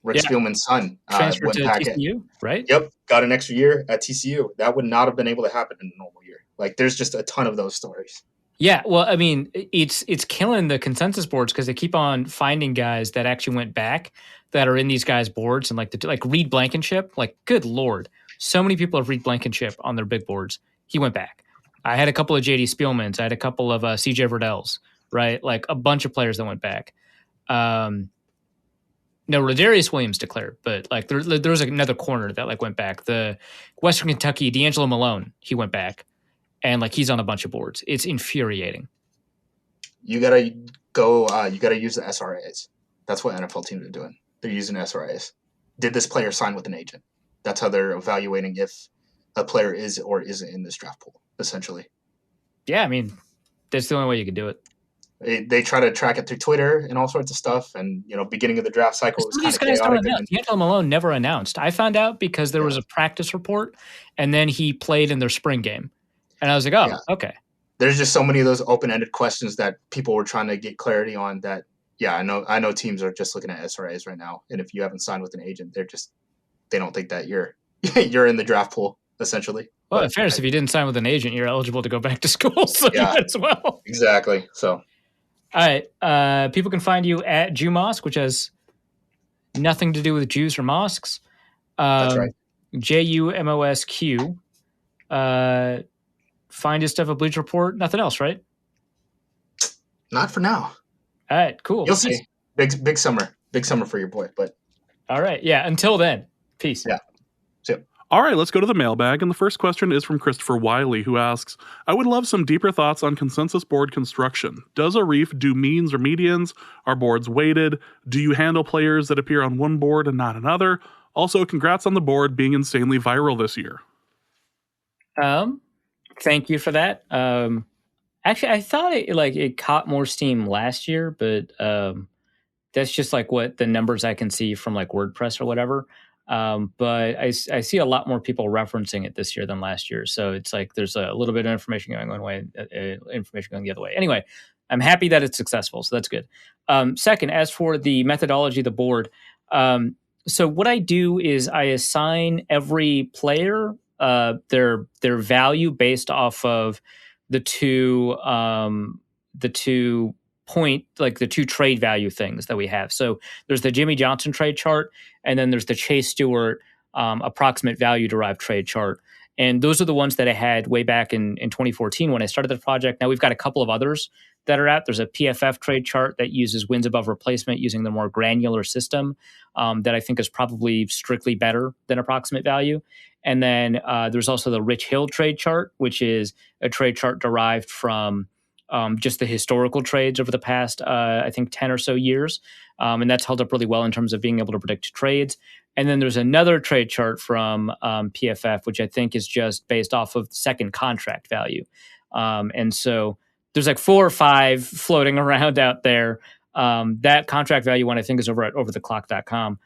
Rick Spielman's son,
transferred
went
to
back
TCU, right?
Yep, got an extra year at TCU. That would not have been able to happen in a normal year. Like, there's just a ton of those stories.
Yeah, well, I mean, it's killing the consensus boards because they keep on finding guys that actually went back that are in these guys' boards, and like Reed Blankenship, like good lord, so many people have Reed Blankenship on their big boards. He went back. I had a couple of JD Spielmans. I had a couple of CJ Verdells, right? Like a bunch of players that went back. No, Rodarius Williams declared, but like there's another corner that like went back. The Western Kentucky D'Angelo Malone, he went back. And like he's on a bunch of boards. It's infuriating.
You gotta go. You gotta use the SRAs. That's what NFL teams are doing. They're using SRAs. Did this player sign with an agent? That's how they're evaluating if a player is or isn't in this draft pool. Essentially.
Yeah, I mean, that's the only way you can do it.
They try to track it through Twitter and all sorts of stuff. And beginning of the draft cycle was kind of chaotic.
D'Angelo Malone never announced. I found out because there was a practice report, and then he played in their spring game. And I was like, okay.
There's just so many of those open-ended questions that people were trying to get clarity on that, I know teams are just looking at SRAs right now. And if you haven't signed with an agent, they don't think that you're in the draft pool, essentially.
Well, in fairness, if you didn't sign with an agent, you're eligible to go back to school. So you might as well.
Exactly. So.
All right. People can find you at Jew Mosque, which has nothing to do with Jews or mosques.
That's right.
JUMOSQ. Find his stuff at Bleach Report. Nothing else, right?
Not for now.
All right, cool.
You'll see. Big summer. Big summer for your boy. But
all right. Yeah. Until then. Peace.
Yeah. See ya.
All right, let's go to the mailbag. And the first question is from Christopher Wiley, who asks, I would love some deeper thoughts on consensus board construction. Does Arif do means or medians? Are boards weighted? Do you handle players that appear on one board and not another? Also, congrats on the board being insanely viral this year.
Thank you for that. Actually, I thought it caught more steam last year, but that's just like what the numbers I can see from like WordPress or whatever. But I see a lot more people referencing it this year than last year. So it's like there's a little bit of information going one way, information going the other way. Anyway, I'm happy that it's successful. So that's good. Second, as for the methodology of the board, so what I do is I assign every player their value based off of the two trade value things that we have. So there's the Jimmy Johnson trade chart, and then there's the Chase Stewart approximate value derived trade chart. And those are the ones that I had way back in 2014 when I started the project. Now we've got a couple of others that are out. There's a PFF trade chart that uses wins above replacement using the more granular system that I think is probably strictly better than approximate value. And then there's also the Rich Hill trade chart, which is a trade chart derived from just the historical trades over the past, I think, 10 or so years. And that's held up really well in terms of being able to predict trades. And then there's another trade chart from PFF, which I think is just based off of second contract value. And so there's like 4 or 5 floating around out there. That contract value one, I think, is over at overtheclock.com.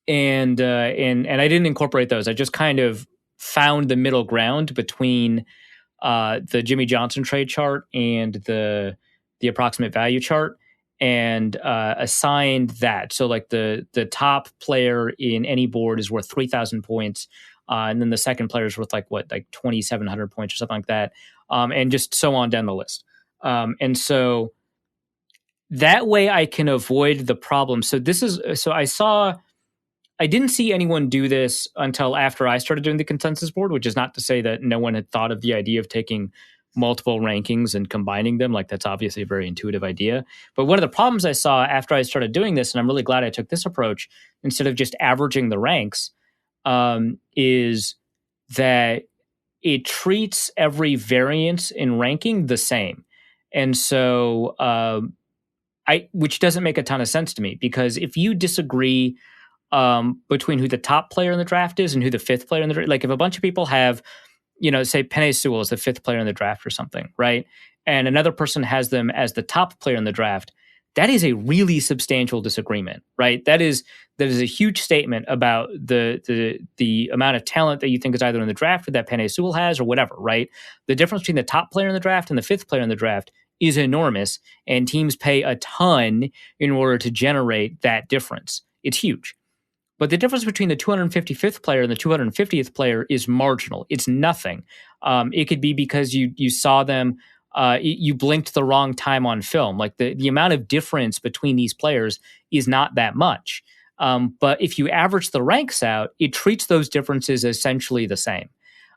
And I didn't incorporate those. I just kind of found the middle ground between the Jimmy Johnson trade chart and the approximate value chart, and assigned that. So like the top player in any board is worth 3,000 points, and then the second player is worth like 2,700 points or something like that, and just so on down the list. And so that way I can avoid the problem. So I didn't see anyone do this until after I started doing the consensus board, which is not to say that no one had thought of the idea of taking multiple rankings and combining them. Like, that's obviously a very intuitive idea. But one of the problems I saw after I started doing this, and I'm really glad I took this approach instead of just averaging the ranks, is that it treats every variance in ranking the same. And so, which doesn't make a ton of sense to me, because if you disagree between who the top player in the draft is and who the fifth player in the draft, like if a bunch of people have, say Penei Sewell is the fifth player in the draft or something, right? And another person has them as the top player in the draft, that is a really substantial disagreement, right? That is a huge statement about the amount of talent that you think is either in the draft or that Penei Sewell has or whatever, right? The difference between the top player in the draft and the fifth player in the draft is enormous, and teams pay a ton in order to generate that difference. It's huge. But the difference between the 255th player and the 250th player is marginal. It's nothing. It could be because you saw them, you blinked the wrong time on film. Like the amount of difference between these players is not that much. But if you average the ranks out, it treats those differences essentially the same,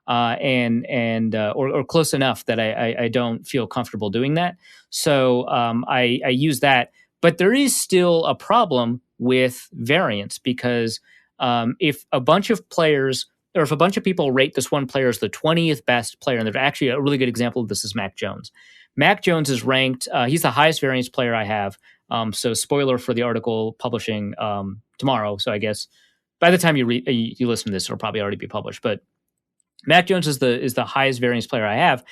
or close enough that I don't feel comfortable doing that. So I use that. But there is still a problem with variance, because if a bunch of players, or if a bunch of people rate this one player as the 20th best player, and there's actually a really good example of this is Mac Jones. Mac Jones is ranked, he's the highest variance player I have. So spoiler for the article publishing tomorrow. So I guess by the time you listen to this, it'll probably already be published. But Mac Jones is the highest variance player I have.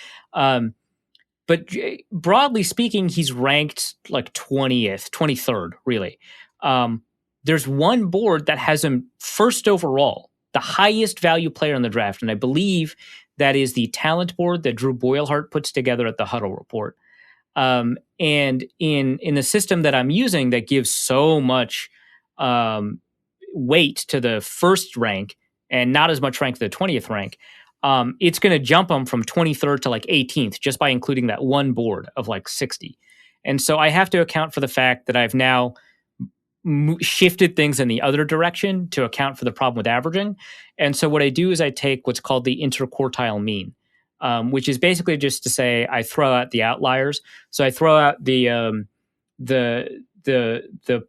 But broadly speaking, he's ranked like 20th, 23rd, really. There's one board that has him first overall, the highest value player in the draft. And I believe that is the talent board that Drew Boylehart puts together at the Huddle Report. And in the system that I'm using that gives so much weight to the first rank and not as much rank to the 20th rank, it's going to jump them from 23rd to like 18th just by including that one board of like 60. And so I have to account for the fact that I've now shifted things in the other direction to account for the problem with averaging. And so what I do is I take what's called the interquartile mean, which is basically just to say I throw out the outliers. So I throw out the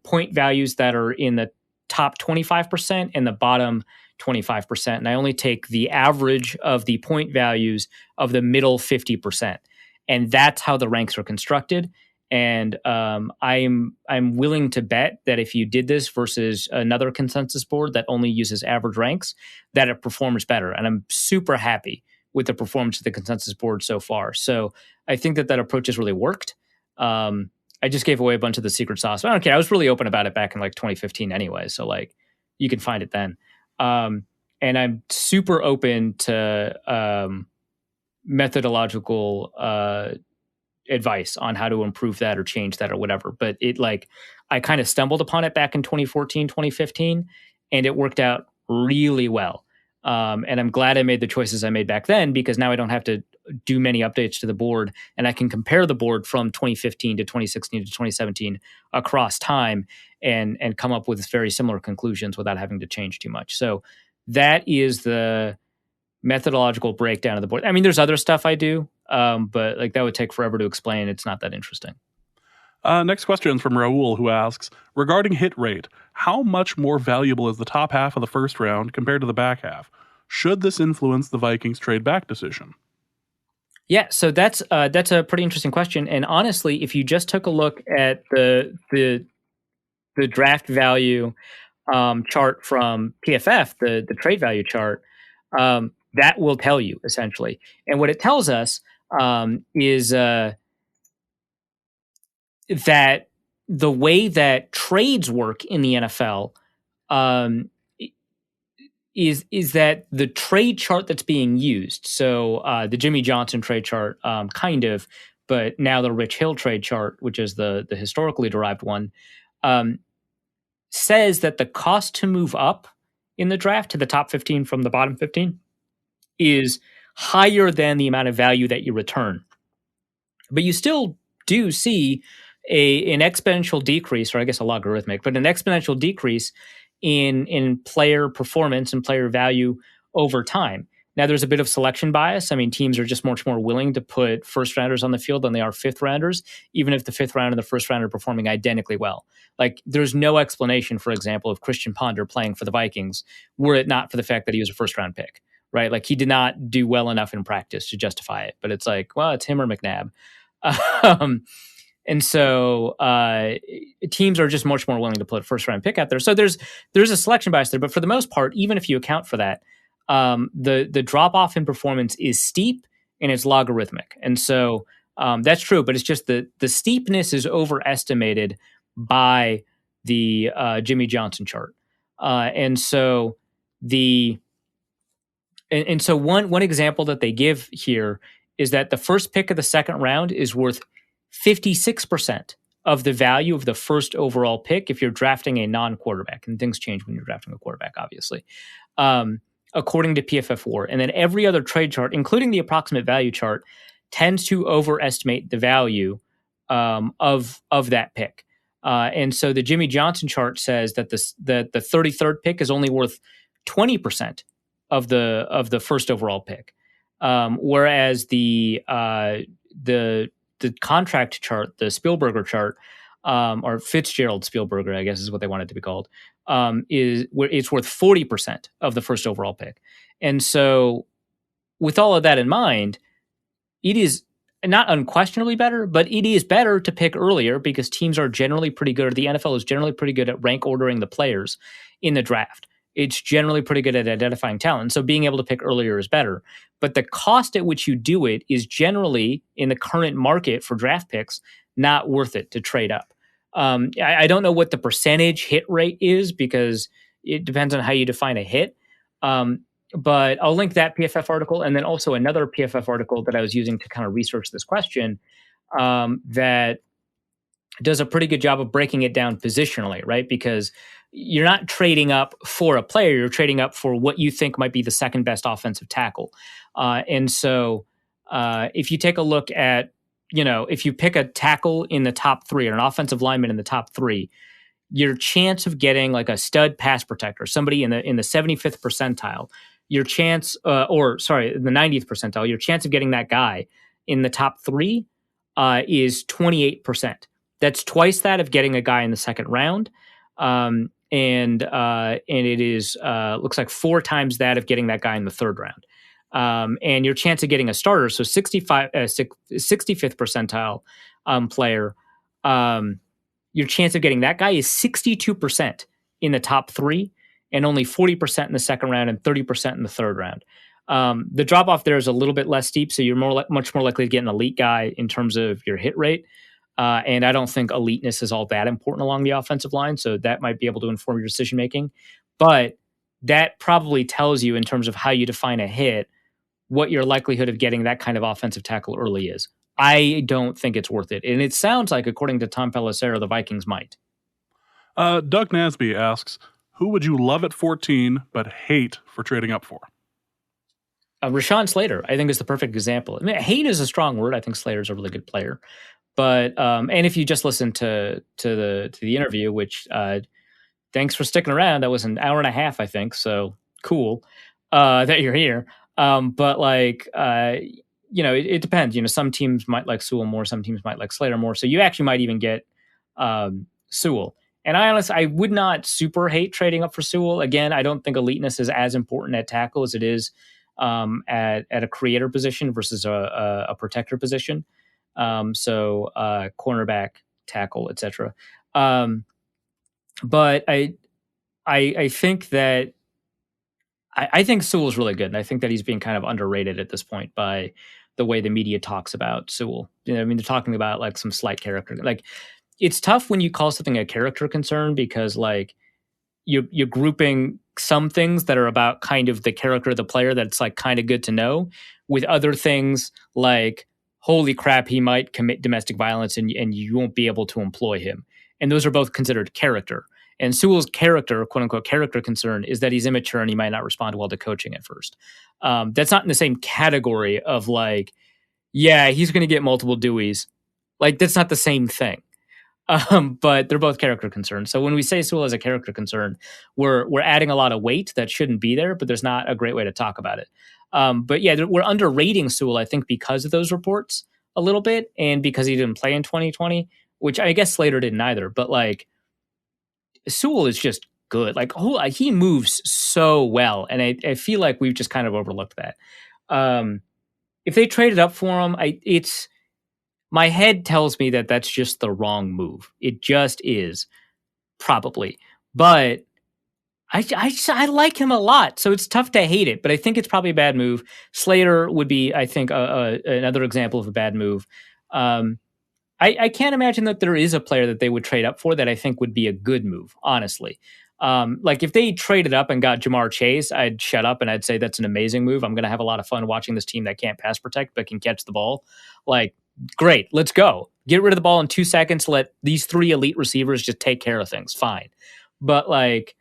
point values that are in the top 25% and the bottom 25%. And I only take the average of the point values of the middle 50%. And that's how the ranks are constructed. And I'm willing to bet that if you did this versus another consensus board that only uses average ranks, that it performs better. And I'm super happy with the performance of the consensus board so far. So I think that approach has really worked. I just gave away a bunch of the secret sauce. I don't care. I was really open about it back in like 2015 anyway. So like you can find it then. And I'm super open to methodological advice on how to improve that or change that or whatever. But I kind of stumbled upon it back in 2014, 2015, and it worked out really well. And I'm glad I made the choices I made back then, because now I don't have to do many updates to the board, and I can compare the board from 2015 to 2016 to 2017 across time and come up with very similar conclusions without having to change too much. So that is the methodological breakdown of the board. I mean, there's other stuff I do, but like that would take forever to explain. It's not that interesting.
Next question is from Raul, who asks, regarding hit rate, how much more valuable is the top half of the first round compared to the back half? Should this influence the Vikings trade back decision?
Yeah, so that's a pretty interesting question. And honestly, if you just took a look at the draft value chart from PFF, the trade value chart, that will tell you essentially. And what it tells us is that the way that trades work in the NFL is that the trade chart that's being used, so the Jimmy Johnson trade chart, kind of, but now the Rich Hill trade chart, which is the historically derived one, says that the cost to move up in the draft to the top 15 from the bottom 15 is higher than the amount of value that you return. But you still do see an exponential decrease, or I guess a logarithmic, but an exponential decrease in player performance and player value over time. Now, there's a bit of selection bias. I mean, teams are just much more willing to put first rounders on the field than they are fifth rounders, even if the fifth round and the first round are performing identically well. Like, there's no explanation, for example, of Christian Ponder playing for the Vikings were it not for the fact that he was a first round pick, right? Like, he did not do well enough in practice to justify it. But it's like, well, it's him or McNabb. Um, and so teams are just much more willing to put a first round pick out there. So there's a selection bias there, but for the most part, even if you account for that, the drop off in performance is steep and it's logarithmic. And so that's true, but it's just the steepness is overestimated by the Jimmy Johnson chart. And so one example that they give here is that the first pick of the second round is worth 56% of the value of the first overall pick if you're drafting a non-quarterback. And things change when you're drafting a quarterback, obviously, according to PFF4. And then every other trade chart, including the approximate value chart, tends to overestimate the value of that pick. And so the Jimmy Johnson chart says that the 33rd pick is only worth 20% of the first overall pick, whereas the contract chart, the Spielberger chart, or Fitzgerald Spielberger, I guess is what they want it to be called, it's worth 40% of the first overall pick. And so, with all of that in mind, it is not unquestionably better, but it is better to pick earlier because teams are generally pretty good, or the NFL is generally pretty good at rank ordering the players in the draft. It's generally pretty good at identifying talent. So being able to pick earlier is better. But the cost at which you do it is generally, in the current market for draft picks, not worth it to trade up. I don't know what the percentage hit rate is because it depends on how you define a hit. But I'll link that PFF article and then also another PFF article that I was using to kind of research this question that does a pretty good job of breaking it down positionally, right? Because you're not trading up for a player, you're trading up for what you think might be the second best offensive tackle. And so if you take a look at, if you pick a tackle in the top three or an offensive lineman in the top three, your chance of getting like a stud pass protector, somebody in the 75th percentile, your chance, the 90th percentile, your chance of getting that guy in the top three is 28%. That's twice that of getting a guy in the second round. And it is looks like 4 times that of getting that guy in the third round. And your chance of getting a starter, so 65th percentile player, your chance of getting that guy is 62% in the top three, and only 40% in the second round and 30% in the third round. The drop off there is a little bit less steep, so you're much more likely to get an elite guy in terms of your hit rate. And I don't think eliteness is all that important along the offensive line, so that might be able to inform your decision making. But that probably tells you, in terms of how you define a hit, what your likelihood of getting that kind of offensive tackle early is. I don't think it's worth it. And it sounds like, according to Tom Pelissero, the Vikings might.
Doug Nasby asks, who would you love at 14 but hate for trading up for?
Rashawn Slater, I think, is the perfect example. I mean, hate is a strong word. I think Slater's a really good player. But and if you just listen to the interview, which thanks for sticking around. That was an hour and a half, I think. So cool that you're here. But like it depends. Some teams might like Sewell more, some teams might like Slater more. So you actually might even get Sewell. And I would not super hate trading up for Sewell. Again, I don't think eliteness is as important at tackle as it is at a creator position versus a protector position. So cornerback, tackle, etc. But I think that I think Sewell's really good, and I think that he's being kind of underrated at this point by the way the media talks about Sewell. They're talking about like some slight character. Like, it's tough when you call something a character concern because like you're grouping some things that are about kind of the character of the player that's like kind of good to know with other things like, holy crap, he might commit domestic violence and you won't be able to employ him. And those are both considered character. And Sewell's character, quote unquote, character concern is that he's immature and he might not respond well to coaching at first. That's not in the same category of like, yeah, he's going to get multiple Deweys. Like, that's not the same thing. But they're both character concerns. So when we say Sewell is a character concern, we're adding a lot of weight that shouldn't be there, but there's not a great way to talk about it. But yeah, we're underrating Sewell, I think, because of those reports a little bit, and because he didn't play in 2020, which I guess Slater didn't either. But like, Sewell is just good. Like, he moves so well, and I feel like we've just kind of overlooked that. If they traded up for him, My head tells me that that's just the wrong move. It just is, probably. But I like him a lot, so it's tough to hate it. But I think it's probably a bad move. Slater would be, I think, another example of a bad move. I can't imagine that there is a player that they would trade up for that I think would be a good move, honestly. Like if they traded up and got Jamar Chase, I'd shut up and I'd say that's an amazing move. I'm going to have a lot of fun watching this team that can't pass protect but can catch the ball. Like, great, let's go. Get rid of the ball in 2 seconds. Let these 3 elite receivers just take care of things. Fine. But like,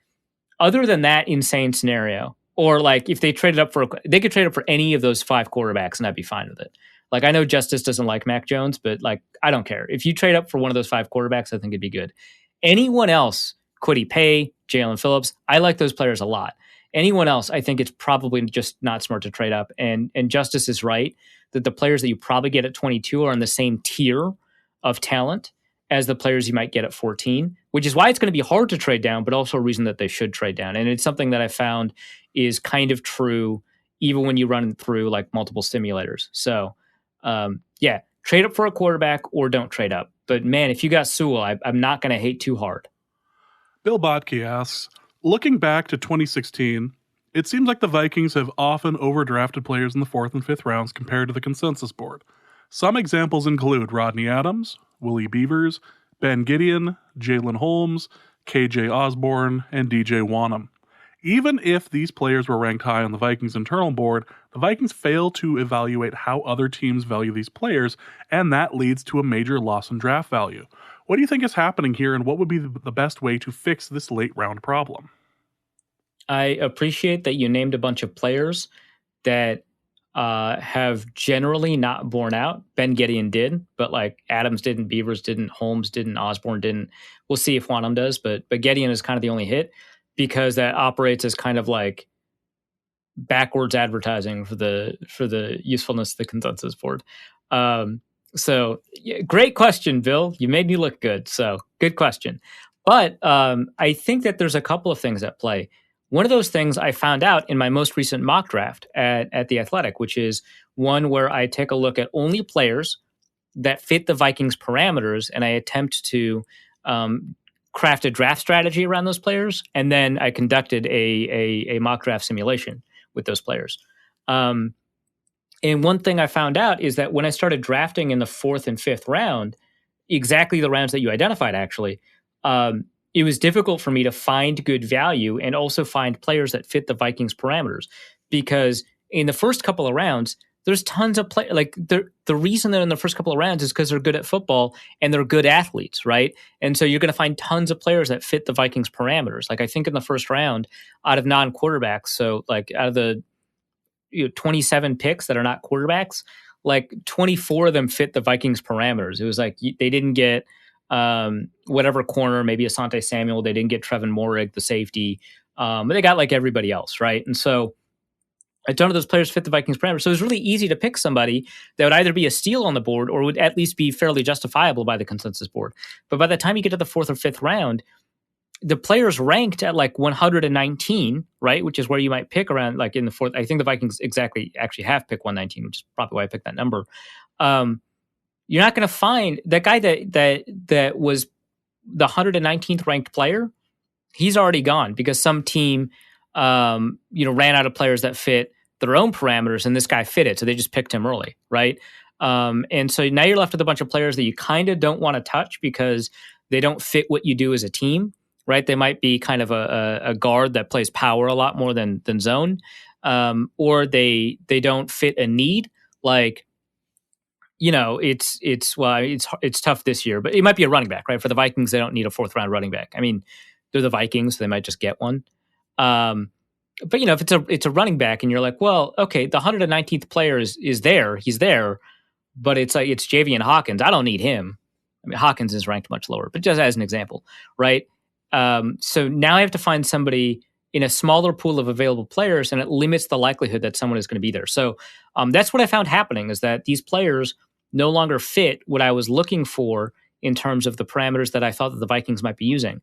other than that insane scenario, or like if they traded up they could trade up for any of those 5 quarterbacks and I'd be fine with it. Like I know Justis doesn't like Mac Jones, but like I don't care. If you trade up for one of those 5 quarterbacks, I think it'd be good. Anyone else, Kwity Paye, Jalen Phillips, I like those players a lot. Anyone else, I think it's probably just not smart to trade up. And Justis is right that the players that you probably get at 22 are in the same tier of talent as the players you might get at 14, which is why it's going to be hard to trade down, but also a reason that they should trade down. And it's something that I found is kind of true even when you run through like multiple simulators. So yeah, trade up for a quarterback or don't trade up. But man, if you got Sewell, I'm not going to hate too hard.
Bill Botke asks, looking back to 2016, it seems like the Vikings have often overdrafted players in the 4th and 5th rounds compared to the consensus board. Some examples include Rodney Adams, Willie Beavers, Ben Gideon, Jalen Holmes, KJ Osborne, and DJ Wanham. Even if these players were ranked high on the Vikings internal board, the Vikings fail to evaluate how other teams value these players, and that leads to a major loss in draft value. What do you think is happening here, and what would be the best way to fix this late round problem?
I appreciate that you named a bunch of players that have generally not borne out. Ben Gideon did, but like Adams didn't, Beavers didn't, Holmes didn't, Osborne didn't. We'll see if Wanham does, but Gideon is kind of the only hit because that operates as kind of like backwards advertising for the usefulness of the consensus board. So yeah, great question, Bill. You made me look good. So good question. But I think that there's a couple of things at play. One of those things I found out in my most recent mock draft at The Athletic, which is one where I take a look at only players that fit the Vikings parameters, and I attempt to craft a draft strategy around those players, and then I conducted a mock draft simulation with those players. And one thing I found out is that when I started drafting in the 4th and 5th round, exactly the rounds that you identified, actually, it was difficult for me to find good value and also find players that fit the Vikings parameters, because in the first couple of rounds, there's tons of play. Like the reason they're in the first couple of rounds is because they're good at football and they're good athletes, right? And so you're going to find tons of players that fit the Vikings parameters. Like I think in the first round, out of non-quarterbacks, so like out of the 27 picks that are not quarterbacks, like 24 of them fit the Vikings parameters. It was like they didn't get whatever corner, maybe Asante Samuel. They didn't get Trevin Moehrig, the safety, but they got like everybody else, right? And so a ton of those players fit the Vikings parameters. So it was really easy to pick somebody that would either be a steal on the board or would at least be fairly justifiable by the consensus board. But by the time you get to the 4th or 5th round, the players ranked at like 119, right? Which is where you might pick around like in the 4th. I think the Vikings actually have pick 119, which is probably why I picked that number. You're not going to find that guy that was the 119th ranked player. He's already gone because some team, ran out of players that fit their own parameters, and this guy fit it, so they just picked him early, right? And so now you're left with a bunch of players that you kind of don't want to touch because they don't fit what you do as a team, right? They might be kind of a guard that plays power a lot more than zone, or they don't fit a need. Like, it's tough this year, but it might be a running back, right? For the Vikings, they don't need a 4th round running back. I mean, they're the Vikings, so they might just get one. But if it's a running back and you're like, well, okay, the 119th player is there, he's there, but it's like it's Javian Hawkins. I don't need him. I mean, Hawkins is ranked much lower, but just as an example, right? So now I have to find somebody in a smaller pool of available players, and it limits the likelihood that someone is going to be there. So that's what I found happening, is that these players no longer fit what I was looking for in terms of the parameters that I thought that the Vikings might be using.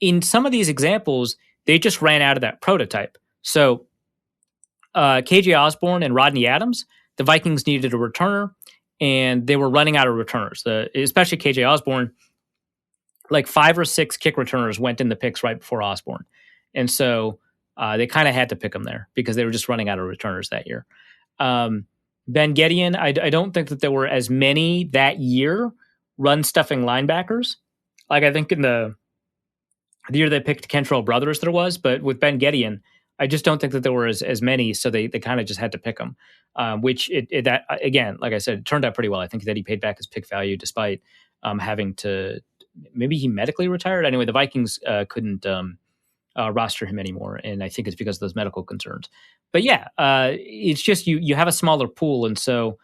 In some of these examples, they just ran out of that prototype. So KJ Osborne and Rodney Adams, the Vikings needed a returner, and they were running out of returners. Especially KJ Osborne, like 5 or 6 kick returners went in the picks right before Osborne, and so they kind of had to pick him there because they were just running out of returners that year. Ben Gedeon, I don't think that there were as many that year run stuffing linebackers. Like I think in the year they picked Kentrell Brothers there was, but with Ben Gedeon, I just don't think that there were as many, so they kind of just had to pick him. Which that again, like I said, it turned out pretty well. I think that he paid back his pick value despite having to, maybe he medically retired. Anyway, the Vikings couldn't roster him anymore, and I think it's because of those medical concerns. But yeah, it's just you have a smaller pool, and so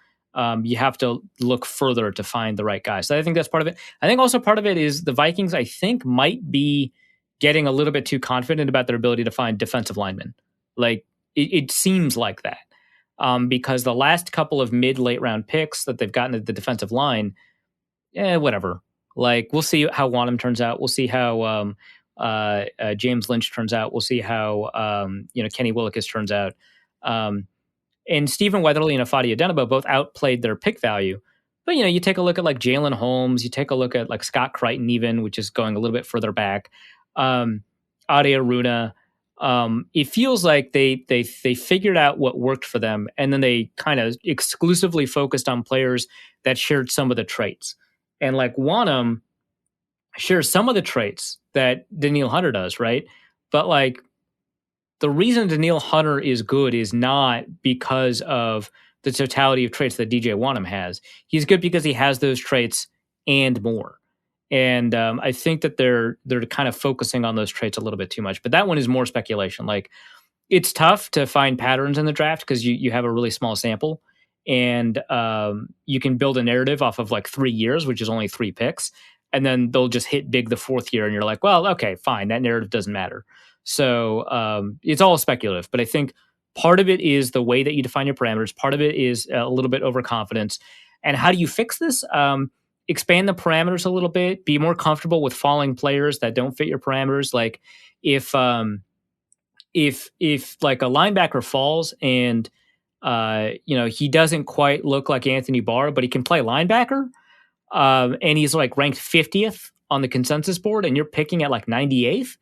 you have to look further to find the right guy. So I think that's part of it. I think also part of it is the Vikings, I think, might be getting a little bit too confident about their ability to find defensive linemen. Like it seems like that because the last couple of mid-late round picks that they've gotten at the defensive line, whatever. Like we'll see how Wanham turns out. We'll see how James Lynch turns out. We'll see how Kenny Willekes turns out. And Stephen Weatherly and Afadi Adenabo both outplayed their pick value. But you take a look at like Jalen Holmes, you take a look at like Scott Crichton even, which is going a little bit further back. Ade Aruna. It feels like they figured out what worked for them, and then they kind of exclusively focused on players that shared some of the traits. And like Wanham shares some of the traits that Daniil Hunter does, right? But like the reason Daniil Hunter is good is not because of the totality of traits that DJ Wanham has. He's good because he has those traits and more. And I think that they're kind of focusing on those traits a little bit too much. But that one is more speculation. Like it's tough to find patterns in the draft because you have a really small sample, and you can build a narrative off of like 3 years, which is only 3 picks. And then they'll just hit big the 4th year, and you're like, well, okay, fine. That narrative doesn't matter. So it's all speculative. But I think part of it is the way that you define your parameters. Part of it is a little bit overconfidence. And how do you fix this? Expand the parameters a little bit. Be more comfortable with falling players that don't fit your parameters. Like if like a linebacker falls and he doesn't quite look like Anthony Barr, but he can play linebacker. And he's like ranked 50th on the consensus board, and you're picking at like 98th,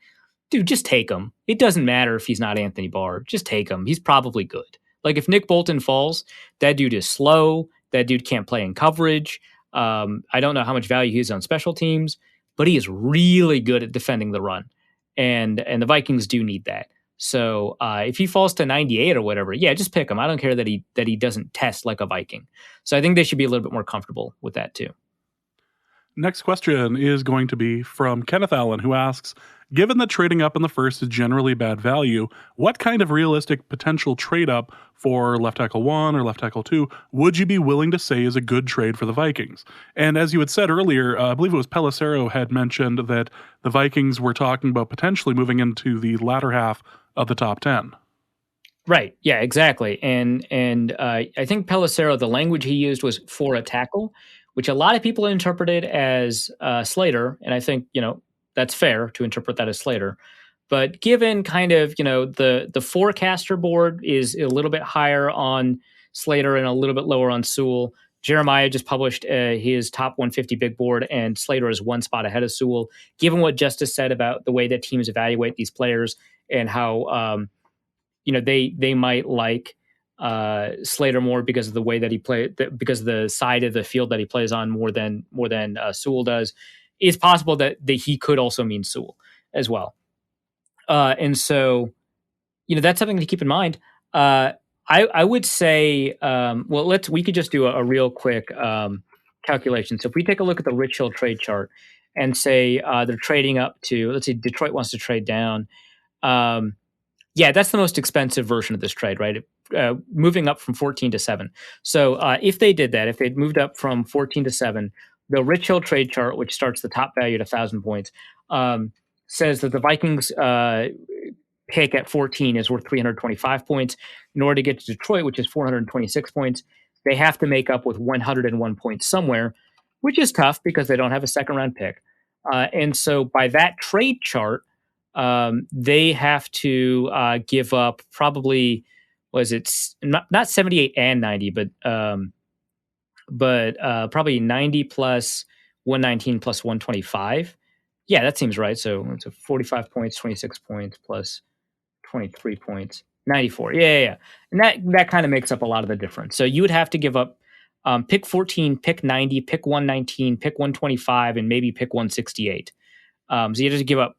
dude, just take him. It doesn't matter if he's not Anthony Barr. Just take him. He's probably good. Like if Nick Bolton falls, that dude is slow. That dude can't play in coverage. I don't know how much value he is on special teams, but he is really good at defending the run. And the Vikings do need that. So if he falls to 98 or whatever, yeah, just pick him. I don't care that he doesn't test like a Viking. So I think they should be a little bit more comfortable with that too.
Next question is going to be from Kenneth Allen, who asks, given that trading up in the first is generally bad value, what kind of realistic potential trade up for left tackle 1 or left tackle 2 would you be willing to say is a good trade for the Vikings? And as you had said earlier, I believe it was Pelissero had mentioned that the Vikings were talking about potentially moving into the latter half of the top 10.
Right. Yeah, exactly. And I think Pelissero, the language he used was for a tackle, which a lot of people interpreted as Slater. And I think, that's fair to interpret that as Slater. But given kind of, the forecaster board is a little bit higher on Slater and a little bit lower on Sewell. Jeremiah just published his top 150 big board, and Slater is 1 spot ahead of Sewell. Given what Justis said about the way that teams evaluate these players and how, they might like Slater more because of the way that he played, because of the side of the field that he plays on more than Sewell does. It's possible that he could also mean Sewell as well. And so, that's something to keep in mind. I would say, we could just do a real quick calculation. So if we take a look at the Rich Hill trade chart and say they're trading up to, let's say Detroit wants to trade down. That's the most expensive version of this trade, right? Moving up from 14 to 7. So if they did that, if they'd moved up from 14 to 7, the Rich Hill trade chart, which starts the top value at 1,000 points, says that the Vikings pick at 14 is worth 325 points. In order to get to Detroit, which is 426 points, they have to make up with 101 points somewhere, which is tough because they don't have a second-round pick. And so by that trade chart, they have to give up probably, not 78 and 90, but but probably 90 plus 119 plus 125. Yeah, that seems right. So it's a 45 points, 26 points plus 23 points, 94. Yeah. And that kind of makes up a lot of the difference. So you would have to give up pick 14, pick 90, pick 119, pick 125, and maybe pick 168. So you have to give up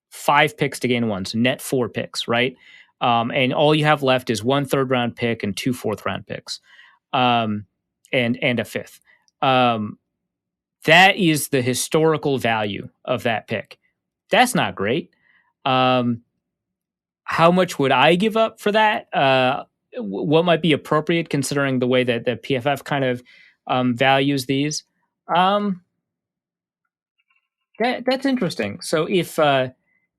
5 picks to gain 1. So net 4 picks, right? And all you have left is 1 third-round pick and 2 fourth-round picks, and a fifth. That is the historical value of that pick. That's not great. How much would I give up for that? What might be appropriate considering the way that the PFF kind of values these? That's interesting. So if the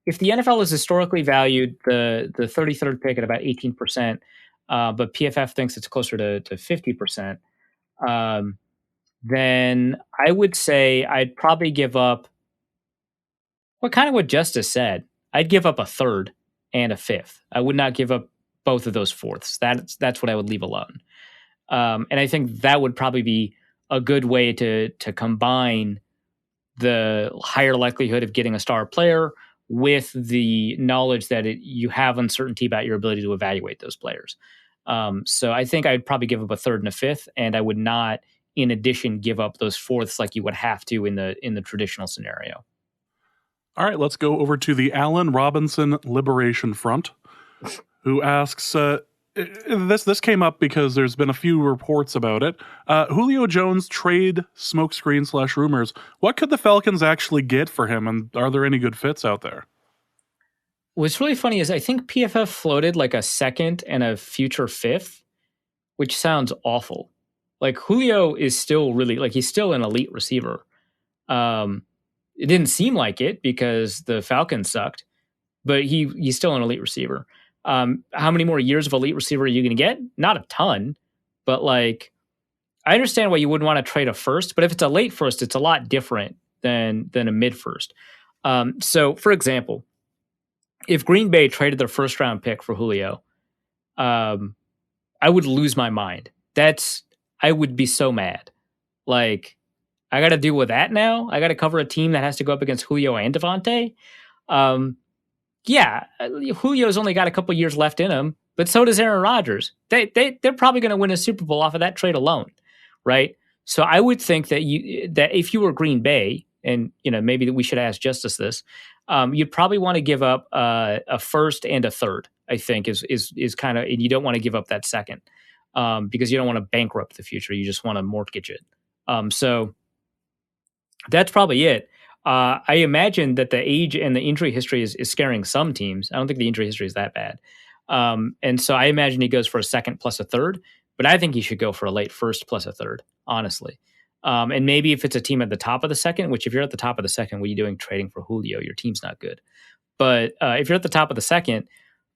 NFL has historically valued the 33rd pick at about 18%, but PFF thinks it's closer to 50%, then I would say I'd probably give up what Justis said. I'd give up a third and a fifth. I would not give up both of those fourths. That's what I would leave alone. And I think that would probably be a good way to combine the higher likelihood of getting a star player with the knowledge that you have uncertainty about your ability to evaluate those players. So I think I'd probably give up a third and a fifth, and I would not, in addition, give up those fourths like you would have to in the traditional scenario.
All right, let's go over to the Allen Robinson Liberation Front, who asks, this came up because there's been a few reports about it. Julio Jones trade smokescreen / rumors. What could the Falcons actually get for him, and are there any good fits out there?
What's really funny is I think PFF floated like a second and a future fifth, which sounds awful. Like Julio is still really he's still an elite receiver. It didn't seem like it because the Falcons sucked, but he's still an elite receiver. How many more years of elite receiver are you going to get? Not a ton, but I understand why you wouldn't want to trade a first, but if it's a late first, it's a lot different than a mid first. So for example, if Green Bay traded their first round pick for Julio, I would lose my mind. I would be so mad. I got to deal with that now. I got to cover a team that has to go up against Julio and Devontae. Yeah, Julio's only got a couple years left in him, but so does Aaron Rodgers. They're probably going to win a Super Bowl off of that trade alone, right? So I would think that if you were Green Bay, and maybe that we should ask Justis this, you'd probably want to give up a first and a third. I think is kind of, and you don't want to give up that second because you don't want to bankrupt the future. You just want to mortgage it. So that's probably it. I imagine that the age and the injury history is scaring some teams. I don't think the injury history is that bad. And so I imagine he goes for a second plus a third, but I think he should go for a late first plus a third, honestly. And maybe if it's a team at the top of the second, which if you're at the top of the second, what are you doing trading for Julio? Your team's not good. But if you're at the top of the second,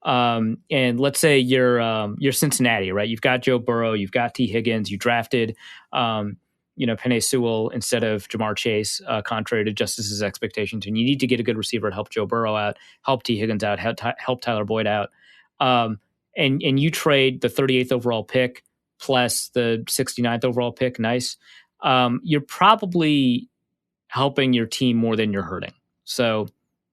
and let's say you're Cincinnati, right? You've got Joe Burrow, you've got T. Higgins, you drafted Penei Sewell instead of Jamar Chase, contrary to Justis's expectations. And you need to get a good receiver to help Joe Burrow out, help T. Higgins out, help Tyler Boyd out. And you trade the 38th overall pick plus the 69th overall pick. Nice. You're probably helping your team more than you're hurting. So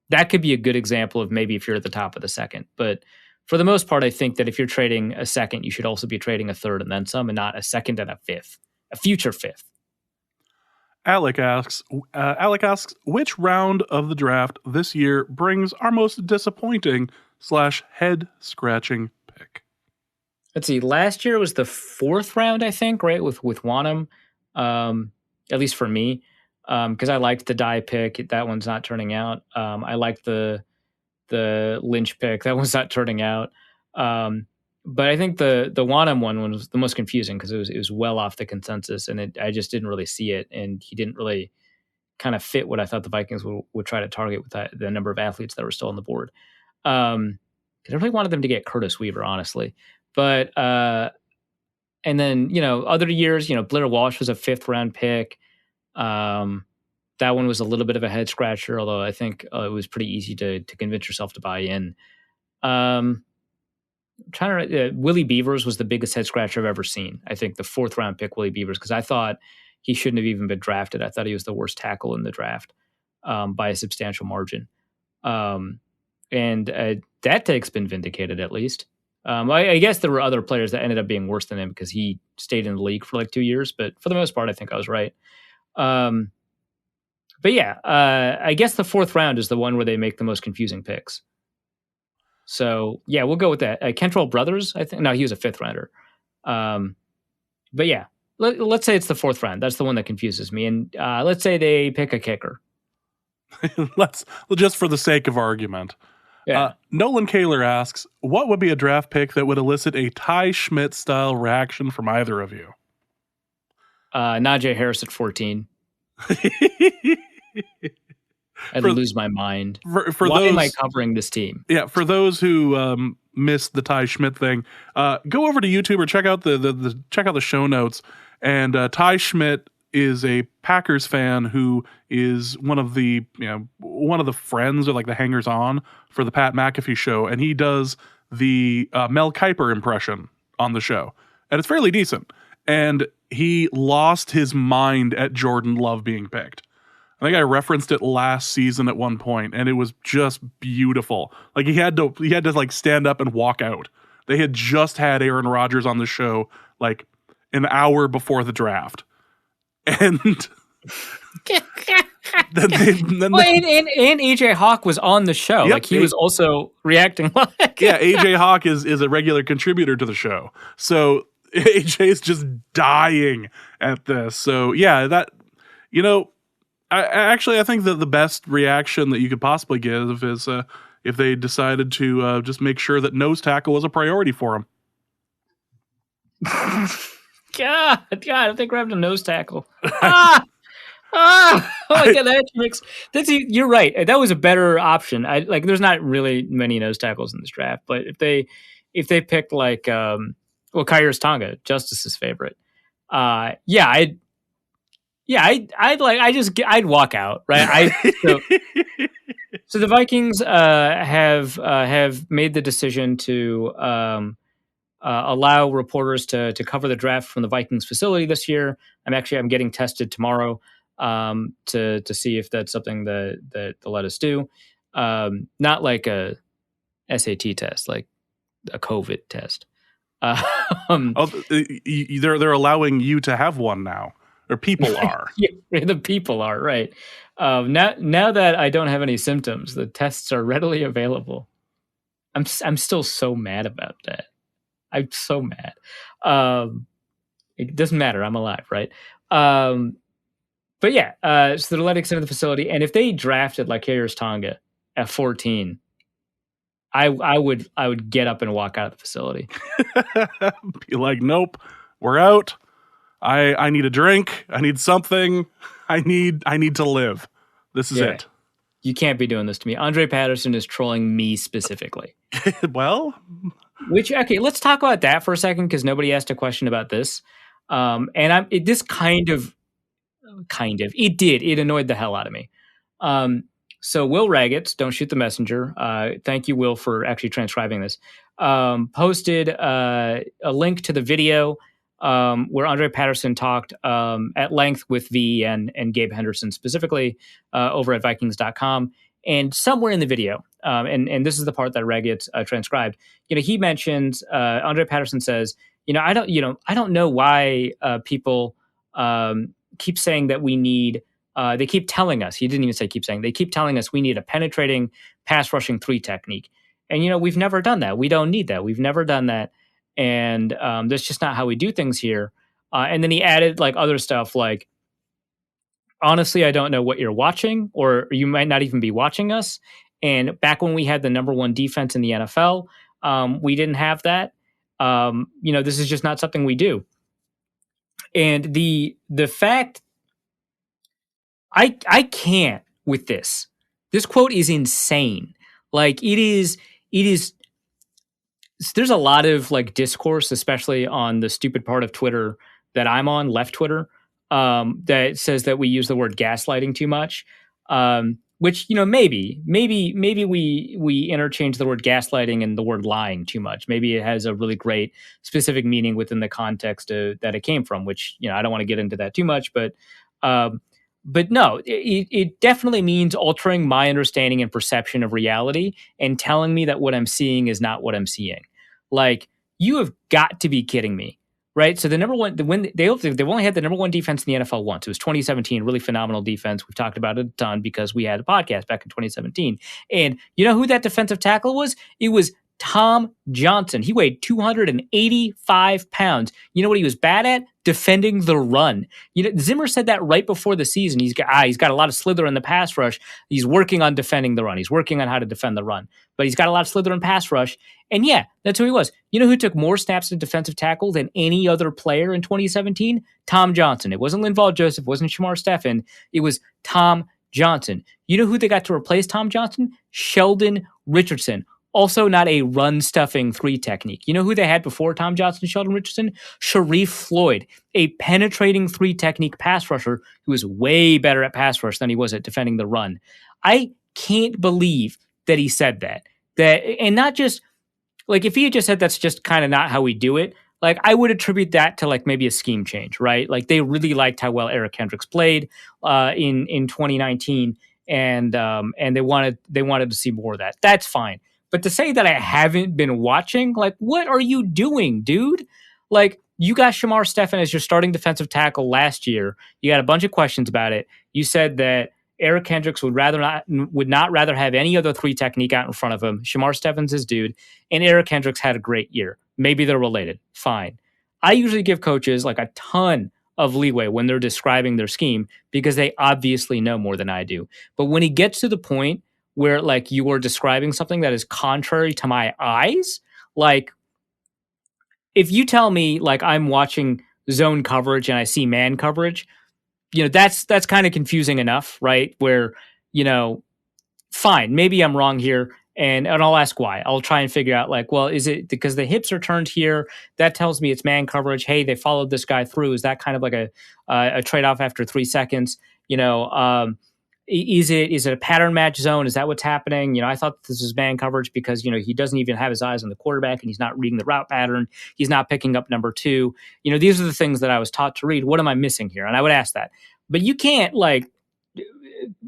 that could be a good example of maybe if you're at the top of the second. But for the most part, I think that if you're trading a second, you should also be trading a third and then some, and not a second and a fifth, a future fifth.
Alec asks, which round of the draft this year brings our most disappointing / head-scratching pick?
Let's see. Last year was the 4th round, I think, right, with Wanham, at least for me, because I liked the Dye pick. That one's not turning out. I liked the Lynch pick. That one's not turning out. But I think the Wanham one was the most confusing because it was well off the consensus, and I just didn't really see it, and he didn't really kind of fit what I thought the Vikings would try to target with the number of athletes that were still on the board. I really wanted them to get Curtis Weaver, honestly, but and then other years, Blair Walsh was a 5th round pick. That one was a little bit of a head scratcher, although I think it was pretty easy to convince yourself to buy in. Willie Beavers was the biggest head scratcher I've ever seen. I think the 4th round pick, Willie Beavers, because I thought he shouldn't have even been drafted. I thought he was the worst tackle in the draft by a substantial margin. And that take's been vindicated at least. I guess there were other players that ended up being worse than him because he stayed in the league for like 2 years. But for the most part, I think I was right. But yeah, I guess the 4th round is the one where they make the most confusing picks. So yeah, we'll go with that. Kentrell Brothers, I think. No, he was a 5th rounder. But yeah, let's say it's the 4th round. That's the one that confuses me. And let's say they pick a kicker.
Let's just for the sake of argument.
Yeah.
Nolan Kaler asks, what would be a draft pick that would elicit a Ty Schmidt style reaction from either of you?
Najee Harris at 14. I'd lose my mind.
For
Why
those,
am I covering this team?
Yeah, for those who missed the Ty Schmidt thing, go over to YouTube or check out the show notes. And Ty Schmidt is a Packers fan who is one of the friends or like the hangers on for the Pat McAfee show, and he does the Mel Kiper impression on the show, and it's fairly decent. And he lost his mind at Jordan Love being picked. I think I referenced it last season at one point, and it was just beautiful. Like he had to like stand up and walk out. They had just had Aaron Rodgers on the show like an hour before the draft, and then
AJ Hawk was on the show.
Yep,
like he was also reacting.
Yeah, AJ Hawk is a regular contributor to the show, so AJ is just dying at this. So yeah, that I think that the best reaction that you could possibly give is if they decided to just make sure that nose tackle was a priority for him.
God, I think we're having a nose tackle. Oh my God, that makes you're right. That was a better option. There's not really many nose tackles in this draft, but if they picked like Kairos Tonga, Justis's favorite, I'd walk out, right? So the Vikings have made the decision to allow reporters to cover the draft from the Vikings facility this year. I'm getting tested tomorrow to see if that's something that they'll let us do. Not like a SAT test, like a COVID test.
They're allowing you to have one now, or people are.
Yeah, the people are, right. Now that I don't have any symptoms, the tests are readily available. I'm still so mad about that. I'm so mad. It doesn't matter. I'm alive, right? But yeah, so they're letting us into the facility, and if they drafted like Kairos Tonga at 14, I would get up and walk out of the facility.
Be like, nope, we're out. I need a drink. I need something. I need to live. This is it.
You can't be doing this to me. Andre Patterson is trolling me specifically.
Well,
okay, let's talk about that for a second because nobody asked a question about this. It annoyed the hell out of me. So Will Raggett, don't shoot the messenger. Thank you, Will, for actually transcribing this. Posted a link to the video where Andre Patterson talked at length with V and Gabe Henderson specifically over at Vikings.com. And somewhere in the video, and this is the part that Raggett transcribed, he mentions Andre Patterson says, I don't know why people keep saying that we need. They keep telling us. He didn't even say keep saying. They keep telling us we need a penetrating pass rushing 3 technique, and we've never done that. We don't need that. We've never done that, and that's just not how we do things here. And then he added like other stuff like, honestly, I don't know what you're watching, or you might not even be watching us. And back when we had the number 1 defense in the NFL, we didn't have that. This is just not something we do. And the fact, I can't with this. This quote is insane. Like it is. There's a lot of like discourse, especially on the stupid part of Twitter that I'm on, left Twitter, that says that we use the word gaslighting too much. which, maybe we interchange the word gaslighting and the word lying too much. Maybe it has a really great specific meaning within the context that it came from, which, I don't want to get into that too much, but no, it definitely means altering my understanding and perception of reality and telling me that what I'm seeing is not what I'm seeing. Like, you have got to be kidding me, right? So they've only had the number one defense in the NFL once. It was 2017, really phenomenal defense. We've talked about it a ton because we had a podcast back in 2017. And you know who that defensive tackle was? It was Tom Johnson. He weighed 285 pounds. You know what he was bad at? Defending the run. Zimmer said that right before the season. He's got a lot of slither in the pass rush. He's working on defending the run. He's working on how to defend the run. But he's got a lot of slither in pass rush. And yeah, that's who he was. You know who took more snaps at defensive tackle than any other player in 2017? Tom Johnson. It wasn't Linval Joseph. It wasn't Shamar Stephen. It was Tom Johnson. You know who they got to replace Tom Johnson? Sheldon Richardson. Also not a run-stuffing 3 technique. You know who they had before Tom Johnson and Sheldon Richardson? Sharif Floyd, a penetrating 3 technique pass rusher who was way better at pass rush than he was at defending the run. I can't believe that he said that. And not just, like, if he had just said that's just kind of not how we do it, like, I would attribute that to, like, maybe a scheme change, right? Like, they really liked how well Eric Kendricks played in 2019, and they wanted to see more of that. That's fine. But to say that I haven't been watching, like, what are you doing, dude? Like, you got Shamar Stephen as your starting defensive tackle last year. You got a bunch of questions about it. You said that Eric Kendricks would not rather have any other 3 technique out in front of him. Shamar Stephen's his dude, and Eric Kendricks had a great year. Maybe they're related. Fine. I usually give coaches like a ton of leeway when they're describing their scheme because they obviously know more than I do. But when he gets to the point where, like, you are describing something that is contrary to my eyes, like, if you tell me, like, I'm watching zone coverage and I see man coverage, that's kind of confusing enough, right? Where, fine, maybe I'm wrong here, and I'll ask why. I'll try and figure out, like, well, is it because the hips are turned here? That tells me it's man coverage. Hey, they followed this guy through. Is that kind of like a trade-off after 3 seconds? Is it a pattern match zone? Is that what's happening? I thought this was man coverage because, he doesn't even have his eyes on the quarterback and he's not reading the route pattern. He's not picking up number 2. These are the things that I was taught to read. What am I missing here? And I would ask that. But you can't, like,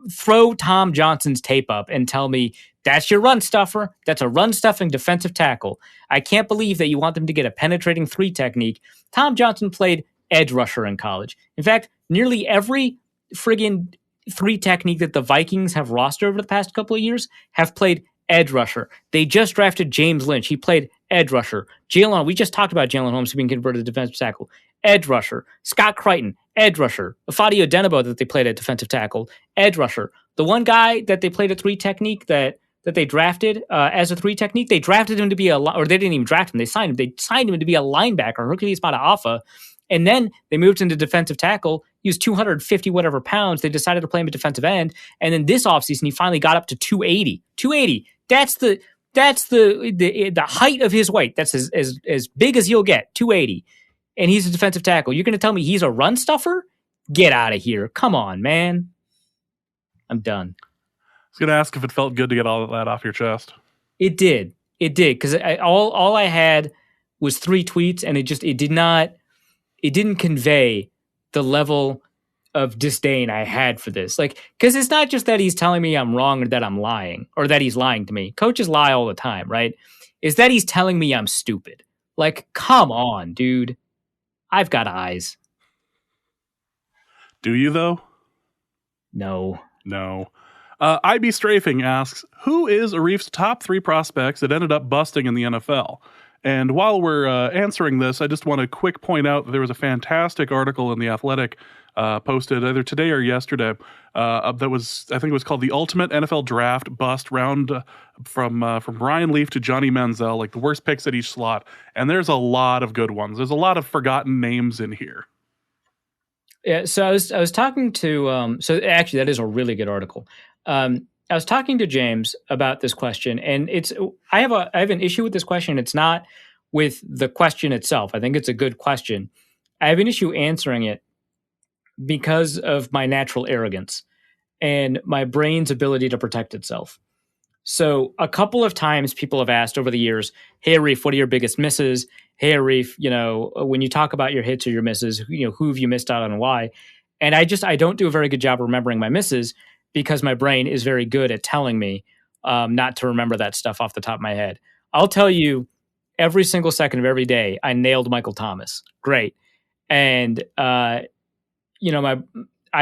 throw Tom Johnson's tape up and tell me that's your run stuffer. That's a run stuffing defensive tackle. I can't believe that you want them to get a penetrating 3 technique. Tom Johnson played edge rusher in college. In fact, nearly every friggin' 3 technique that the Vikings have rostered over the past couple of years have played edge rusher. They just drafted James Lynch. He played edge rusher. We just talked about Jalen Holmes being converted to defensive tackle. Edge rusher. Scott Crichton, edge rusher. Fadio Denebo that they played at defensive tackle, edge rusher. The one guy that they played a 3 technique that they drafted as a 3 technique, they drafted him to be or they didn't even draft him. They signed him. They signed him to be a linebacker, Hercules Mataafa. And then they moved into defensive tackle. He was 250 whatever pounds. They decided to play him at defensive end. And then this offseason, he finally got up to 280. 280. That's the height of his weight. That's as big as he'll get. 280. And he's a defensive tackle. You're going to tell me he's a run stuffer? Get out of here. Come on, man. I'm done.
I was going to ask if it felt good to get all of that off your chest.
It did. Because all I had was 3 tweets, and it didn't convey the level of disdain I had for this. Like, because it's not just that he's telling me I'm wrong or that I'm lying or that he's lying to me. Coaches lie all the time, right? Is that he's telling me I'm stupid. Like, come on, dude. I've got eyes.
Do you, though?
No.
IB Strafing asks, who is Arif's top 3 prospects that ended up busting in the NFL? And while we're answering this, I just want to quick point out that there was a fantastic article in The Athletic posted either today or yesterday that was, I think it was called The Ultimate NFL Draft Bust Round from Brian Leaf to Johnny Manziel, like the worst picks at each slot. And there's a lot of good ones. There's a lot of forgotten names in here.
Yeah, so I was talking to so actually that is a really good article. I was talking to James about this question, and I have an issue with this question. It's not with the question itself. I think it's a good question. I have an issue answering it because of my natural arrogance. and my brain's ability to protect itself. So a couple of times people have asked over the years, hey, Arif, what are your biggest misses? Hey, Arif, when you talk about your hits or your misses, who have you missed out on and why? And I don't do a very good job remembering my misses because my brain is very good at telling me not to remember that stuff off the top of my head. I'll tell you every single second of every day, I nailed Michael Thomas. Great. And, I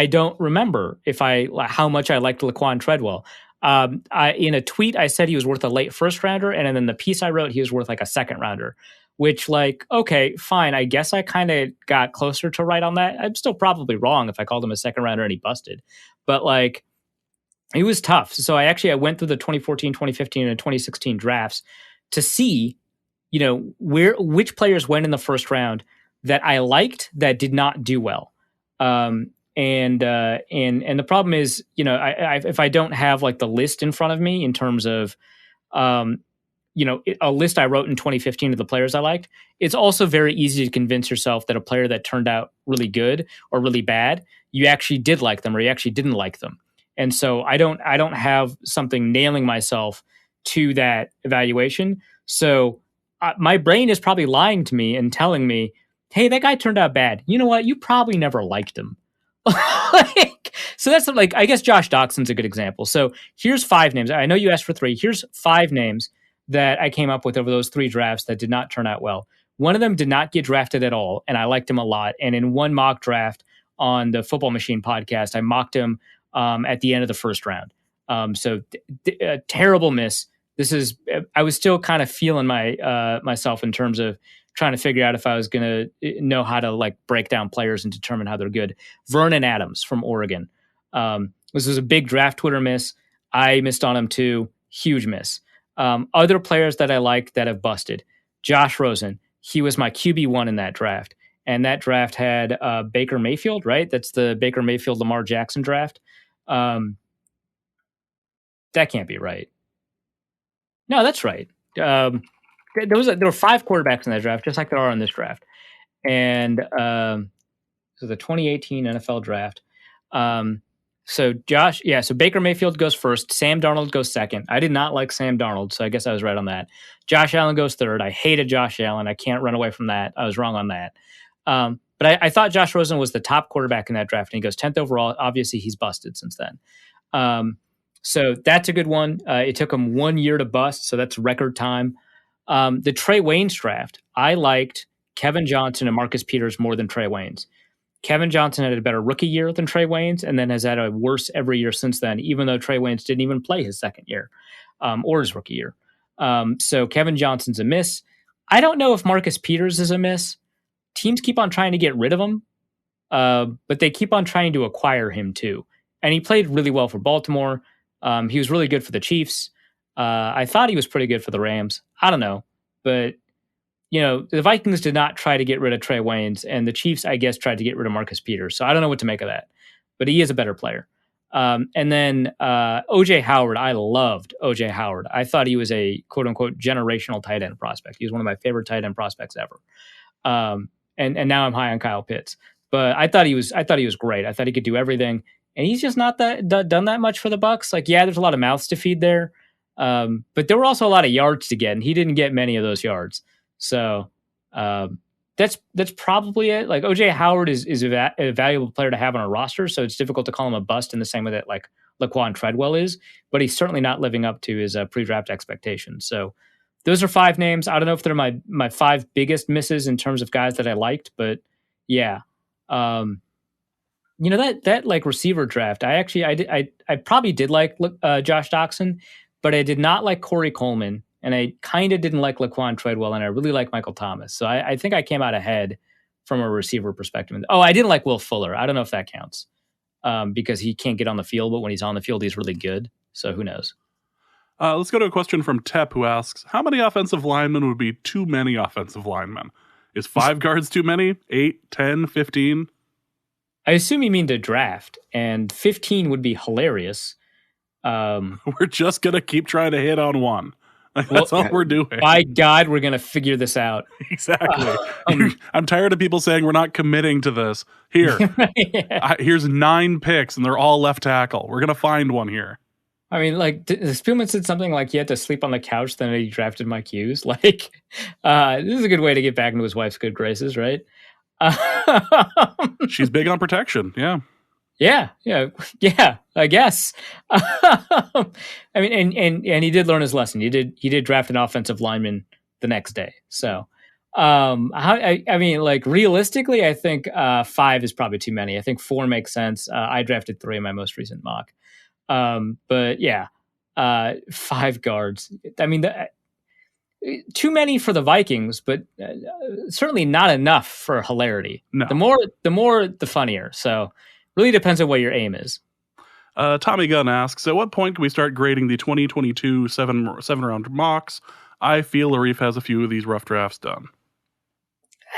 don't remember how much I liked Laquan Treadwell. In a tweet, I said he was worth a late first rounder, and then in the piece I wrote, he was worth like a second rounder. Which, okay, fine. I guess I kind of got closer to right on that. I'm still probably wrong if I called him a second rounder and he busted, but it was tough. So I went through the 2014, 2015, and 2016 drafts to see, which players went in the first round that I liked that did not do well. And the problem is, if I don't have the list in front of me in terms of, a list I wrote in 2015 of the players I liked, it's also very easy to convince yourself that a player that turned out really good or really bad, you actually did like them or you actually didn't like them. And so I don't have something nailing myself to that evaluation. So my brain is probably lying to me and telling me, hey, that guy turned out bad. You know what? You probably never liked him. So that's I guess Josh Doxson's a good example. So here's 5 names. I know you asked for 3. Here's 5 names that I came up with over those 3 drafts that did not turn out well. One of them did not get drafted at all, and I liked him a lot. And in one mock draft on the Football Machine podcast, I mocked him at the end of the first round. So a terrible miss. I was still kind of feeling myself in terms of trying to figure out if I was going to know how to break down players and determine how they're good. Vernon Adams from Oregon. This was a big draft Twitter miss. I missed on him too. Huge miss. Other players that I liked that have busted. Josh Rosen. He was my QB1 in that draft. And that draft had Baker Mayfield, right? That's the Baker Mayfield Lamar Jackson draft. That can't be right. No, that's right. There were 5 quarterbacks in that draft, just like there are in this draft. And so the 2018 NFL draft. So Baker Mayfield goes first. Sam Darnold goes second. I did not like Sam Darnold, so I guess I was right on that. Josh Allen goes third. I hated Josh Allen. I can't run away from that. I was wrong on that. But I thought Josh Rosen was the top quarterback in that draft, and he goes 10th overall. Obviously, he's busted since then. So that's a good one. It took him 1 year to bust, so that's record time. The Trey Waynes draft, I liked Kevin Johnson and Marcus Peters more than Trey Waynes. Kevin Johnson had a better rookie year than Trey Waynes and then has had a worse every year since then, even though Trey Waynes didn't even play his second year or his rookie year. So Kevin Johnson's a miss. I don't know if Marcus Peters is a miss. Teams keep on trying to get rid of him, but they keep on trying to acquire him too. And he played really well for Baltimore. He was really good for the Chiefs. I thought he was pretty good for the Rams. I don't know. But, the Vikings did not try to get rid of Trey Waynes, and the Chiefs, I guess, tried to get rid of Marcus Peters. So I don't know what to make of that. But he is a better player. And then O.J. Howard, I loved O.J. Howard. I thought he was a quote-unquote generational tight end prospect. He was one of my favorite tight end prospects ever. And now I'm high on Kyle Pitts. But I thought he was great. I thought he could do everything. And he's just not done that much for the Bucs. There's a lot of mouths to feed there. But there were also a lot of yards to get, and he didn't get many of those yards. So that's probably it. O.J. Howard is a valuable player to have on a roster, so it's difficult to call him a bust in the same way that Laquan Treadwell is, but he's certainly not living up to his pre-draft expectations. So those are 5 names. I don't know if they're my 5 biggest misses in terms of guys that I liked, but yeah. That receiver draft, I probably did like Josh Doxson, but I did not like Corey Coleman, and I kind of didn't like Laquan Treadwell, and I really like Michael Thomas. So I think I came out ahead from a receiver perspective. Oh, I didn't like Will Fuller. I don't know if that counts because he can't get on the field, but when he's on the field, he's really good. So who knows?
Let's go to a question from Tep, who asks, how many offensive linemen would be too many offensive linemen? Is 5 guards too many? 8, 10, 15?
I assume you mean to draft, and 15 would be hilarious.
We're just going to keep trying to hit on one. Like, that's all we're doing.
By God, we're going to figure this out.
Exactly. I'm tired of people saying we're not committing to this. Here, here's 9 picks, and they're all left tackle. We're going to find one here.
I mean, like, Spielman said something like he had to sleep on the couch, then he drafted Mike Hughes. Like, this is a good way to get back into his wife's good graces, right?
She's big on protection, yeah.
Yeah, I guess. I mean, and he did learn his lesson. He did draft an offensive lineman the next day. So, I mean, like, realistically, I think 5 is probably too many. I think 4 makes sense. I drafted 3 in my most recent mock. But yeah, 5 guards. I mean, too many for the Vikings, but certainly not enough for hilarity.
No.
The more, the funnier. So. Really depends on what your aim is.
Tommy Gunn asks, at what point can we start grading the 2022 seven-round mocks? I feel Arif has a few of these rough drafts done.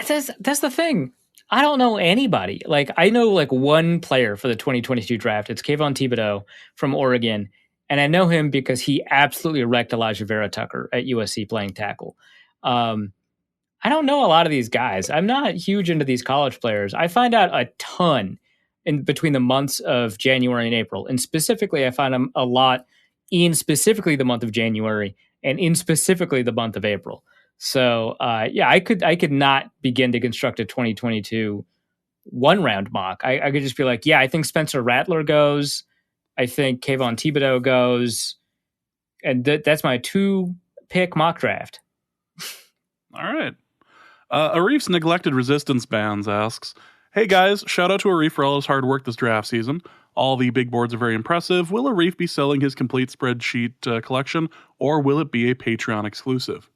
That's the thing. I don't know anybody. Like, I know like one player for the 2022 draft. It's Kayvon Thibodeau from Oregon. And I know him because he absolutely wrecked Elijah Vera Tucker at USC playing tackle. I don't know a lot of these guys. I'm not huge into these college players. I find out a ton in between the months of January and April. And specifically, I find them a lot in specifically the month of January and in specifically the month of April. So, yeah, I could not begin to construct a 2022 one-round mock. I could just be like, yeah, I think Spencer Rattler goes. I think Kayvon Thibodeau goes. And that's my 2-pick mock draft.
All right. Arif's Neglected Resistance Bands asks, hey guys, shout out to Arif for all his hard work this draft season. All the big boards are very impressive. Will Arif be selling his complete spreadsheet collection, or will it be a Patreon exclusive?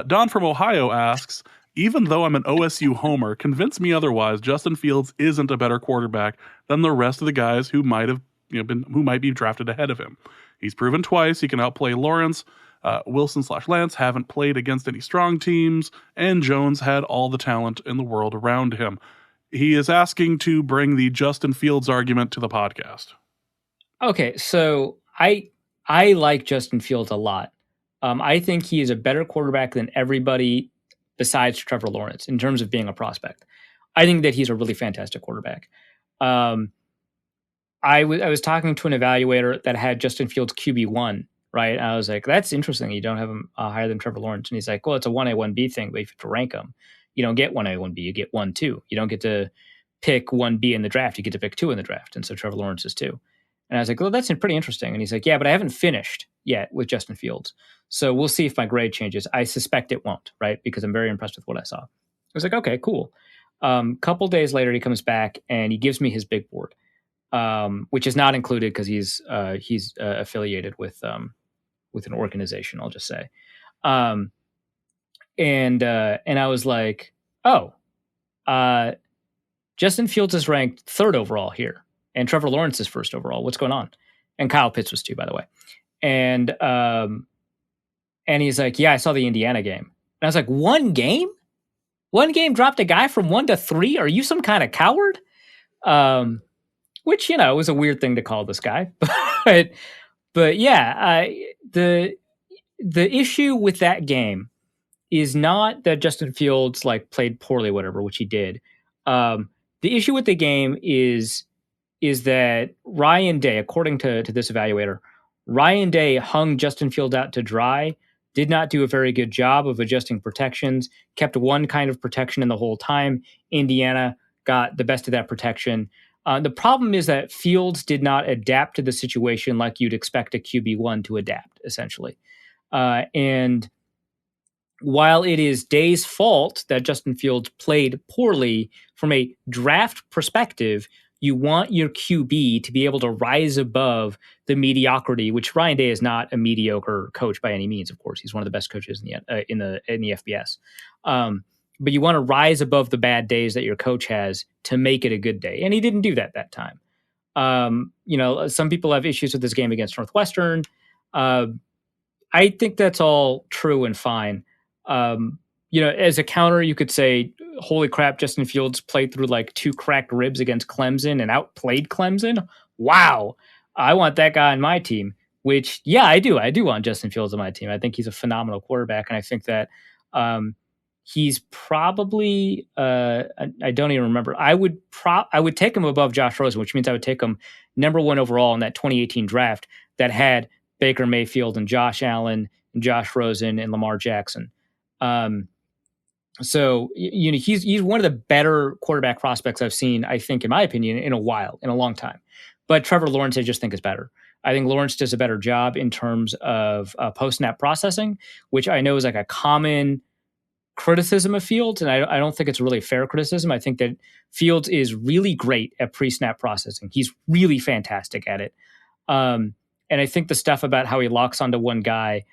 Don from Ohio asks, even though I'm an OSU homer, convince me otherwise. Justin Fields isn't a better quarterback than the rest of the guys who might be drafted ahead of him. He's proven twice he can outplay Lawrence. Wilson/Lance haven't played against any strong teams, and Jones had all the talent in the world around him. He is asking to bring the Justin Fields argument to the podcast.
Okay, so I like Justin Fields a lot. I think he is a better quarterback than everybody besides Trevor Lawrence in terms of being a prospect. I think that he's a really fantastic quarterback. I was talking to an evaluator that had Justin Fields QB1, right? And I was like, that's interesting. You don't have him higher than Trevor Lawrence. And he's like, well, it's a 1A, 1B thing, but if you have to rank him, you don't get 1A, 1B, you get 1, 2. You don't get to pick 1B in the draft. You get to pick 2 in the draft. And so Trevor Lawrence is 2. And I was like, well, that's pretty interesting. And he's like, yeah, but I haven't finished yet with Justin Fields. So we'll see if my grade changes. I suspect it won't, right? Because I'm very impressed with what I saw. I was like, okay, cool. Couple days later, he comes back and he gives me his big board, which is not included because he's affiliated with an organization, I'll just say. And I was like, oh, Justin Fields is ranked 3rd overall here, and Trevor Lawrence is 1st overall. What's going on? And Kyle Pitts was 2, by the way. And he's like, yeah, I saw the Indiana game. And I was like, one game? One game dropped a guy from 1 to 3? Are you some kind of coward? Which, was a weird thing to call this guy. but yeah, the issue with that game is not that Justin Fields played poorly, whatever, which he did. The issue with the game is that Ryan Day, according to this evaluator, Ryan Day hung Justin Fields out to dry, did not do a very good job of adjusting protections, kept one kind of protection in the whole time. Indiana got the best of that protection. The problem is that Fields did not adapt to the situation like you'd expect a QB1 to adapt, essentially. And while it is Day's fault that Justin Fields played poorly from a draft perspective, you want your QB to be able to rise above the mediocrity, which Ryan Day is not a mediocre coach by any means. Of course, he's one of the best coaches in the FBS. But you want to rise above the bad days that your coach has to make it a good day, and he didn't do that time. Some people have issues with this game against Northwestern. I think that's all true and fine. As a counter, you could say, holy crap, Justin Fields played through 2 cracked ribs against Clemson and outplayed Clemson. Wow. I want that guy on my team. which, yeah, I do. I do want Justin Fields on my team. I think he's a phenomenal quarterback, and I think that he's probably I don't even remember. I would take him above Josh Rosen, which means I would take him number 1 overall in that 2018 draft that had Baker Mayfield and Josh Allen and Josh Rosen and Lamar Jackson. So he's one of the better quarterback prospects I've seen, I think, in my opinion, in a long time. But Trevor Lawrence, I just think, is better. I think Lawrence does a better job in terms of post-snap processing, which I know is like a common criticism of Fields, and I don't think it's really a fair criticism. I think that Fields is really great at pre-snap processing. He's really fantastic at it. And I think the stuff about how he locks onto one guy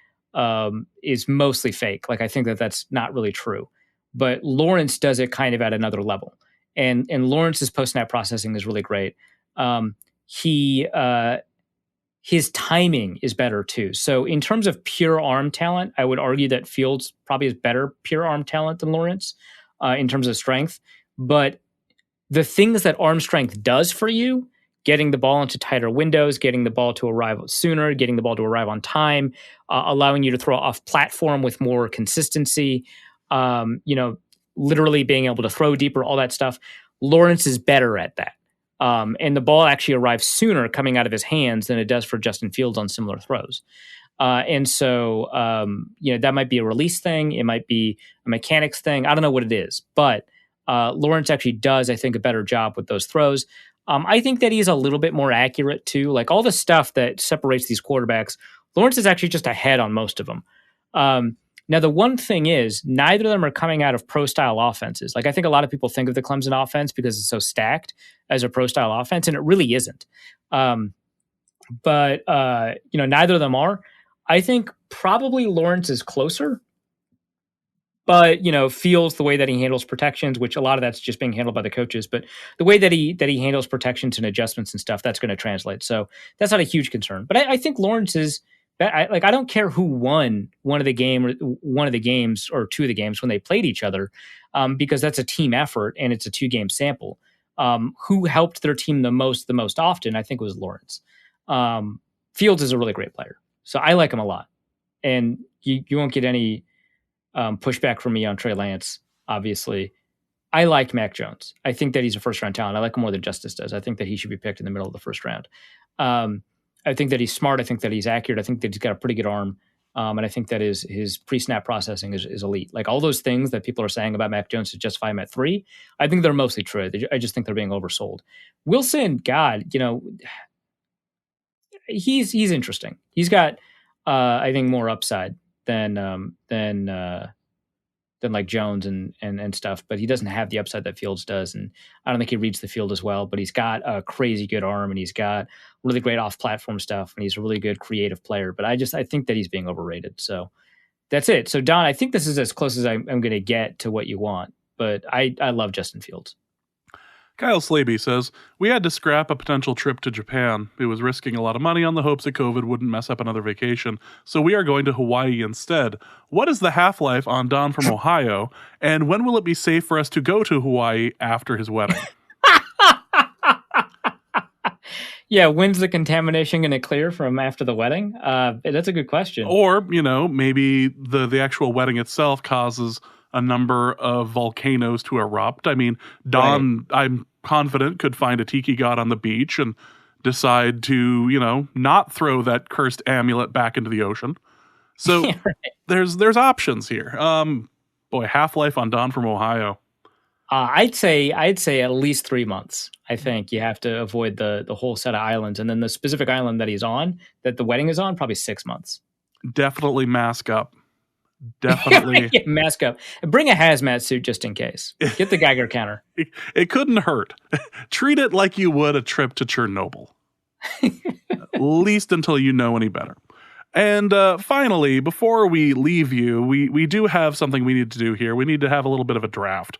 is mostly fake. Like, I think that that's not really true. But Lawrence does it kind of at another level. And Lawrence's post-snap processing is really great. His timing is better too. So in terms of pure arm talent, I would argue that Fields probably has better pure arm talent than Lawrence in terms of strength. But the things that arm strength does for you, getting the ball into tighter windows, getting the ball to arrive sooner, getting the ball to arrive on time, allowing you to throw off platform with more consistency, literally being able to throw deeper, all that stuff. Lawrence is better at that. And the ball actually arrives sooner coming out of his hands than it does for Justin Fields on similar throws. And so, that might be a release thing. It might be a mechanics thing. I don't know what it is, but Lawrence actually does, I think, a better job with those throws. I think that he's a little bit more accurate too. Like, all the stuff that separates these quarterbacks, Lawrence is actually just ahead on most of them. Now, the one thing is, neither of them are coming out of pro-style offenses. Like, I think a lot of people think of the Clemson offense because it's so stacked as a pro-style offense, and it really isn't. But neither of them are. I think probably Lawrence is closer. But, Fields, the way that he handles protections, which a lot of that's just being handled by the coaches, but the way that he handles protections and adjustments and stuff, that's going to translate. So that's not a huge concern. But I think Lawrence is... I don't care who won one of the games or two of the games when they played each other, because that's a team effort and it's a 2-game sample. Who helped their team the most often, I think, was Lawrence. Fields is a really great player, so I like him a lot. And you won't get any pushback from me on Trey Lance, obviously. I like Mac Jones. I think that he's a first-round talent. I like him more than Justis does. I think that he should be picked in the middle of the first round. I think that he's smart. I think that he's accurate. I think that he's got a pretty good arm. And I think that his pre-snap processing is elite. Like, all those things that people are saying about Mac Jones to justify him at 3, I think they're mostly true. I just think they're being oversold. Wilson, God, he's interesting. He's got, I think, more upside than like Jones and stuff, but he doesn't have the upside that Fields does. And I don't think he reads the field as well, but he's got a crazy good arm and he's got really great off-platform stuff and he's a really good creative player. But I think that he's being overrated. So that's it. So Don, I think this is as close as I'm going to get to what you want, but I love Justin Fields.
Kyle Slaby says, we had to scrap a potential trip to Japan. It was risking a lot of money on the hopes that COVID wouldn't mess up another vacation, so we are going to Hawaii instead. What is the half-life on Don from Ohio, and when will it be safe for us to go to Hawaii after his wedding?
Yeah, when's the contamination going to clear from after the wedding? That's a good question.
Or, maybe the actual wedding itself causes a number of volcanoes to erupt. I mean, Don, right, I'm confident, could find a tiki god on the beach and decide to, not throw that cursed amulet back into the ocean. So yeah, right, there's options here. Half-life on Don from Ohio.
I'd say at least 3 months. I think you have to avoid the whole set of islands, and then the specific island that he's on, that the wedding is on, probably 6 months.
Definitely mask up. Definitely.
Yeah, mask up. Bring a hazmat suit just in case. Get the Geiger counter.
It couldn't hurt. Treat it like you would a trip to Chernobyl. At least until you know any better. And finally, before we leave you, we do have something we need to do here. We need to have a little bit of a draft.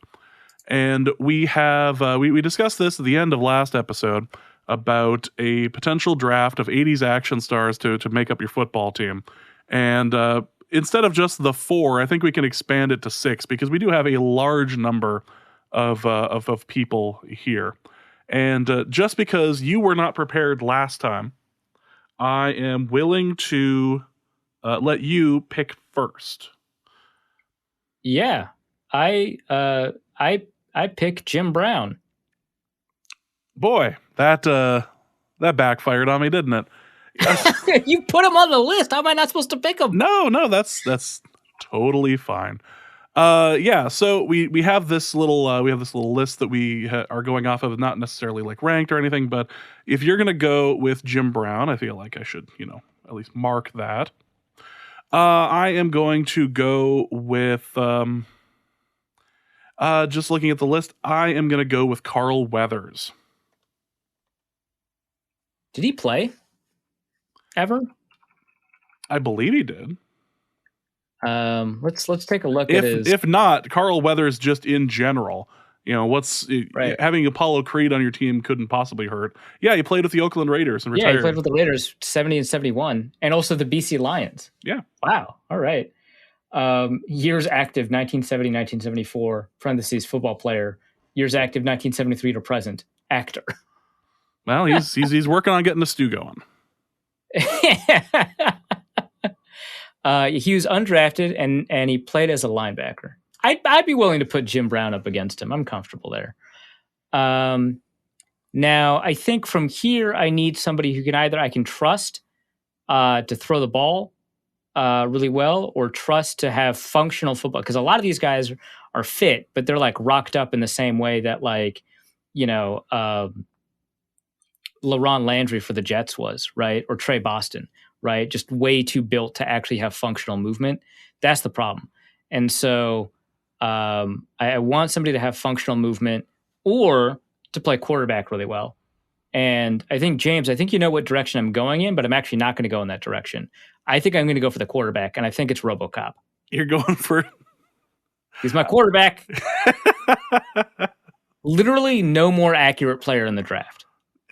And we have we discussed this at the end of last episode about a potential draft of 80s action stars to make up your football team. And instead of just the 4, I think we can expand it to 6 because we do have a large number of people here. And just because you were not prepared last time, I am willing to let you pick first.
Yeah, I pick Jim Brown.
Boy, that backfired on me, didn't it?
You put him on the list. How am I not supposed to pick him?
No, that's totally fine. Yeah, so we have this little list that we are going off of, not necessarily like ranked or anything, but if you're gonna go with Jim Brown, I feel like I should, at least mark that. I am going to go with just looking at the list, I am gonna go with Carl Weathers.
Did he play ever?
I believe he did.
Let's take a look at his.
If not, Carl Weathers just in general.
Right.
Having Apollo Creed on your team couldn't possibly hurt. Yeah, he played with the Oakland Raiders and retired.
Yeah, he played with the Raiders 70 and 71, and also the BC Lions.
Yeah.
Wow. All right. Years active 1970, 1974, parentheses, football player. Years active 1973 to present, actor.
Well, he's working on getting the stew going.
He was undrafted and he played as a linebacker. I'd be willing to put Jim Brown up against him. I'm comfortable there. Now, I think from here, I need somebody who I can trust to throw the ball really well, or trust to have functional football. Because a lot of these guys are fit, but they're like rocked up in the same way that LaRon Landry for the Jets was, right? Or Trey Boston, right? Just way too built to actually have functional movement. That's the problem. And so I want somebody to have functional movement or to play quarterback really well. And I think, James, you know what direction I'm going in, but I'm actually not going to go in that direction. I think I'm going to go for the quarterback, and I think it's RoboCop.
You're going for...
He's my quarterback. Literally no more accurate player in the draft.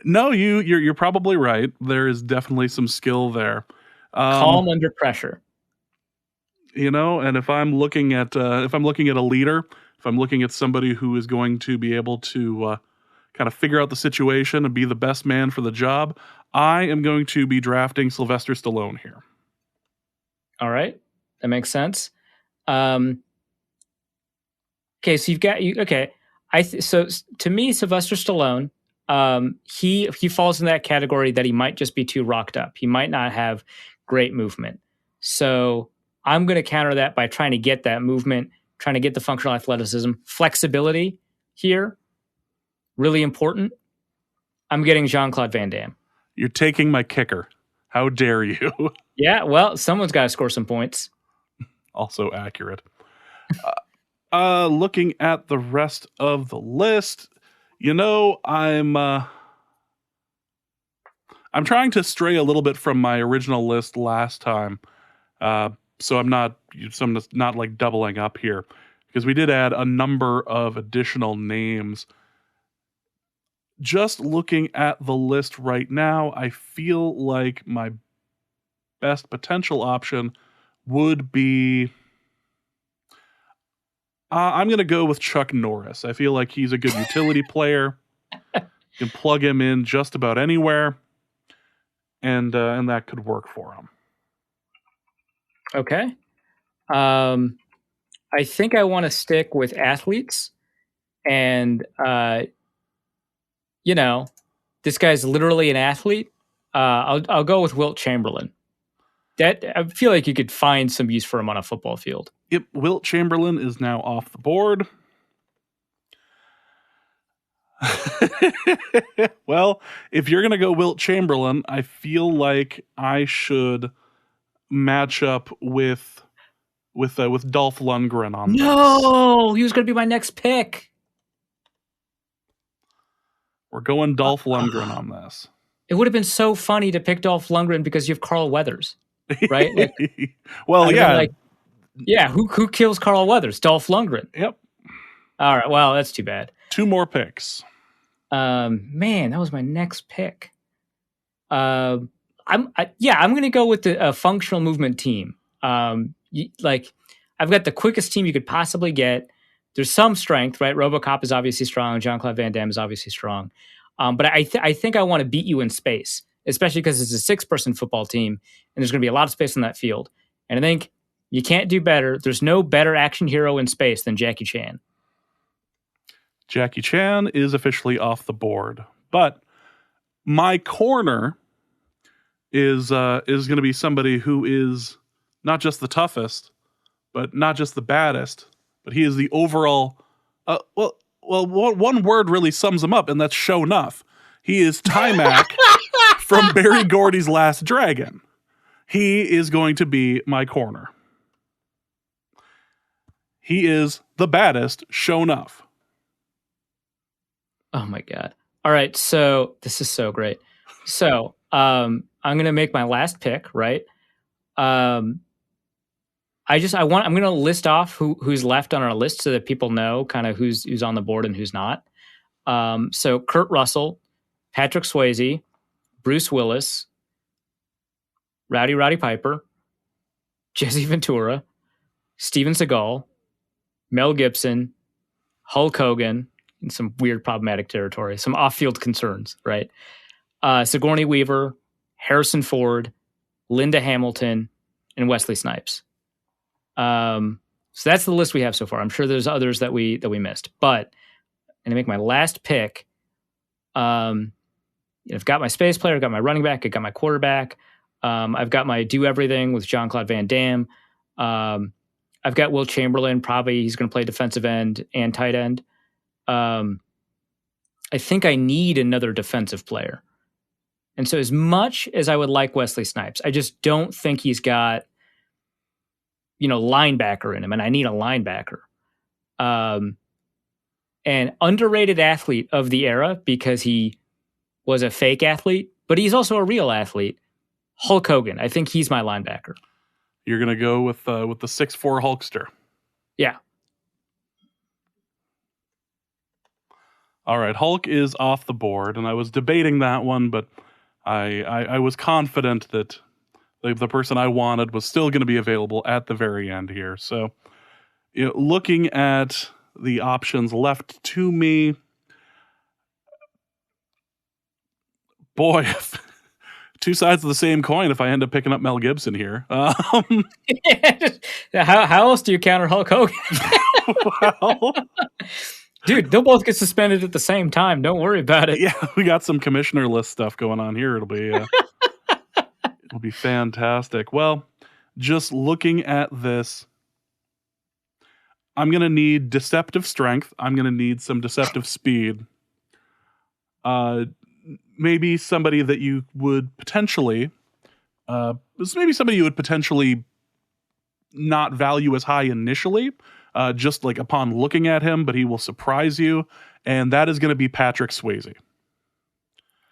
No, you're probably right. There is definitely some skill there.
Calm under pressure.
And if I'm looking at a leader, if I'm looking at somebody who is going to be able to kind of figure out the situation and be the best man for the job, I am going to be drafting Sylvester Stallone here. All
right, that makes sense. Okay, so you've got you. Okay, so to me, Sylvester Stallone, he falls in that category that he might just be too rocked up. He might not have great movement. So I'm going to counter that by trying to get that movement, trying to get the functional athleticism, flexibility here. Really important. I'm getting Jean-Claude Van Damme.
You're taking my kicker. How dare you?
Yeah, well, someone's got to score some points.
Also accurate. Looking at the rest of the list, I'm trying to stray a little bit from my original list last time. So I'm not like doubling up here, because we did add a number of additional names. Just looking at the list right now, I feel like my best potential option would be... I'm going to go with Chuck Norris. I feel like he's a good utility player. You can plug him in just about anywhere, and that could work for him.
Okay. I think I want to stick with athletes, and this guy's literally an athlete. I'll go with Wilt Chamberlain. That I feel like you could find some use for him on a football field.
Yep, Wilt Chamberlain is now off the board. Well, if you're going to go Wilt Chamberlain, I feel like I should match up with Dolph Lundgren on this.
No, he was going to be my next pick.
We're going Dolph Lundgren on this.
It would have been so funny to pick Dolph Lundgren because you have Carl Weathers, right?
Well, yeah.
Yeah, who kills Carl Weathers? Dolph Lundgren.
Yep.
All right, well, that's too bad.
2 more picks.
Man, that was my next pick. I'm going to go with the functional movement team. I've got the quickest team you could possibly get. There's some strength, right? RoboCop is obviously strong. Jean-Claude Van Damme is obviously strong. But I think I want to beat you in space. especially because it's a 6-person football team and there's going to be a lot of space on that field. And I think you can't do better. There's no better action hero in space than Jackie Chan.
Jackie Chan is officially off the board, but my corner is going to be somebody who is not just the toughest, but not just the baddest, but he is the overall. One word really sums him up, and that's show enough. He is Timac from Barry Gordy's Last Dragon. He is going to be my corner. He is the baddest, show enough.
Oh my God. All right. So this is so great. So I'm going to make my last pick, right? I'm going to list off who's left on our list so that people know kind of who's on the board and who's not. So Kurt Russell, Patrick Swayze, Bruce Willis, Rowdy Piper, Jesse Ventura, Steven Seagal, Mel Gibson, Hulk Hogan, in some weird problematic territory, some off-field concerns, right? Sigourney Weaver, Harrison Ford, Linda Hamilton, and Wesley Snipes. So that's the list we have so far. I'm sure there's others that we missed, but I'm gonna make my last pick. I've got my space player, I've got my running back, I've got my quarterback. I've got my do everything with Jean-Claude Van Damme. I've got Will Chamberlain. Probably he's going to play defensive end and tight end. I think I need another defensive player. And so as much as I would like Wesley Snipes, I just don't think he's got, linebacker in him, and I need a linebacker. An underrated athlete of the era because he was a fake athlete, but he's also a real athlete. Hulk Hogan. I think he's my linebacker.
You're going to go with the 6'4" Hulkster.
Yeah.
All right, Hulk is off the board, and I was debating that one, but I was confident that the person I wanted was still going to be available at the very end here. So, looking at the options left to me, boy, two sides of the same coin if I end up picking up Mel Gibson here.
How else do you counter Hulk Hogan?
Well...
Dude, they'll both get suspended at the same time. Don't worry about it.
Yeah, we got some commissioner list stuff going on here. It'll be fantastic. Well, just looking at this, I'm going to need deceptive strength. I'm going to need some deceptive speed. Maybe somebody that you would potentially not value as high initially. Just like upon looking at him, but he will surprise you. And that is going to be Patrick Swayze.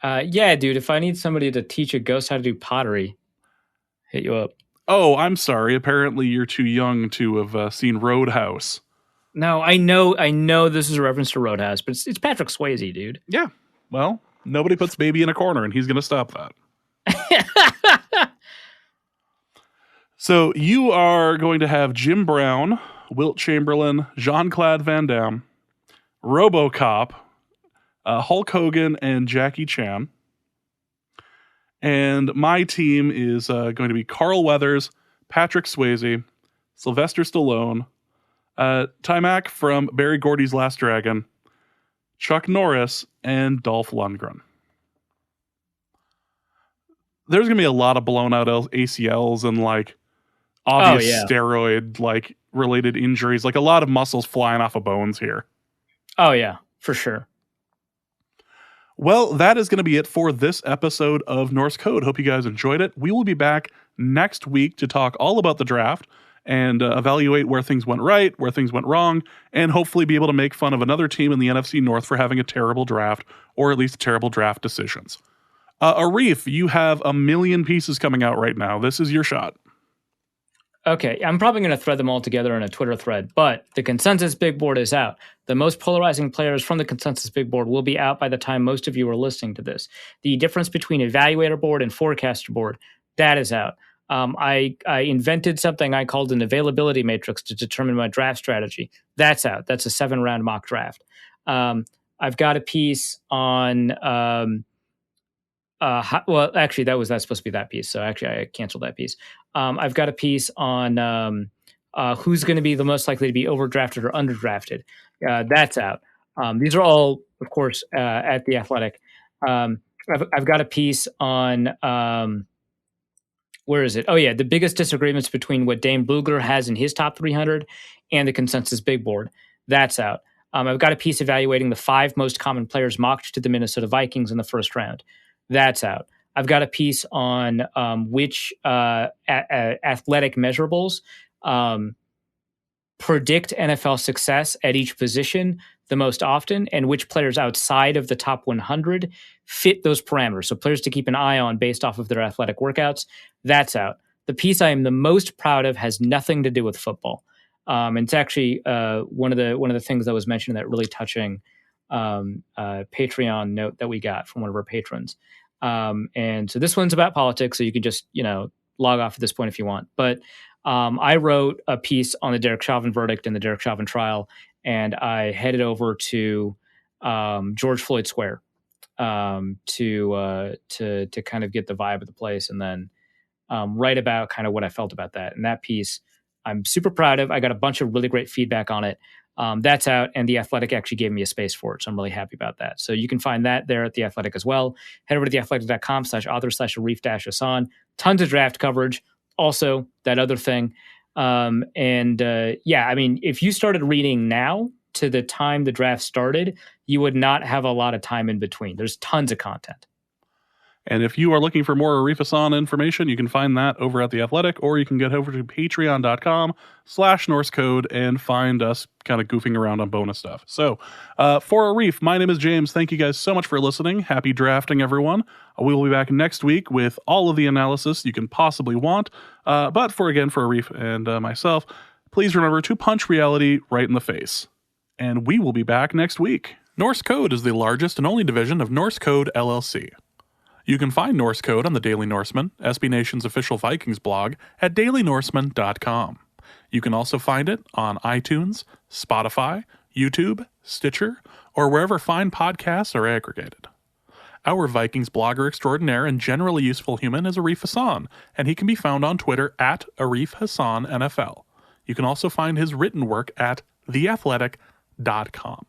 Yeah, dude, if I need somebody to teach a ghost how to do pottery, hit you up.
Oh, I'm sorry. Apparently you're too young to have seen Roadhouse.
No, I know this is a reference to Roadhouse, but it's Patrick Swayze, dude.
Yeah. Well, nobody puts baby in a corner, and he's going to stop that. So you are going to have Jim Brown, Wilt Chamberlain, Jean-Claude Van Damme, RoboCop, Hulk Hogan, and Jackie Chan. And my team is going to be Carl Weathers, Patrick Swayze, Sylvester Stallone, Timac from Barry Gordy's Last Dragon, Chuck Norris, and Dolph Lundgren. There's going to be a lot of blown out ACLs and obvious steroid related injuries, a lot of muscles flying off of bones here.
Oh yeah, for sure.
Well, that is going to be it for this episode of Norse Code. Hope you guys enjoyed it. We will be back next week to talk all about the draft and evaluate where things went right, where things went wrong, and hopefully be able to make fun of another team in the NFC North for having a terrible draft, or at least terrible draft decisions. Arif, you have a million pieces coming out right now. This is your shot.
Okay, I'm probably going to thread them all together in a Twitter thread, but the consensus big board is out. The most polarizing players from the consensus big board will be out by the time most of you are listening to this. The difference between evaluator board and forecaster board, that is out. I invented something I called an availability matrix to determine my draft strategy. That's out. That's a 7-round mock draft. I've got a piece on Well, actually, that's supposed to be that piece. So actually, I canceled that piece. I've got a piece on who's going to be the most likely to be overdrafted or underdrafted. That's out. These are all, of course, at The Athletic. I've got a piece on where is it? Oh, yeah, the biggest disagreements between what Dane Brugler has in his top 300 and the consensus big board. That's out. I've got a piece evaluating the 5 most common players mocked to the Minnesota Vikings in the first round. That's out. I've got a piece on which athletic measurables predict NFL success at each position the most often, and which players outside of the top 100 fit those parameters. So players to keep an eye on based off of their athletic workouts. That's out. The piece I am the most proud of has nothing to do with football. And it's actually one of the things that was mentioned in that really touching Patreon note that we got from one of our patrons. And so this one's about politics, so you can just, log off at this point if you want. But I wrote a piece on the Derek Chauvin verdict and the Derek Chauvin trial, and I headed over to George Floyd Square to kind of get the vibe of the place, and then write about kind of what I felt about that. And that piece I'm super proud of. I got a bunch of really great feedback on it. That's out, and The Athletic actually gave me a space for it, so I'm really happy about that. So you can find that there at The Athletic as well. Head over to theathletic.com/author/Arif-Hassan. Tons of draft coverage. Also, that other thing. If you started reading now to the time the draft started, you would not have a lot of time in between. There's tons of content.
And if you are looking for more Arif Hassan information, you can find that over at The Athletic, or you can get over to patreon.com/NorseCode and find us kind of goofing around on bonus stuff. So for Arif, my name is James. Thank you guys so much for listening. Happy drafting, everyone. We will be back next week with all of the analysis you can possibly want. But for Arif and myself, please remember to punch reality right in the face. And we will be back next week. Norse Code is the largest and only division of Norse Code LLC. You can find Norse Code on the Daily Norseman, SB Nation's official Vikings blog, at dailynorseman.com. You can also find it on iTunes, Spotify, YouTube, Stitcher, or wherever fine podcasts are aggregated. Our Vikings blogger extraordinaire and generally useful human is Arif Hassan, and he can be found on Twitter at Arif Hassan NFL. You can also find his written work at theathletic.com.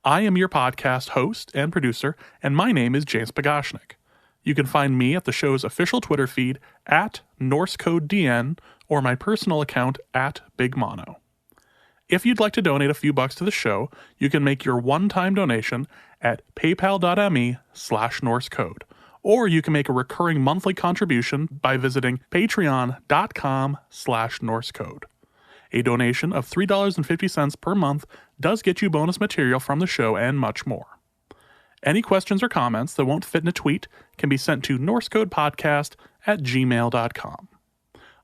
I am your podcast host and producer, and my name is James Pagashnik. You can find me at the show's official Twitter feed at NorseCodeDN or my personal account at Big Mono. If you'd like to donate a few bucks to the show, you can make your one-time donation at paypal.me/NorseCode, or you can make a recurring monthly contribution by visiting patreon.com/NorseCode. A donation of $3.50 per month does get you bonus material from the show and much more. Any questions or comments that won't fit in a tweet can be sent to norsecodepodcast@gmail.com.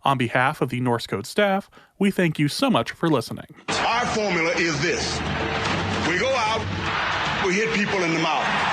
On behalf of the Norse Code staff, we thank you so much for listening.
Our formula is this. We go out, we hit people in the mouth.